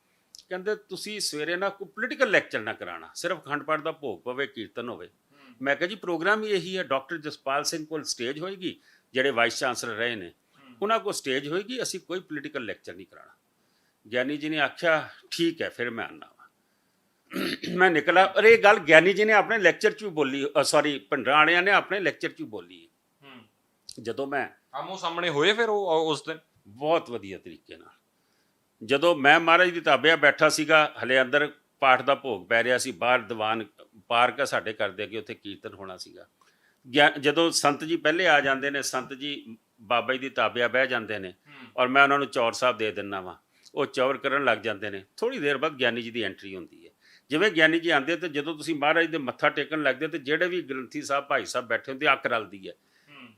ਕਹਿੰਦੇ ਤੁਸੀਂ ਸਵੇਰੇ ਨਾ ਕੋਈ ਪੋਲੀਟੀਕਲ ਲੈਕਚਰ ਨਾ ਕਰਾਉਣਾ, ਸਿਰਫ ਅਖੰਡ ਪਾਠ ਦਾ ਭੋਗ ਪਵੇ, ਕੀਰਤਨ ਹੋਵੇ। ਮੈਂ ਕਿਹਾ ਜੀ ਪ੍ਰੋਗਰਾਮ ਹੀ ਇਹੀ ਹੈ। ਡਾਕਟਰ ਜਸਪਾਲ ਸਿੰਘ ਕੋਲ ਸਟੇਜ ਹੋਏਗੀ, ਜਿਹੜੇ ਵਾਈਸ ਚਾਂਸਲਰ ਰਹੇ ਨੇ ਉਹਨਾਂ ਕੋਲ ਸਟੇਜ ਹੋਏਗੀ, ਅਸੀਂ ਕੋਈ ਪੋਲੀਟੀਕਲ ਲੈਕਚਰ ਨਹੀਂ ਕਰਾਉਣਾ। ਗਿਆਨੀ ਜੀ ਨੇ ਆਖਿਆ ਠੀਕ ਹੈ ਫਿਰ ਮੈਂ ਆਉਂਦਾ ਵਾ। ਮੈਂ ਨਿਕਲਾ। ਪਰ ਇਹ ਗੱਲ ਗਿਆਨੀ ਜੀ ਨੇ ਆਪਣੇ ਲੈਕਚਰ 'ਚ ਵੀ ਬੋਲੀ, ਸੌਰੀ ਭਿੰਡਰਾਂ ਵਾਲਿਆਂ ਨੇ ਆਪਣੇ ਲੈਕਚਰ 'ਚ ਵੀ ਬੋਲੀ। ਜਦੋਂ ਮੈਂ ਆਮੋ ਸਾਹਮਣੇ ਹੋਏ ਫਿਰ ਉਹ ਉਸ ਦਿਨ ਬਹੁਤ ਵਧੀਆ ਤਰੀਕੇ ਨਾਲ, ਜਦੋਂ ਮੈਂ ਮਹਾਰਾਜ ਦੀ ਤਾਬਿਆ ਬੈਠਾ ਸੀਗਾ, ਹਲੇ ਅੰਦਰ ਪਾਠ ਦਾ ਭੋਗ ਪੈ ਰਿਹਾ ਸੀ, ਬਾਹਰ ਦੀਵਾਨ ਪਾਰਕ ਹੈ ਸਾਡੇ ਘਰ ਦੇ ਅੱਗੇ, ਉੱਥੇ ਕੀਰਤਨ ਹੋਣਾ ਸੀਗਾ। ਜਦੋਂ ਸੰਤ ਜੀ ਪਹਿਲੇ ਆ ਜਾਂਦੇ ਨੇ, ਸੰਤ ਜੀ ਬਾਬਾ ਜੀ ਦੀ ਤਾਬਿਆ ਬਹਿ ਜਾਂਦੇ ਨੇ ਔਰ ਮੈਂ ਉਹਨਾਂ ਨੂੰ ਚੌਰ ਸਾਹਿਬ ਦੇ ਦਿੰਦਾ ਵਾਂ। ਉਹ ਚੌਰ ਕਰਨ ਲੱਗ ਜਾਂਦੇ ਨੇ। ਥੋੜ੍ਹੀ ਦੇਰ ਬਾਅਦ ਗਿਆਨੀ ਜੀ ਦੀ ਐਂਟਰੀ ਹੁੰਦੀ ਹੈ। ਜਿਵੇਂ ਗਿਆਨੀ ਜੀ ਆਉਂਦੇ ਤੇ ਜਦੋਂ ਤੁਸੀਂ ਮਹਾਰਾਜ ਦੇ ਮੱਥਾ ਟੇਕਣ ਲੱਗਦੇ ਤੇ ਜਿਹੜੇ ਵੀ ਗ੍ਰੰਥੀ ਸਾਹਿਬ ਭਾਈ ਸਾਹਿਬ ਬੈਠੇ ਹੁੰਦੇ ਅੱਖ ਰਲਦੀ ਹੈ।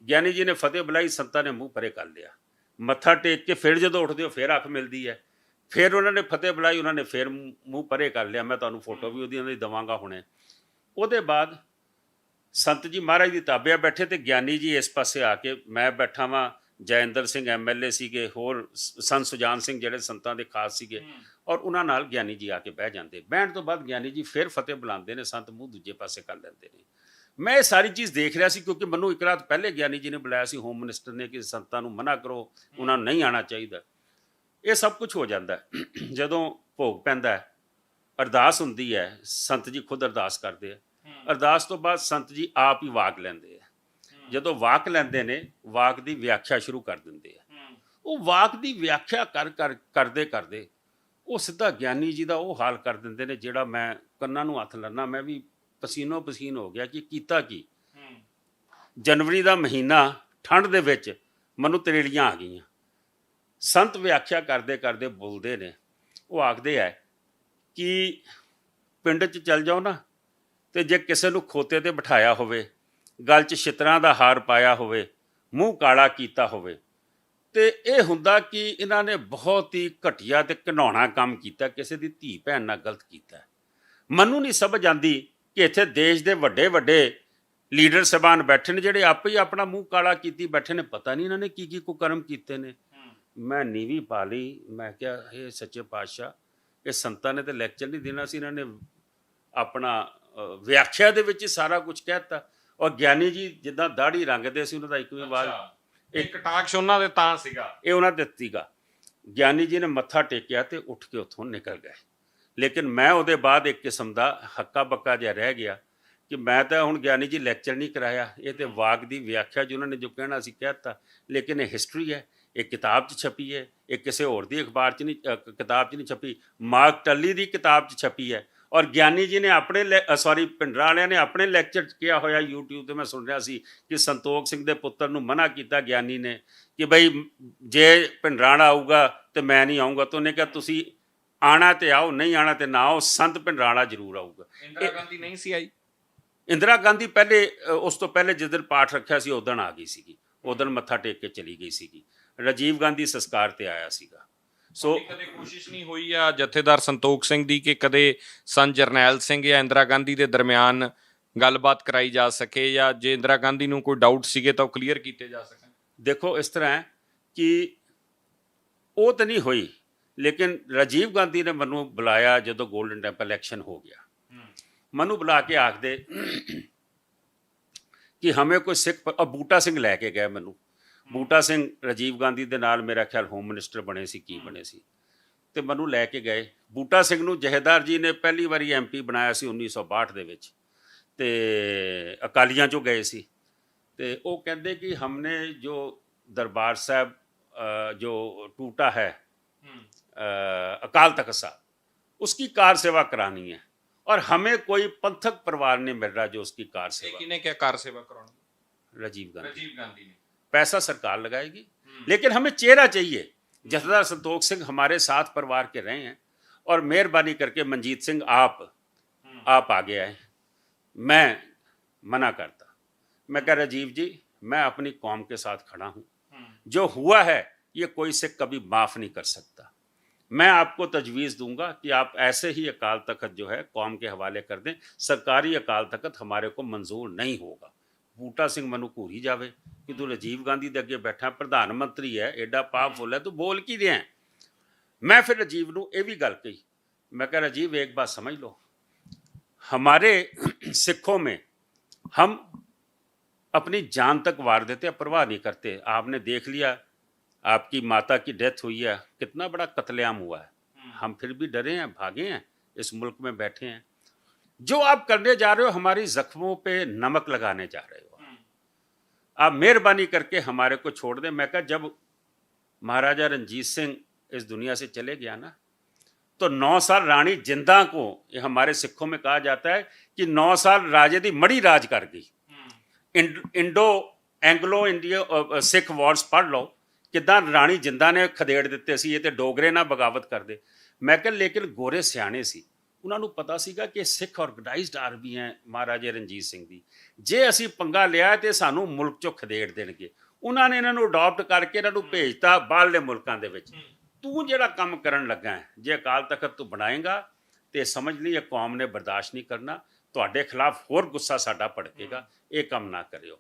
ਗਿਆਨੀ ਜੀ ਨੇ ਫਤਿਹ ਬੁਲਾਈ, ਸੰਤਾਂ ਨੇ ਮੂੰਹ ਪਰੇ ਕਰ ਲਿਆ, ਮੱਥਾ ਟੇਕ ਕੇ ਫਿਰ ਜਦੋਂ ਉੱਠਦੇ ਹੋ ਫਿਰ ਅੱਖ ਮਿਲਦੀ ਹੈ, ਫਿਰ ਉਹਨਾਂ ਨੇ ਫਤਿਹ ਬੁਲਾਈ, ਉਹਨਾਂ ਨੇ ਫਿਰ ਮੂੰਹ ਪਰੇ ਕਰ ਲਿਆ। ਮੈਂ ਤੁਹਾਨੂੰ ਫੋਟੋ ਵੀ ਉਹਦੀ ਦੇਵਾਂਗਾ ਹੁਣੇ। ਉਹਦੇ ਬਾਅਦ ਸੰਤ ਜੀ ਮਹਾਰਾਜ ਦੀ ਤਾਬਿਆ ਬੈਠੇ ਤੇ ਗਿਆਨੀ ਜੀ ਇਸ ਪਾਸੇ ਆ ਕੇ, ਮੈਂ ਬੈਠਾ ਵਾਂ, ਜੈਇੰਦਰ ਸਿੰਘ MLA ਸੀਗੇ, ਹੋਰ ਸੰਤ ਸੁਜਾਨ ਸਿੰਘ ਜਿਹੜੇ ਸੰਤਾਂ ਦੇ ਖਾਸ ਸੀਗੇ, ਔਰ ਉਹਨਾਂ ਨਾਲ ਗਿਆਨੀ ਜੀ ਆ ਕੇ ਬਹਿ ਜਾਂਦੇ। ਬਹਿਣ ਤੋਂ ਬਾਅਦ ਗਿਆਨੀ ਜੀ ਫਿਰ ਫਤਿਹ ਬੁਲਾਉਂਦੇ ਨੇ, ਸੰਤ ਮੂੰਹ ਦੂਜੇ ਪਾਸੇ ਕਰ ਲੈਂਦੇ ਨੇ। ਮੈਂ ਇਹ ਸਾਰੀ ਚੀਜ਼ ਦੇਖ ਰਿਹਾ ਸੀ ਕਿਉਂਕਿ ਮੈਨੂੰ ਇੱਕ ਰਾਤ ਪਹਿਲੇ ਗਿਆਨੀ ਜੀ ਨੇ ਬੁਲਾਇਆ ਸੀ, ਹੋਮ ਮਿਨਿਸਟਰ ਨੇ, ਕਿ ਸੰਤਾਂ ਨੂੰ ਮਨਾ ਕਰੋ, ਉਹਨਾਂ ਨੂੰ ਨਹੀਂ ਆਉਣਾ ਚਾਹੀਦਾ। ਇਹ ਸਭ ਕੁਝ ਹੋ ਜਾਂਦਾ ਜਦੋਂ ਭੋਗ ਪੈਂਦਾ ਹੈ, ਅਰਦਾਸ ਹੁੰਦੀ ਹੈ, ਸੰਤ ਜੀ ਖੁਦ ਅਰਦਾਸ ਕਰਦੇ ਆ। ਅਰਦਾਸ ਤੋਂ ਬਾਅਦ ਸੰਤ ਜੀ ਆਪ ਹੀ ਵਾਕ ਲੈਂਦੇ ਆ। ਜਦੋਂ ਵਾਕ ਲੈਂਦੇ ਨੇ, ਵਾਕ ਦੀ ਵਿਆਖਿਆ ਸ਼ੁਰੂ ਕਰ ਦਿੰਦੇ ਆ। ਉਹ ਵਾਕ ਦੀ ਵਿਆਖਿਆ ਕਰਦੇ ਕਰਦੇ ਉਹ ਸਿੱਧਾ ਗਿਆਨੀ ਜੀ ਦਾ ਉਹ ਹਾਲ ਕਰ ਦਿੰਦੇ ਨੇ ਜਿਹੜਾ ਮੈਂ ਕੰਨਾਂ ਨੂੰ ਹੱਥ ਲਾਣਾ, ਮੈਂ ਵੀ ਪਸੀਨੋ ਪਸੀਨ ਹੋ ਗਿਆ ਕਿ ਕੀਤਾ ਕੀ। ਜਨਵਰੀ ਦਾ ਮਹੀਨਾ, ਠੰਡ ਦੇ ਵਿੱਚ ਮੈਨੂੰ ਤਰੇੜੀਆਂ ਆ ਗਈਆਂ। ਸੰਤ ਵਿਆਖਿਆ ਕਰਦੇ ਕਰਦੇ ਬੋਲਦੇ ਨੇ, ਉਹ ਆਖਦੇ ਹੈ ਕਿ ਪਿੰਡ 'ਚ ਚੱਲ ਜਾਓ ਨਾ, ਤੇ ਜੇ ਕਿਸੇ ਨੂੰ ਖੋਤੇ ਤੇ ਬਿਠਾਇਆ ਹੋਵੇ, ਗਲ 'ਚ ਛਿੱਤਰਾਂ ਦਾ ਹਾਰ ਪਾਇਆ ਹੋਵੇ, ਮੂੰਹ ਕਾਲਾ ਕੀਤਾ ਹੋਵੇ, ਤੇ ਇਹ ਹੁੰਦਾ ਕਿ ਇਹਨਾਂ ਨੇ ਬਹੁਤ ਹੀ ਘਟੀਆ ਤੇ ਘਿਨਾਉਣਾ ਕੰਮ ਕੀਤਾ, ਕਿਸੇ ਦੀ ਧੀ ਭੈਣ ਨਾਲ ਗਲਤ ਕੀਤਾ। ਮੈਨੂੰ ਨਹੀਂ ਸਮਝ ਆਉਂਦੀ ਕਿ ਇੱਥੇ ਦੇਸ਼ ਦੇ ਵੱਡੇ ਵੱਡੇ ਲੀਡਰ ਸਾਹਿਬਾਨ ਬੈਠੇ ਨੇ ਜਿਹੜੇ ਆਪੇ ਹੀ ਆਪਣਾ ਮੂੰਹ ਕਾਲਾ ਕੀਤੀ ਬੈਠੇ ਨੇ, ਪਤਾ ਨਹੀਂ ਇਹਨਾਂ ਨੇ ਕੀ ਕੀ ਕੁਕਰਮ ਕੀਤੇ ਨੇ। ਮੈਂ ਨੀਵੀਂ ਪਾ ਲਈ, ਮੈਂ ਕਿਹਾ ਇਹ ਸੱਚੇ ਪਾਤਸ਼ਾਹ, ਇਹ ਸੰਤਾਂ ਨੇ ਤੇ ਲੈਕਚਰ ਨਹੀਂ ਦੇਣਾ ਸੀ, ਇਹਨਾਂ ਨੇ ਆਪਣਾ ਵਿਆਖਿਆ ਦੇ ਵਿੱਚ ਸਾਰਾ ਕੁਝ ਕਹਿ ਦਿੱਤਾ। ਔਰ ਗਿਆਨੀ ਜੀ ਜਿੱਦਾਂ ਦਾੜੀ ਰੰਗਦੇ ਸੀ, ਉਹਨਾਂ ਦਾ ਇੱਕ ਵੀ ਆਵਾਜ਼, ਇੱਕ ਕਟਾਕਸ਼ ਉਹਨਾਂ ਦੇ ਤਾਂ ਸੀਗਾ, ਇਹ ਉਹਨਾਂ ਦੇ ਦਿੱਤੀਗਾ। ਗਿਆਨੀ ਜੀ ਨੇ ਮੱਥਾ ਟੇਕਿਆ ਤੇ ਉੱਠ ਕੇ ਉੱਥੋਂ ਨਿਕਲ ਗਏ। ਲੇਕਿਨ ਮੈਂ ਉਹਦੇ ਬਾਅਦ ਇੱਕ ਕਿਸਮ ਦਾ ਹੱਕਾ ਬੱਕਾ ਜਿਹਾ ਰਹਿ ਗਿਆ ਕਿ ਮੈਂ ਤਾਂ ਹੁਣ ਗਿਆਨੀ ਜੀ ਲੈਕਚਰ ਨਹੀਂ ਕਰਾਇਆ, ਇਹ ਤੇ ਵਾਕ ਦੀ ਵਿਆਖਿਆ ਜੀ ਉਹਨਾਂ ਨੇ ਜੋ ਕਹਿਣਾ ਸੀ ਕਹਿ ਦਿੱਤਾ। ਲੇਕਿਨ ਇਹ ਹਿਸਟਰੀ ਹੈ, ਇਹ ਕਿਤਾਬ 'ਚ ਛਪੀ ਹੈ, ਇਹ ਕਿਸੇ ਹੋਰ ਦੀ ਅਖਬਾਰ 'ਚ ਨਹੀਂ, ਕਿਤਾਬ 'ਚ ਨਹੀਂ ਛਪੀ, ਮਾਰਕ ਟੱਲੀ ਦੀ ਕਿਤਾਬ 'ਚ ਛਪੀ ਹੈ। ਔਰ ਗਿਆਨੀ ਜੀ ਨੇ ਆਪਣੇ ਭਿੰਡਰਾਂ ਵਾਲਿਆਂ ਨੇ ਆਪਣੇ ਲੈਕਚਰ 'ਚ ਕਿਹਾ ਹੋਇਆ, YouTube 'ਤੇ ਮੈਂ ਸੁਣ ਰਿਹਾ ਸੀ ਕਿ ਸੰਤੋਖ ਸਿੰਘ ਦੇ ਪੁੱਤਰ ਨੂੰ ਮਨਾ ਕੀਤਾ ਗਿਆਨੀ ਨੇ ਕਿ ਬਈ ਜੇ ਭਿੰਡਰਾਣਾ ਆਊਗਾ ਤੇ ਮੈਂ ਨਹੀਂ ਆਊਂਗਾ। ਤਾਂ ਉਹਨੇ ਕਿਹਾ ਤੁਸੀਂ ਆਉਣਾ ਤੇ ਆਓ, ਨਹੀਂ ਆਉਣਾ ਤੇ ਨਾ ਆਓ, ਸੰਤ ਭਿੰਡਰਾਣਾ ਜ਼ਰੂਰ ਆਊਗਾ। ਇੰਦਰਾ ਗਾਂਧੀ ਨਹੀਂ ਸੀ ਆਈ? ਇੰਦਰਾ ਗਾਂਧੀ ਪਹਿਲੇ, ਉਸ ਤੋਂ ਪਹਿਲੇ ਜਿਸ ਦਿਨ ਪਾਠ ਰੱਖਿਆ ਸੀ ਉਦਣ ਆ ਗਈ ਸੀਗੀ, ਉਦਣ ਮੱਥਾ ਟੇਕ ਕੇ ਚਲੀ ਗਈ ਸੀਗੀ। ਰਾਜੀਵ ਗਾਂਧੀ ਸੰਸਕਾਰ ਤੇ ਆਇਆ ਸੀਗਾ। ਸੋ ਕਦੇ ਕੋਸ਼ਿਸ਼ ਨਹੀਂ ਹੋਈ ਆ ਜਥੇਦਾਰ ਸੰਤੋਖ ਸਿੰਘ ਦੀ ਕਿ ਕਦੇ ਸੰਤ ਜਰਨੈਲ ਸਿੰਘ ਜਾਂ ਇੰਦਰਾ ਗਾਂਧੀ ਦੇ ਦਰਮਿਆਨ ਗੱਲਬਾਤ ਕਰਾਈ ਜਾ ਸਕੇ, ਜਾਂ ਜੇ ਇੰਦਰਾ ਗਾਂਧੀ ਨੂੰ ਕੋਈ ਡਾਊਟ ਸੀਗੇ ਤਾਂ ਉਹ ਕਲੀਅਰ ਕੀਤੇ ਜਾ ਸਕਣ? ਦੇਖੋ ਇਸ ਤਰ੍ਹਾਂ ਹੈ ਕਿ ਉਹ ਤਾਂ ਨਹੀਂ ਹੋਈ, ਲੇਕਿਨ ਰਾਜੀਵ ਗਾਂਧੀ ਨੇ ਮੈਨੂੰ ਬੁਲਾਇਆ ਜਦੋਂ ਗੋਲਡਨ ਟੈਂਪਲ ਇਲੈਕਸ਼ਨ ਹੋ ਗਿਆ। ਮੈਨੂੰ ਬੁਲਾ ਕੇ ਆਖਦੇ ਕਿ ਹਮੇ ਕੋਈ ਸਿੱਖ, ਬੂਟਾ ਸਿੰਘ ਲੈ ਕੇ ਗਏ ਮੈਨੂੰ। ਬੂਟਾ ਸਿੰਘ ਰਾਜੀਵ ਗਾਂਧੀ ਦੇ ਨਾਲ ਮੇਰਾ ਖਿਆਲ ਹੋਮ ਮਿਨਿਸਟਰ ਬਣੇ ਸੀ, ਕੀ ਬਣੇ ਸੀ, ਤੇ ਮੈਨੂੰ ਲੈ ਕੇ ਗਏ। ਬੂਟਾ ਸਿੰਘ ਨੂੰ ਜਹੇਦਾਰ ਜੀ ਨੇ ਪਹਿਲੀ ਵਾਰੀ MP ਬਣਾਇਆ ਸੀ 1962 ਦੇ ਵਿੱਚ, ਤੇ ਅਕਾਲੀਆਂ 'ਚੋਂ ਗਏ ਸੀ। ਤੇ ਉਹ ਕਹਿੰਦੇ ਕਿ ਹਮਨੇ ਜੋ ਦਰਬਾਰ ਸਾਹਿਬ जो टूटा है अकाल तख्त साहब, उसकी कार सेवा करानी है और हमें कोई पंथक परिवार नहीं मिल रहा जो उसकी कार सेवा। किसने क्या कार सेवा करानी? राजीव गांधी ने। पैसा सरकार लगाएगी, लेकिन हमें चेहरा चाहिए। जथेदार संतोख सिंह हमारे साथ परिवार के रहे हैं और मेहरबानी करके मनजीत सिंह आप आगे आए। मैं मना करता, मैं कह राजीव जी मैं अपनी कौम के साथ खड़ा हूँ, जो हुआ है ये कोई से कभी माफ़ नहीं कर सकता। मैं आपको तजवीज़ दूंगा कि आप ऐसे ही अकाल तख्त जो है कौम के हवाले कर दें, सरकारी अकाल तख्त हमारे को मंजूर नहीं होगा। बूटा सिंह मनु घूरी जावे कि तू राजीव गांधी के अगे बैठा, प्रधानमंत्री है, एडा पावरफुल है, तू बोल की रहा है। मैं फिर राजीव को यह भी गल कही, मैं कहा राजीव एक बात समझ लो, हमारे सिखों में हम अपनी जान तक वार देते हैं, परवाह नहीं करते। आपने देख लिया आपकी माता की डेथ हुई है, कितना बड़ा कत्लेआम हुआ है, हम फिर भी डरे हैं, भागे हैं, इस मुल्क में बैठे हैं। जो आप करने जा रहे हो हमारी जख्मों पे नमक लगाने जा रहे हो, आप मेहरबानी करके हमारे को छोड़ दें। मैं कहा जब महाराजा रणजीत सिंह इस दुनिया से चले गया ना, तो 9 साल रानी जिंदा को, ये हमारे सिखों में कहा जाता है कि 9 साल राजे दी मड़ी राज कर गई। एंग्लो इंडिया सिख वॉर्स पढ़ लो, किदां राणी जिंदा ने खदेड़ दिते सी, ये तो डोगरे ना बगावत कर दे। मैं कह लेकिन गोरे सियाने सी, ਉਹਨਾਂ ਨੂੰ ਪਤਾ ਸੀਗਾ ਕਿ ਸਿੱਖ ਆਰਗੇਨਾਈਜ਼ਡ ਆਰਮੀ ਹੈ ਮਹਾਰਾਜਾ ਰਣਜੀਤ ਸਿੰਘ ਦੀ, ਜੇ ਅਸੀਂ ਪੰਗਾ ਲਿਆ ਤੇ ਸਾਨੂੰ ਮੁਲਕ ਚੋਂ ਖਦੇੜ ਦੇਣਗੇ। ਉਹਨਾਂ ਨੇ ਇਹਨਾਂ ਨੂੰ ਅਡਾਪਟ ਕਰਕੇ ਇਹਨਾਂ ਨੂੰ ਭੇਜਤਾ ਬਾਹਰਲੇ ਮੁਲਕਾਂ ਦੇ ਵਿੱਚ। ਤੂੰ ਜਿਹੜਾ ਕੰਮ ਕਰਨ ਲੱਗਾ ਹੈ, ਜੇ ਅਕਾਲ ਤਖਤ ਤੂੰ ਬਣਾਏਗਾ ਤੇ ਸਮਝ ਲਈ ਇਹ ਕੌਮ ਨੇ ਬਰਦਾਸ਼ਤ ਨਹੀਂ ਕਰਨਾ, ਤੁਹਾਡੇ ਖਿਲਾਫ ਹੋਰ ਗੁੱਸਾ ਸਾਡਾ ਭੜਕੇਗਾ, ਇਹ ਕੰਮ ਨਾ ਕਰਿਓ।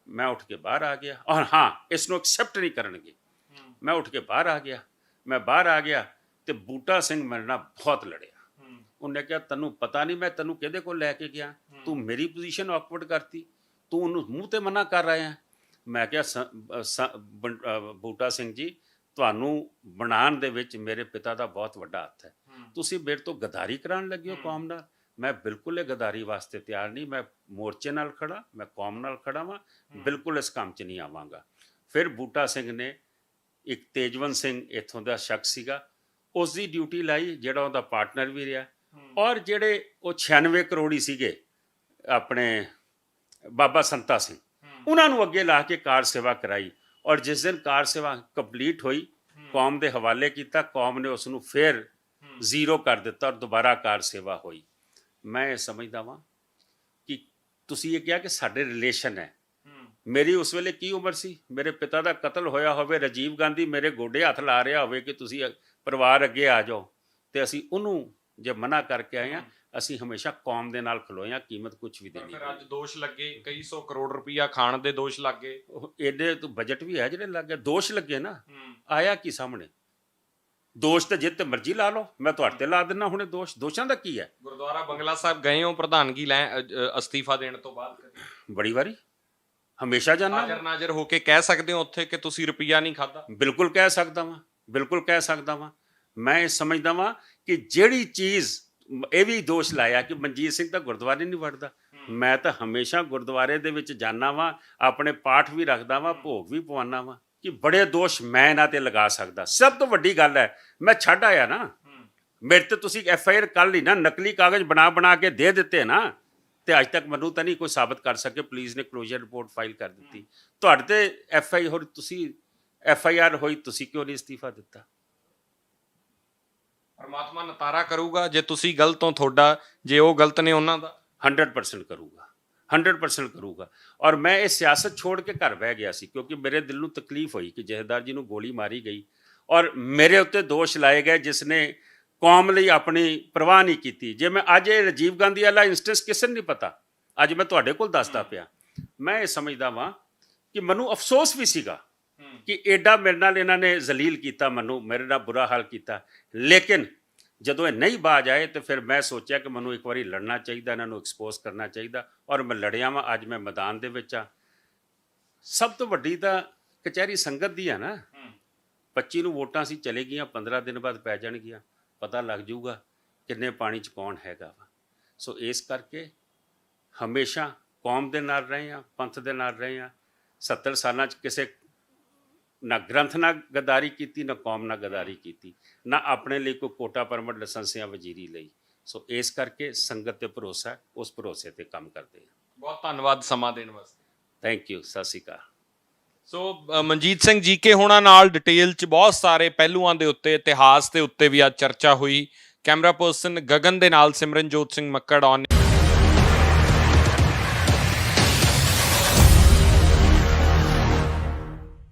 ਮੈਂ ਉੱਠ ਕੇ ਬਾਹਰ ਆ ਗਿਆ, ਔਰ ਹਾਂ ਇਸ ਨੂੰ ਐਕਸੈਪਟ ਨਹੀਂ ਕਰਨਗੇ। ਮੈਂ ਉੱਠ ਕੇ ਬਾਹਰ ਆ ਗਿਆ। ਮੈਂ ਬਾਹਰ ਆ ਗਿਆ ਤੇ ਬੂਟਾ ਸਿੰਘ ਮੇਰੇ ਨਾਲ ਬਹੁਤ ਲੜਿਆ। ਉਹਨੇ ਕਿਹਾ ਤੈਨੂੰ ਪਤਾ ਨਹੀਂ ਮੈਂ ਤੈਨੂੰ ਕਿਹਦੇ ਕੋਲ ਲੈ ਕੇ ਗਿਆ, ਤੂੰ ਮੇਰੀ ਪੋਜੀਸ਼ਨ ਆਕਵਰਡ ਕਰਤੀ, ਤੂੰ ਉਹਨੂੰ ਮੂੰਹ ਤੇ ਮਨਾ ਕਰ ਰਿਹਾ ਹੈ। ਮੈਂ ਕਿਹਾ ਬੂਟਾ ਸਿੰਘ ਜੀ, ਤੁਹਾਨੂੰ ਬਣਾਉਣ ਦੇ ਵਿੱਚ ਮੇਰੇ ਪਿਤਾ ਦਾ ਬਹੁਤ ਵੱਡਾ ਹੱਥ ਹੈ, ਤੁਸੀਂ ਮੇਰੇ ਤੋਂ ਗਦਾਰੀ ਕਰਾਉਣ ਲੱਗੇ ਹੋ ਕੌਮ ਨਾਲ। ਮੈਂ ਬਿਲਕੁਲ ਇਹ ਗਦਾਰੀ ਵਾਸਤੇ ਤਿਆਰ ਨਹੀਂ, ਮੈਂ ਮੋਰਚੇ ਨਾਲ ਖੜਾ, ਮੈਂ ਕੌਮ ਨਾਲ ਖੜਾ ਵਾਂ, ਬਿਲਕੁਲ ਇਸ ਕੰਮ 'ਚ ਨਹੀਂ ਆਵਾਂਗਾ। ਫਿਰ ਬੂਟਾ ਸਿੰਘ ਨੇ ਇੱਕ ਤੇਜਵੰਤ ਸਿੰਘ ਇੱਥੋਂ ਦਾ ਸ਼ਖਸ ਸੀਗਾ, ਉਸ ਦੀ ਡਿਊਟੀ ਲਾਈ, ਜਿਹੜਾ ਉਹਦਾ ਪਾਰਟਨਰ ਵੀ ਰਿਹਾ। ਔਰ ਜਿਹੜੇ ਉਹ 96 ਕਰੋੜੀ ਸੀਗੇ ਆਪਣੇ ਬਾਬਾ ਸੰਤਾ ਸਿੰਘ, ਉਹਨਾਂ ਨੂੰ ਅੱਗੇ ਲਾ ਕੇ ਕਾਰ ਸੇਵਾ ਕਰਾਈ। ਔਰ ਜਿਸ ਦਿਨ ਕਾਰ ਸੇਵਾ ਕੰਪਲੀਟ ਹੋਈ, ਕੌਮ ਦੇ ਹਵਾਲੇ ਕੀਤਾ, ਕੌਮ ਨੇ ਉਸ ਨੂੰ ਫਿਰ ਜ਼ੀਰੋ ਕਰ ਦਿੱਤਾ ਔਰ ਦੁਬਾਰਾ ਕਾਰ ਸੇਵਾ ਹੋਈ। ਮੈਂ ਇਹ ਸਮਝਦਾ ਵਾਂ ਕਿ ਤੁਸੀਂ ਇਹ ਕਿਹਾ ਕਿ ਸਾਡੇ ਰਿਲੇਸ਼ਨ ਹੈ, ਮੇਰੀ ਉਸ ਵੇਲੇ ਕੀ ਉਮਰ ਸੀ, ਮੇਰੇ ਪਿਤਾ ਦਾ ਕਤਲ ਹੋਇਆ ਹੋਵੇ, ਰਾਜੀਵ ਗਾਂਧੀ ਮੇਰੇ ਗੋਡੇ ਹੱਥ ਲਾ ਰਿਹਾ ਹੋਵੇ ਕਿ ਤੁਸੀਂ ਪਰਿਵਾਰ ਅੱਗੇ ਆ ਜਾਓ, ਤੇ ਅਸੀਂ ਉਹਨੂੰ ਜੇ ਮਨਾ ਕਰਕੇ ਆਏ ਹਾਂ, ਅਸੀਂ ਹਮੇਸ਼ਾ ਕੌਮ ਦੇ ਨਾਲ ਖਲੋਏ ਹਾਂ, ਕੀਮਤ ਕੁਝ ਵੀ ਦੇਣੀ। ਫਿਰ ਅੱਜ ਦੋਸ਼ ਲੱਗੇ, ਕਈ 100 ਕਰੋੜ ਰੁਪਈਆ ਖਾਣ ਦੇ ਦੋਸ਼ ਲੱਗੇ। ਇਹਦੇ ਤੋਂ ਬਜਟ ਵੀ ਹੈ ਜਿਹੜੇ ਲੱਗੇ, ਦੋਸ਼ ਲੱਗੇ ਨਾ, ਆਇਆ ਕੀ ਸਾਹਮਣੇ? ਦੋਸ਼ ਤਾਂ ਜਿੱਤੇ ਮਰਜ਼ੀ ਲਾ ਲਓ, ਮੈਂ ਤੁਹਾਡੇ ਤੇ ਲਾ ਦਿੰਦਾ ਹੁਣੇ ਦੋਸ਼। ਦੋਸ਼ਾਂ ਦਾ ਕੀ ਹੈ? ਗੁਰਦੁਆਰਾ ਬੰਗਲਾ ਸਾਹਿਬ ਗਏ ਹੋ ਪ੍ਰਧਾਨਗੀ ਲੈ ਅਸਤੀਫਾ ਦੇਣ ਤੋਂ ਬਾਅਦ? ਬੜੀ ਵਾਰੀ, ਹਮੇਸ਼ਾ ਜਾਣਾ। ਹਾਜ਼ਰ ਨਾਜ਼ਰ ਹੋ ਕੇ ਕਹਿ ਸਕਦੇ ਹੋ ਉੱਥੇ ਕਿ ਤੁਸੀਂ ਰੁਪਈਆ ਨਹੀਂ ਖਾਧਾ? ਬਿਲਕੁਲ ਕਹਿ ਸਕਦਾ ਵਾਂ, ਬਿਲਕੁਲ ਕਹਿ ਸਕਦਾ ਵਾਂ। ਮੈਂ ਇਹ ਸਮਝਦਾ ਵਾਂ ਕਿ ਜਿਹੜੀ ਚੀਜ਼, ਇਹ ਵੀ ਦੋਸ਼ ਲਾਇਆ ਕਿ ਮਨਜੀਤ ਸਿੰਘ ਤਾਂ ਗੁਰਦੁਆਰੇ ਨਹੀਂ ਵੜਦਾ, ਮੈਂ ਤਾਂ ਹਮੇਸ਼ਾ ਗੁਰਦੁਆਰੇ ਦੇ ਵਿੱਚ ਜਾਂਦਾ ਵਾਂ, ਆਪਣੇ ਪਾਠ ਵੀ ਰੱਖਦਾ ਵਾਂ, ਭੋਗ ਵੀ ਪਵਾਉਂਦਾ ਵਾਂ, ਕਿ ਬੜੇ ਦੋਸ਼ ਮੈਂ ਇਹਨਾਂ ਤੇ ਲਗਾ ਸਕਦਾ। ਸਭ ਤੋਂ ਵੱਡੀ ਗੱਲ ਹੈ, ਮੈਂ ਛੱਡ ਆਇਆ ਨਾ, ਮੇਰੇ ਤੇ ਤੁਸੀਂ FIR ਕਰ ਲਈ ਨਾ, ਨਕਲੀ ਕਾਗਜ਼ ਬਣਾ ਕੇ ਦੇ ਦਿੱਤੇ ਨਾ, ਤੇ ਅੱਜ ਤੱਕ ਮੈਨੂੰ ਤਾਂ ਨਹੀਂ ਕੋਈ ਸਾਬਤ ਕਰ ਸਕੇ। ਪੁਲਿਸ ਨੇ ਕਲੋਜ਼ਰ ਰਿਪੋਰਟ ਫਾਈਲ ਕਰ ਦਿੱਤੀ, ਤੁਹਾਡੇ ਤੇ FIR ਹੋਈ, ਤੁਸੀਂ ਕਿਉਂ ਨਹੀਂ ਅਸਤੀਫਾ ਦਿੱਤਾ? ਪਰਮਾਤਮਾ ਨਤਾਰਾ ਕਰੂਗਾ, ਜੇ ਤੁਸੀਂ ਗਲਤ ਹੋ ਤੁਹਾਡਾ, ਜੇ ਉਹ ਗਲਤ ਨੇ ਉਹਨਾਂ ਦਾ। 100% ਕਰੂਗਾ, 100% ਕਰੂਗਾ। ਔਰ ਮੈਂ ਇਹ ਸਿਆਸਤ ਛੋੜ ਕੇ ਘਰ ਬਹਿ ਗਿਆ ਸੀ, ਕਿਉਂਕਿ ਮੇਰੇ ਦਿਲ ਨੂੰ ਤਕਲੀਫ ਹੋਈ ਕਿ ਜਥੇਦਾਰ ਜੀ ਨੂੰ ਗੋਲੀ ਮਾਰੀ ਗਈ ਔਰ ਮੇਰੇ ਉੱਤੇ ਦੋਸ਼ ਲਾਏ ਗਏ ਜਿਸ ਨੇ ਕੌਮ ਲਈ ਆਪਣੀ ਪਰਵਾਹ ਨਹੀਂ ਕੀਤੀ। ਜੇ ਮੈਂ ਅੱਜ ਇਹ ਰਾਜੀਵ ਗਾਂਧੀ ਵਾਲਾ ਇੰਸਟੈਂਸ ਕਿਸੇ ਨੂੰ ਨਹੀਂ ਪਤਾ, ਅੱਜ ਮੈਂ ਤੁਹਾਡੇ ਕੋਲ ਦੱਸਦਾ ਪਿਆ। ਮੈਂ ਇਹ ਸਮਝਦਾ ਵਾਂ ਕਿ ਮੈਨੂੰ ਅਫਸੋਸ ਵੀ ਸੀਗਾ ਕਿ ਐਡਾ ਮੇਰੇ ਨਾਲ ਇਹਨਾਂ ਨੇ ਜ਼ਲੀਲ ਕੀਤਾ, ਮੈਨੂੰ ਮੇਰੇ ਨਾਲ ਬੁਰਾ ਹਾਲ ਕੀਤਾ, ਲੇਕਿਨ ਜਦੋਂ ਇਹ ਨਹੀਂ ਬਾਜ ਆਏ ਤੇ ਫਿਰ ਮੈਂ ਸੋਚਿਆ ਕਿ ਮੈਨੂੰ ਇੱਕ ਵਾਰੀ ਲੜਨਾ ਚਾਹੀਦਾ, ਇਹਨਾਂ ਨੂੰ ਐਕਸਪੋਜ਼ ਕਰਨਾ ਚਾਹੀਦਾ, ਔਰ ਮੈਂ ਲੜਿਆ ਵਾਂ। ਅੱਜ ਮੈਂ ਮੈਦਾਨ ਦੇ ਵਿੱਚ ਆ। ਸਭ ਤੋਂ ਵੱਡੀ ਤਾਂ ਕਚਹਿਰੀ ਸੰਗਤ ਦੀ ਆ ਨਾ। 25 ਨੂੰ ਵੋਟਾਂ ਸੀ, ਚਲੇ ਗਈਆਂ, 15 ਦਿਨ ਬਾਅਦ ਪੈ ਜਾਣਗੀਆਂ, ਪਤਾ ਲੱਗ ਜਾਊਗਾ ਕਿੰਨੇ ਪਾਣੀ 'ਚ ਕੌਣ ਹੈਗਾ ਵਾ। ਸੋ ਇਸ ਕਰਕੇ ਹਮੇਸ਼ਾ ਕੌਮ ਦੇ ਨਾਲ ਰਹੇ ਹਾਂ, ਪੰਥ ਦੇ ਨਾਲ ਰਹੇ ਹਾਂ। 70 ਸਾਲਾਂ 'ਚ ਕਿਸੇ ਨਾ ਗ੍ਰੰਥ ਨਾਲ ਗਦਾਰੀ ਕੀਤੀ, ਨਾ ਕੌਮ ਨਾਲ ਗਦਾਰੀ ਕੀਤੀ, ਨਾ ਆਪਣੇ ਲਈ ਕੋਈ ਕੋਟਾ ਪਰਮਿਟ ਲਾਇਸੈਂਸ ਜਾਂ ਵਜ਼ੀਰੀ ਲਈ। ਸੋ ਇਸ ਕਰਕੇ ਸੰਗਤ ਤੇ ਭਰੋਸਾ ਹੈ, ਉਸ ਭਰੋਸੇ ਤੇ ਕੰਮ ਕਰਦੇ ਹਾਂ। ਬਹੁਤ ਧੰਨਵਾਦ ਸਮਾਂ ਦੇਣ ਵਾਸਤੇ। ਥੈਂਕ ਯੂ, ਸਤਿ ਸ਼੍ਰੀ ਅਕਾਲ। ਸੋ ਮਨਜੀਤ ਸਿੰਘ ਜੀਕੇ ਹੋਣਾ ਨਾਲ ਡਿਟੇਲ 'ਚ ਬਹੁਤ ਸਾਰੇ ਪਹਿਲੂਆਂ ਦੇ ਉੱਤੇ, ਇਤਿਹਾਸ ਦੇ ਉੱਤੇ ਵੀ ਅੱਜ ਚਰਚਾ ਹੋਈ। ਕੈਮਰਾ ਪਰਸਨ ਗਗਨ ਦੇ ਨਾਲ ਸਿਮਰਨਜੋਤ ਸਿੰਘ ਮੱਕੜ ਔਨ